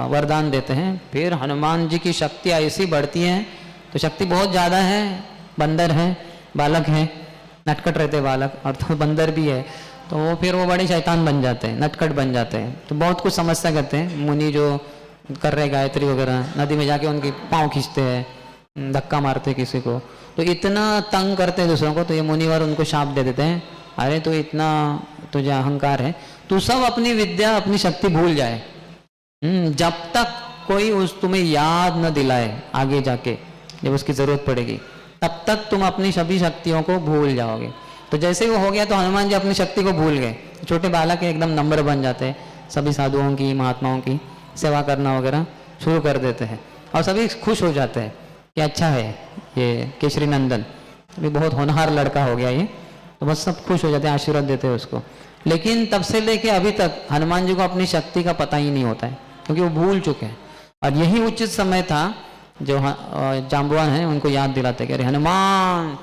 वरदान देते हैं। फिर हनुमान जी की शक्ति ऐसी बढ़ती है, तो शक्ति बहुत ज़्यादा है। बंदर है, बालक है, नटखट रहते बालक, और तो बंदर भी है, तो वो फिर वो बड़े शैतान बन जाते हैं, नटखट बन जाते हैं। तो बहुत कुछ समस्या करते हैं। मुनि जो कर रहे गायत्री वगैरह, नदी में जाके उनके पाँव खींचते हैं, धक्का मारते किसी को, तो इतना तंग करते हैं दूसरों को। तो ये मुनिवर उनको शाप दे देते हैं, अरे तो इतना तुझे अहंकार है, तू सब अपनी विद्या अपनी शक्ति भूल जाए, जब तक कोई उस तुम्हें याद न दिलाए आगे जाके जब उसकी जरूरत पड़ेगी, तब तक तुम अपनी सभी शक्तियों को भूल जाओगे। तो जैसे ही वो हो गया तो हनुमान जी अपनी शक्ति को भूल गए। छोटे बालक के एकदम नंबर बन जाते हैं, सभी साधुओं की महात्माओं की सेवा करना वगैरह शुरू कर देते हैं और सभी खुश हो जाते हैं कि अच्छा है ये केसरी नंदन, अभी बहुत होनहार लड़का हो गया ये, तो बस सब खुश हो जाते हैं, आशीर्वाद देते हैं उसको। लेकिन तब से लेके अभी तक हनुमान जी को अपनी शक्ति का पता ही नहीं होता है, क्योंकि वो भूल चुके हैं। और यही उचित समय था जो जाम्बवान है उनको याद दिलाते कि अरे हनुमान,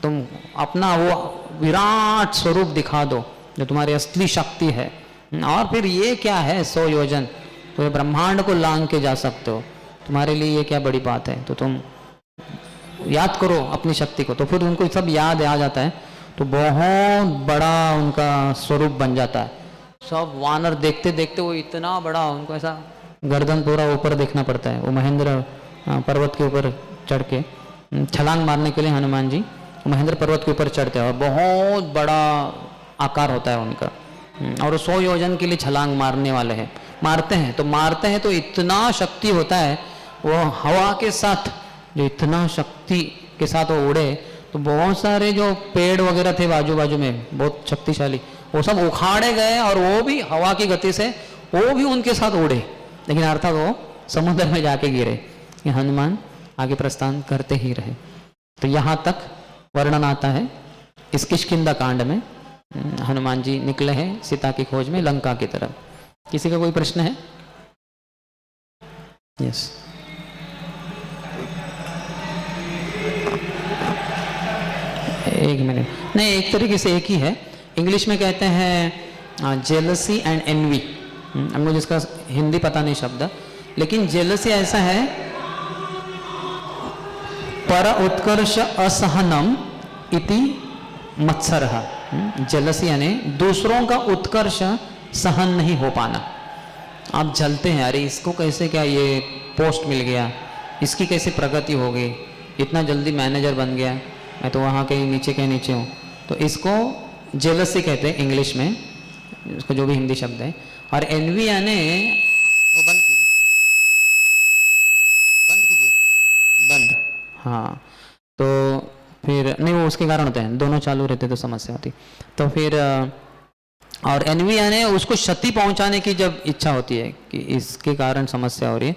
तुम अपना वो विराट स्वरूप दिखा दो जो तुम्हारी असली शक्ति है, और फिर ये क्या है 100 योजन, तो ये ब्रह्मांड को लांग के जा सकते हो, तुम्हारे लिए ये क्या बड़ी बात है, तो तुम याद करो अपनी शक्ति को। तो फिर उनको सब याद आ जाता है, तो बहुत बड़ा उनका स्वरूप बन जाता है। सब वानर देखते देखते वो इतना बड़ा, उनको ऐसा गर्दन पूरा ऊपर देखना पड़ता है। वो महेंद्र पर्वत के ऊपर चढ़ के छलांग मारने के लिए हनुमान जी महेंद्र पर्वत के ऊपर चढ़ते हैं और बहुत बड़ा आकार होता है उनका, और 100 योजन के लिए छलांग मारने वाले हैं। मारते हैं तो इतना शक्ति होता है, वो हवा के साथ जो इतना शक्ति के साथ वो उड़े, तो बहुत सारे जो पेड़ वगैरह थे बाजू बाजू में बहुत शक्तिशाली, वो सब उखाड़े गए और वो भी हवा की गति से वो भी उनके साथ उड़े, लेकिन अर्थात वो समुद्र में जाके गिरे। ये हनुमान आगे प्रस्थान करते ही रहे। तो यहाँ तक वर्णन आता है इस किष्किंधा कांड में। हनुमान जी निकले हैं सीता की खोज में लंका की तरफ। किसी का कोई प्रश्न है? यस। एक मिनट, नहीं, एक तरीके से एक ही है। इंग्लिश में कहते हैं जेलसी एंड एनवी, हमको जिसका हिंदी पता नहीं शब्द, लेकिन जेलसी ऐसा है पर उत्कर्ष असहनम इति मत्सरः। जेलसी यानी दूसरों का उत्कर्ष सहन नहीं हो पाना। आप जलते हैं, अरे इसको कैसे क्या ये पोस्ट मिल गया, इसकी कैसे प्रगति हो गई, इतना जल्दी मैनेजर बन गया, मैं तो वहाँ कहीं नीचे हूँ। तो इसको जेलसी कहते हैं इंग्लिश में, इसको जो भी हिंदी शब्द है। और एनवी यानी बंद, हाँ, तो फिर नहीं, वो उसके कारण होते हैं, दोनों चालू रहते तो समस्या होती। तो फिर और एनवी यानी उसको क्षति पहुंचाने की जब इच्छा होती है कि इसके कारण समस्या हो रही है।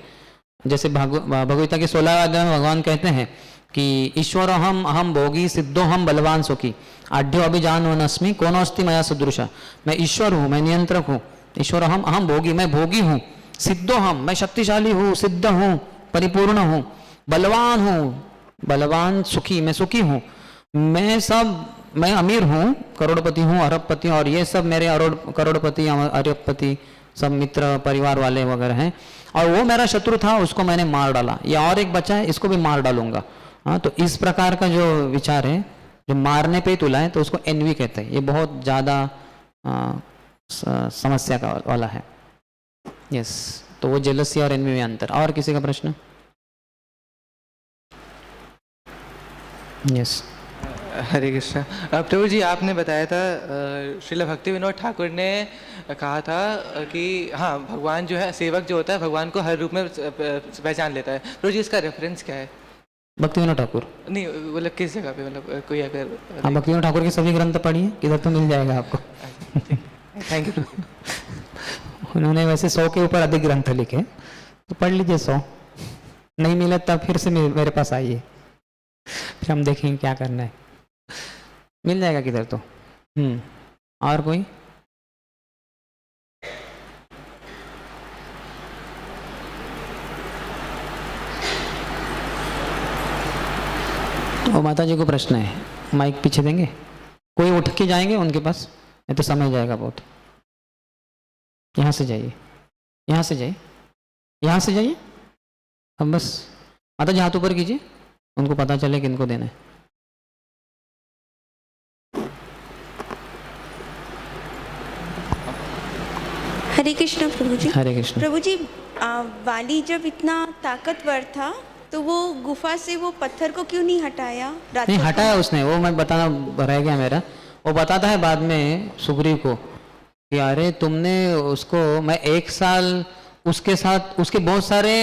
जैसे भगवद्गीता के 16वें अध्याय में भगवान कहते हैं कि ईश्वर अहम भोगी सिद्धो हम बलवान सुखी आढ़्यो अभिजान वनस्मी कौन अस्ति मया सदृशा। मैं ईश्वर हूँ, मैं नियंत्रक हूँ, ईश्वर अहम भोगी, मैं भोगी हूँ, सिद्धो हम, मैं शक्तिशाली हूँ, सिद्ध हूँ, परिपूर्ण हूँ, बलवान हूँ, बलवान, सुखी, मैं सुखी हूँ, मैं अमीर हूँ, करोड़पति हूँ, अरबपति, और ये सब मेरे करोड़पति अरबपति सब मित्र परिवार वाले वगैरह हैं, और वो मेरा शत्रु था, उसको मैंने मार डाला, या और एक बचा है, इसको भी मार डालूंगा। हाँ, तो इस प्रकार का जो विचार है जो मारने पे ही तुला है, तो उसको एनवी कहते हैं। ये बहुत ज़्यादा समस्या का वाला है। यस, तो वो जेलसी और एनवी में अंतर। और किसी का प्रश्न? यस। हरे कृष्णा। प्रभु जी, आपने बताया था श्रील भक्ति विनोद ठाकुर ने कहा था कि हाँ, भगवान जो है, सेवक जो होता है भगवान को हर रूप में पहचान लेता है। प्रभु जी, इसका रेफरेंस क्या है? भक्ति विनोद ठाकुर नहीं, मतलब किस जगह पे, मतलब कोई अगर? हाँ, भक्ति विनोद ठाकुर के सभी ग्रंथ पढ़िए, किधर तो मिल जाएगा आपको। Thank you. उन्होंने वैसे 100 के ऊपर अधिक ग्रंथ लिखे, तो पढ़ लीजिए। 100 नहीं मिले तब फिर से मेरे पास आइए, फिर हम देखेंगे क्या करना है, मिल जाएगा किधर तो। और कोई? तो माता जी को प्रश्न है, माइक पीछे देंगे, कोई उठ के जाएंगे उनके पास, नहीं तो समय जाएगा बहुत। यहाँ से जाइए, यहाँ से जाइए, यहाँ से जाइए। अब बस माता जी हाथ ऊपर कीजिए, उनको पता चले कि इनको देना है। हरे कृष्ण प्रभु जी। हरे कृष्ण। प्रभु जी, वाली जब इतना ताकतवर था तो वो गुफा से वो पत्थर को क्यों नहीं हटाया? नहीं हटाया उसने, वो मैं बताना रह गया मेरा। वो बताता है बाद में सुग्रीव को कि अरे तुमने उसको, मैं 1 साल उसके साथ, उसके बहुत सारे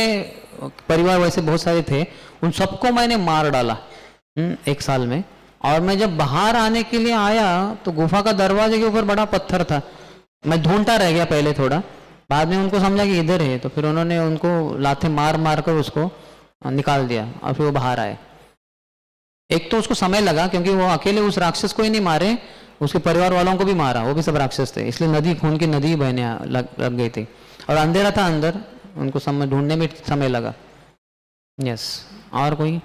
परिवार वैसे बहुत सारे थे, उन सबको मैंने मार डाला, 1 साल में। और मैं जब बाहर आने के लिए आया तो गुफा का दरवाजे के ऊपर बड़ा पत्थर था, मैं ढूंढता रह गया पहले थोड़ा, बाद में उनको समझा कि इधर है, तो फिर उन्होंने उनको लाते मार मार कर उसको निकाल दिया और फिर वो बाहर आए। एक तो उसको समय लगा क्योंकि वो अकेले उस राक्षस को ही नहीं मारे, उसके परिवार वालों को भी मारा, वो भी सब राक्षस थे, इसलिए नदी खून की नदी बहने लग गई थी और अंधेरा था अंदर, उनको समय ढूंढने में समय लगा। यस, और कोई?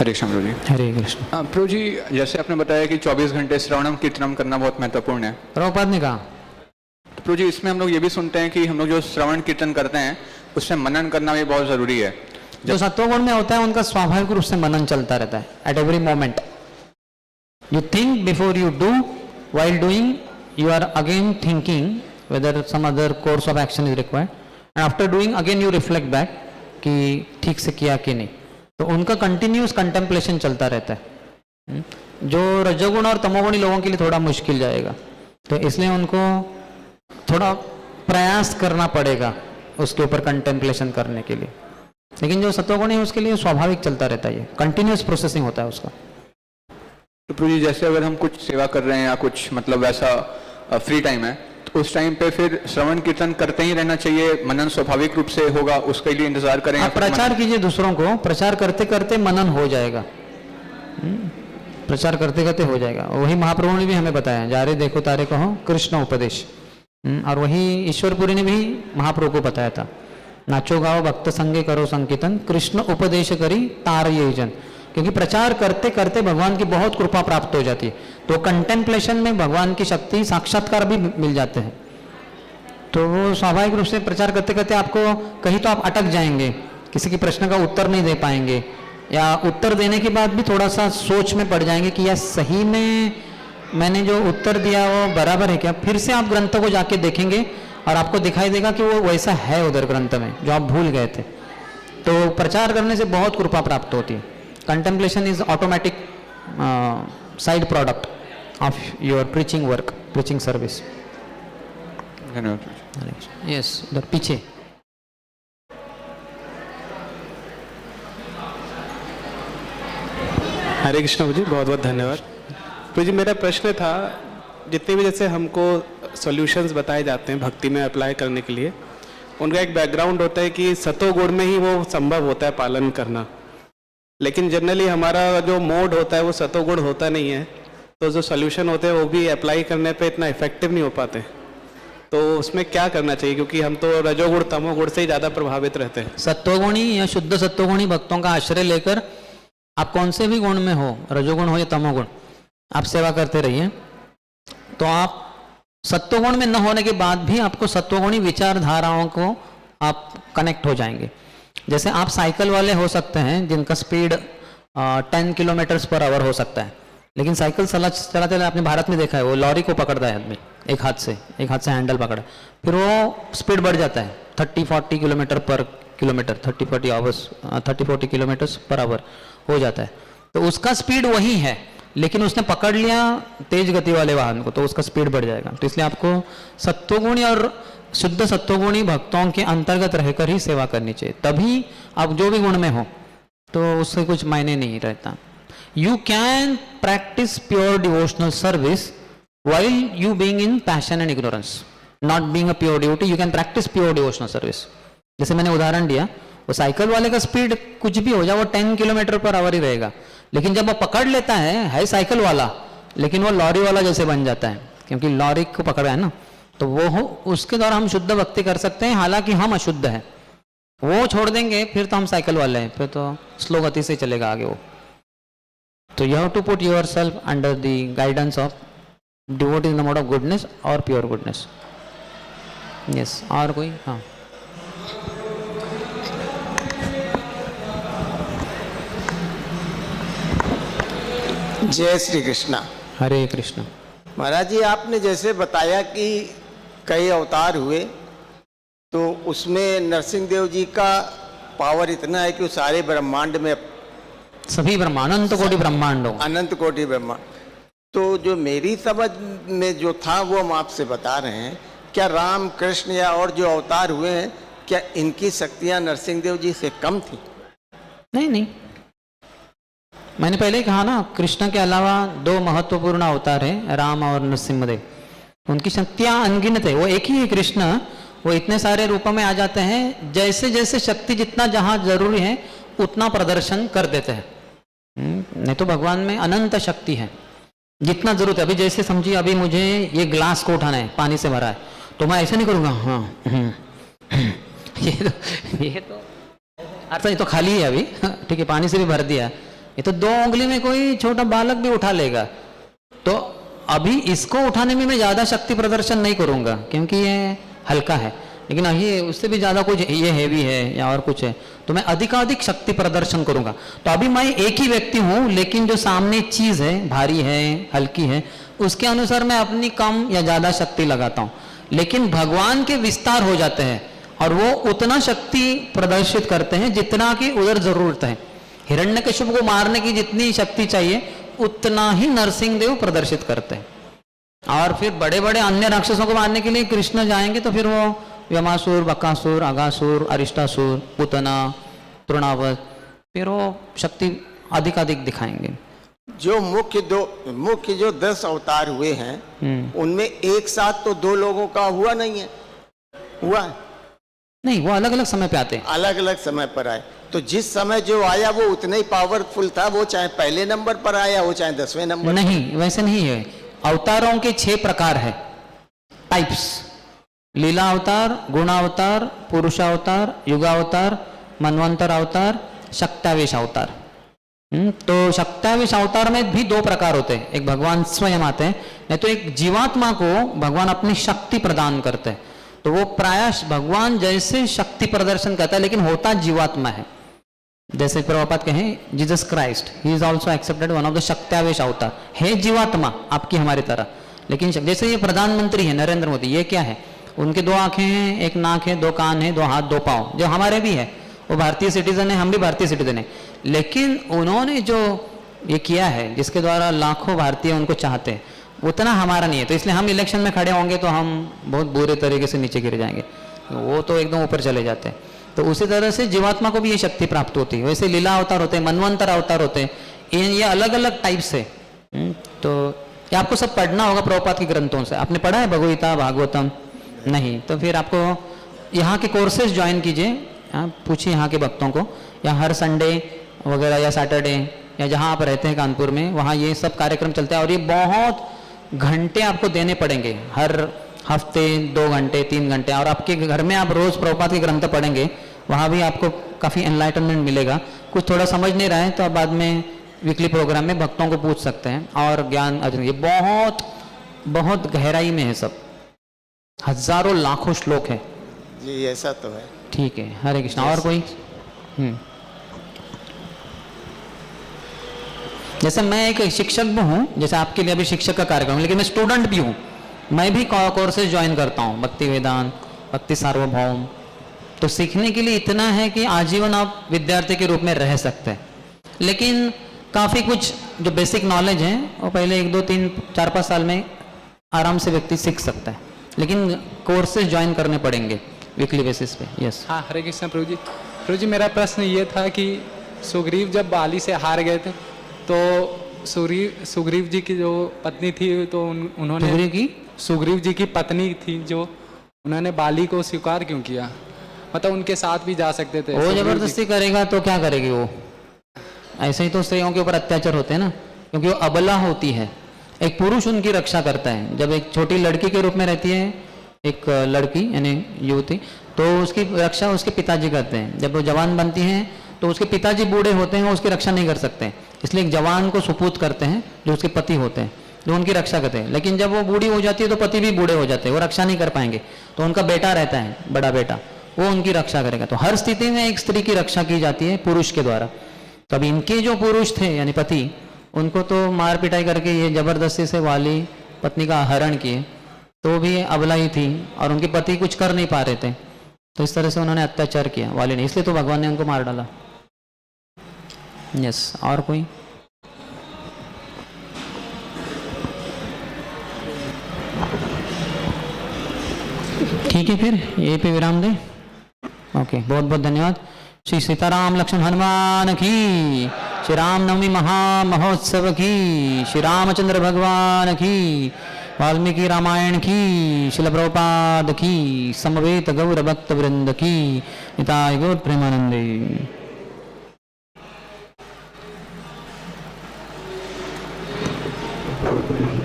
हरे कृष्ण प्रभु जी। हरे कृष्ण। प्रभु जी, जैसे आपने बताया कि 24 घंटे श्रवणम कीर्तनम करना बहुत महत्वपूर्ण है, प्रभुपाद ने कहा। तो प्रभु जी इसमें हम लोग ये भी सुनते हैं कि हम लोग जो श्रवण कीर्तन करते हैं उसमें मनन करना भी बहुत जरूरी है। जो सत्वगुण में होता है उनका स्वाभाविक रूप से मनन चलता रहता है at every moment. You think before you do, while doing you are again thinking whether some other course of action is required, and after doing again you reflect back कि ठीक से किया कि नहीं, तो उनका कंटिन्यूस कंटेम्पलेशन चलता रहता है, जो रजोगुण और तमोगुणी लोगों के लिए थोड़ा मुश्किल जाएगा, तो इसलिए उनको थोड़ा प्रयास करना पड़ेगा उसके ऊपर कंटेम्पलेशन करने के लिए। लेकिन जो सत्वगुणी है उसके लिए स्वाभाविक चलता रहता है, ये कंटिन्यूस प्रोसेसिंग होता है उसका। तो प्रभु जी जैसे अगर हम कुछ सेवा कर रहे हैं या कुछ मतलब वैसा फ्री टाइम है, तो उस टाइम पे फिर श्रवण कीर्तन करते ही रहना चाहिए, मनन स्वाभाविक रूप से होगा, उसके लिए इंतजार करें? आप प्रचार कीजिए दूसरों को, प्रचार करते करते मनन हो जाएगा, प्रचार करते करते हो जाएगा। वही महाप्रभु ने भी हमें बताया, जा रे देखो तारे कहो कृष्ण उपदेश, और वही ईश्वरपुरी ने भी महाप्रभु को बताया था, नाचो गाओ भक्त संगे करो संकीर्तन कृष्ण उपदेश करी तार ये जन, क्योंकि प्रचार करते करते भगवान की बहुत कृपा प्राप्त हो जाती है, तो कंटेम्पलेशन में भगवान की शक्ति साक्षात्कार भी मिल जाते हैं। तो वो स्वाभाविक रूप से प्रचार करते करते आपको कहीं तो आप अटक जाएंगे, किसी की प्रश्न का उत्तर नहीं दे पाएंगे, या उत्तर देने के बाद भी थोड़ा सा सोच में पड़ जाएंगे कि यार सही में मैंने जो उत्तर दिया वो बराबर है क्या। फिर से आप ग्रंथों को जाके देखेंगे और आपको दिखाई देगा कि वो वैसा है उधर ग्रंथ में जो आप भूल गए थे। तो प्रचार करने से बहुत कृपा प्राप्त होती है। Contemplation is automatic side product of your preaching work, preaching service. धन्यवाद। यस, उधर पीछे। हरे कृष्ण प्रभु जी, बहुत बहुत धन्यवाद। प्रभु जी मेरा प्रश्न था, जितने भी जैसे हमको सॉल्यूशंस बताए जाते हैं भक्ति में अप्लाई करने के लिए, उनका एक बैकग्राउंड होता है कि सतोगुण में ही वो संभव होता है पालन करना, लेकिन जनरली हमारा जो मोड होता है वो सतोगुण होता नहीं है, तो जो सॉल्यूशन होते हैं वो भी अप्लाई करने पे इतना इफेक्टिव नहीं हो पाते। तो उसमें क्या करना चाहिए, क्योंकि हम तो रजोगुण तमोगुण से ही ज़्यादा प्रभावित रहते हैं। सत्वगुणी या शुद्ध सत्वगुणी भक्तों का आश्रय लेकर आप कौन से भी गुण में हो, रजोगुण हो या तमोगुण, आप सेवा करते रहिए। तो आप सत्वगुण में न होने के बाद भी आपको सत्वगुणी विचारधाराओं को आप कनेक्ट हो जाएंगे। जैसे आप साइकिल वाले हो सकते हैं जिनका स्पीड 10 किलोमीटर्स पर आवर हो सकता है, लेकिन साइकिल चलाते आपने भारत में देखा है, वो लॉरी को पकड़ता है आदमी एक हाथ से हैंडल पकड़ा, फिर वो स्पीड बढ़ जाता है 30-40 किलोमीटर पर किलोमीटर, 30-40 किलोमीटर पर आवर हो जाता है। तो उसका स्पीड वही है, लेकिन उसने पकड़ लिया तेज गति वाले वाहन को, तो उसका स्पीड बढ़ जाएगा। तो इसलिए आपको सत्वगुणी और शुद्ध सत्वगुणी भक्तों के अंतर्गत रहकर ही सेवा करनी चाहिए, तभी आप जो भी गुण में हो तो उससे कुछ मायने नहीं रहता। You can practice pure devotional service while you being in passion and ignorance, not being a pure devotee, you can practice pure devotional service। जैसे मैंने उदाहरण दिया, वो साइकिल वाले का स्पीड कुछ भी हो जाए वो 10 किलोमीटर पर आवर ही रहेगा, लेकिन जब वो पकड़ लेता है साइकिल वाला, लेकिन वो लॉरी वाला जैसे बन जाता है, क्योंकि लॉरी को पकड़ा है ना, तो वो हो उसके द्वारा हम शुद्ध भक्ति कर सकते हैं, हालांकि हम अशुद्ध हैं। वो छोड़ देंगे फिर तो हम साइकिल वाले हैं, फिर तो स्लो गति से चलेगा आगे वो। तो you have to put yourself under the guidance of devotee in the mode of goodness और प्योर गुडनेस। यस, और कोई? हाँ, जय श्री कृष्णा। हरे कृष्ण। महाराज जी, आपने जैसे बताया कि कई अवतार हुए, तो उसमें नरसिंह देव जी का पावर इतना है कि वो सारे ब्रह्मांड में, सभी ब्रह्मांड, अनंत कोटि ब्रह्मांडों, अनंत कोटि ब्रह्मांड। तो जो मेरी समझ में जो था वो हम आपसे बता रहे हैं। क्या राम कृष्ण या और जो अवतार हुए हैं, क्या इनकी शक्तियां नरसिंह देव जी से कम थी? नहीं नहीं, मैंने पहले ही कहा ना, कृष्ण के अलावा दो महत्वपूर्ण अवतार है, राम और नरसिंहदेव। उनकी शक्तियां अनगिनत है। वो एक ही है कृष्ण, वो इतने सारे रूपों में आ जाते हैं, जैसे जैसे शक्ति जितना जहां जरूरी है उतना प्रदर्शन कर देते हैं। नहीं तो भगवान में अनंत शक्ति है, जितना जरूरत है। अभी जैसे समझिए, अभी मुझे ये ग्लास को उठाना है, पानी से भरा है, तो मैं ऐसे नहीं करूंगा हाँ ये तो अर्थ ये तो खाली है अभी, ठीक है, पानी से भी भर दिया। ये तो 2 उंगली में कोई छोटा बालक भी उठा लेगा। तो अभी इसको उठाने में मैं ज्यादा शक्ति प्रदर्शन नहीं करूंगा, क्योंकि ये हल्का है। लेकिन ये उससे भी ज्यादा कुछ, ये हैवी है या और कुछ है, तो मैं अधिकाधिक शक्ति प्रदर्शन करूंगा। तो अभी मैं एक ही व्यक्ति हूं, लेकिन जो सामने चीज है, भारी है, हल्की है, उसके अनुसार मैं अपनी कम या ज्यादा शक्ति लगाता हूं। लेकिन भगवान के विस्तार हो जाते हैं और वो उतना शक्ति प्रदर्शित करते हैं जितना की उधर जरूरत है। हिरण्यकश्यप को मारने की जितनी शक्ति चाहिए उतना ही नरसिंह देव प्रदर्शित करते हैं। और फिर बड़े बड़े अन्य राक्षसों को मारने के लिए कृष्ण जाएंगे तो फिर वो यमासुर, बकासुर, अगासुर, अरिष्टासुर, पुतना, तृणावत, फिर वो शक्ति अधिकाधिक दिखाएंगे। जो मुख्य जो 10 अवतार हुए हैं, उनमें एक साथ तो 2 लोगों का हुआ नहीं है? हुआ है? नहीं, वो अलग अलग समय पे आते हैं, अलग अलग समय पर आए। तो जिस समय जो आया वो उतना ही पावरफुल था, वो चाहे पहले नंबर पर आया हो चाहे 10वें नंबर। नहीं, वैसे नहीं है। अवतारों के 6 प्रकार है, टाइप्स। लीला अवतार, गुणावतार, पुरुषावतार, युगावतार, मनवंतर अवतार, शक्त्यावेश अवतार। तो शक्त्यावेश अवतार में भी 2 प्रकार होते हैं। एक भगवान स्वयं आते हैं, नहीं तो एक जीवात्मा को भगवान अपनी शक्ति प्रदान करते हैं। तो वो प्रायः भगवान जैसे शक्ति प्रदर्शन करता है, लेकिन होता जीवात्मा है। जैसे प्रभुपाद कहें, Jesus Christ, he is also accepted one of the शक्त्यावेश अवतार। है जीवात्मा आपकी हमारी तरह, लेकिन जैसे ये प्रधानमंत्री है नरेंद्र मोदी, ये क्या है? उनके 2 आंखें हैं, 1 नाक है, 2 कान है, 2 हाथ, 2 पाँव, जो हमारे भी है। वो भारतीय सिटीजन है, हम भी भारतीय सिटीजन है। लेकिन उन्होंने जो ये किया है, जिसके द्वारा लाखों भारतीय उनको चाहते हैं, उतना हमारा नहीं है। तो इसलिए हम इलेक्शन में खड़े होंगे तो हम बहुत बुरे तरीके से नीचे गिर जाएंगे, वो तो एकदम ऊपर चले जाते हैं। तो उसी तरह से जीवात्मा को भी ये शक्ति प्राप्त होती है। वैसे लीला अवतार होते हैं, मनवंतर अवतार होते हैं, ये अलग अलग टाइप से। तो ये आपको सब पढ़ना होगा प्रभुपाद के ग्रंथों से। आपने पढ़ा है भगवगीता, भागवतम? नहीं, तो फिर आपको यहाँ के कोर्सेज ज्वाइन कीजिए, पूछिए यहाँ के भक्तों को, या हर संडे वगैरह या सैटरडे या जहाँ आप रहते हैं कानपुर में, वहाँ ये सब कार्यक्रम चलते हैं। और ये बहुत घंटे आपको देने पड़ेंगे, हर हफ्ते 2 घंटे 3 घंटे। और आपके घर में आप रोज प्रभुपाद के ग्रंथ पढ़ेंगे, वहाँ भी आपको काफ़ी एनलाइटनमेंट मिलेगा। कुछ थोड़ा समझ नहीं रहा है तो आप बाद में वीकली प्रोग्राम में भक्तों को पूछ सकते हैं और ज्ञान अर्जन। ये बहुत बहुत गहराई में है सब, हजारों लाखों श्लोक है जी, ऐसा तो है। ठीक है, हरे कृष्णा। और कोई? जैसे मैं एक शिक्षक भी हूँ, जैसे आपके लिए अभी शिक्षक का कार्यक्रम, लेकिन मैं स्टूडेंट भी हूँ। मैं भी कोर्सेज ज्वाइन करता हूँ, भक्ति वेदांत, भक्ति सार्वभौम। तो सीखने के लिए इतना है कि आजीवन आप विद्यार्थी के रूप में रह सकते हैं। लेकिन काफ़ी कुछ जो बेसिक नॉलेज है वो पहले 1 2 3 4 5 साल में आराम से व्यक्ति सीख सकता है, लेकिन कोर्सेज ज्वाइन करने पड़ेंगे वीकली बेसिस पे। यस। हाँ, हरे कृष्ण प्रभु जी। प्रभु जी, मेरा प्रश्न ये था कि सुग्रीव जब बाली से हार गए थे, तो सुग्रीव जी की जो पत्नी थी, तो उन्होंने सुग्रीव जी की पत्नी थी, जो उन्होंने बाली को स्वीकार क्यों किया? मतलब उनके साथ भी जा सकते थे। वो जबरदस्ती करेगा तो क्या करेगी वो? ऐसे ही तो स्त्रियों के ऊपर अत्याचार होते हैं ना, क्योंकि वो अबला होती है। एक पुरुष उनकी रक्षा करता है। जब एक छोटी लड़की के रूप में रहती है एक लड़की यानी युवती, तो उसकी रक्षा उसके पिताजी करते हैं। जब वो जवान बनती हैं तो उसके पिताजी बूढ़े होते हैं, वो उसकी रक्षा नहीं कर सकते, इसलिए एक जवान को सुपूत करते हैं जो उसके पति होते हैं, जो उनकी रक्षा करते हैं। लेकिन जब वो बूढ़ी हो जाती है तो पति भी बूढ़े हो जाते हैं, वो रक्षा नहीं कर पाएंगे, तो उनका बेटा रहता है, बड़ा बेटा, वो उनकी रक्षा करेगा। तो हर स्थिति में एक स्त्री की रक्षा की जाती है पुरुष के द्वारा। तो अब इनके जो पुरुष थे यानी पति, उनको तो मार पिटाई करके ये जबरदस्ती से वाली पत्नी का हरण किए, तो भी अबला ही थी और उनके पति कुछ कर नहीं पा रहे थे, तो इस तरह से उन्होंने अत्याचार किया वाली ने, इसलिए तो भगवान ने उनको मार डाला। यस, और कोई? ठीक है, फिर यहीं पे विराम दें। ओके, बहुत बहुत धन्यवाद। श्री सीताराम लक्ष्मण हनुमान की, श्री राम नवमी महामहोत्सव की, श्री रामचंद्र भगवान की, वाल्मीकि रामायण की, शिल प्रभुपाद की, समवेत गौर भक्त वृंद की, निताय गौर प्रेमानंदे।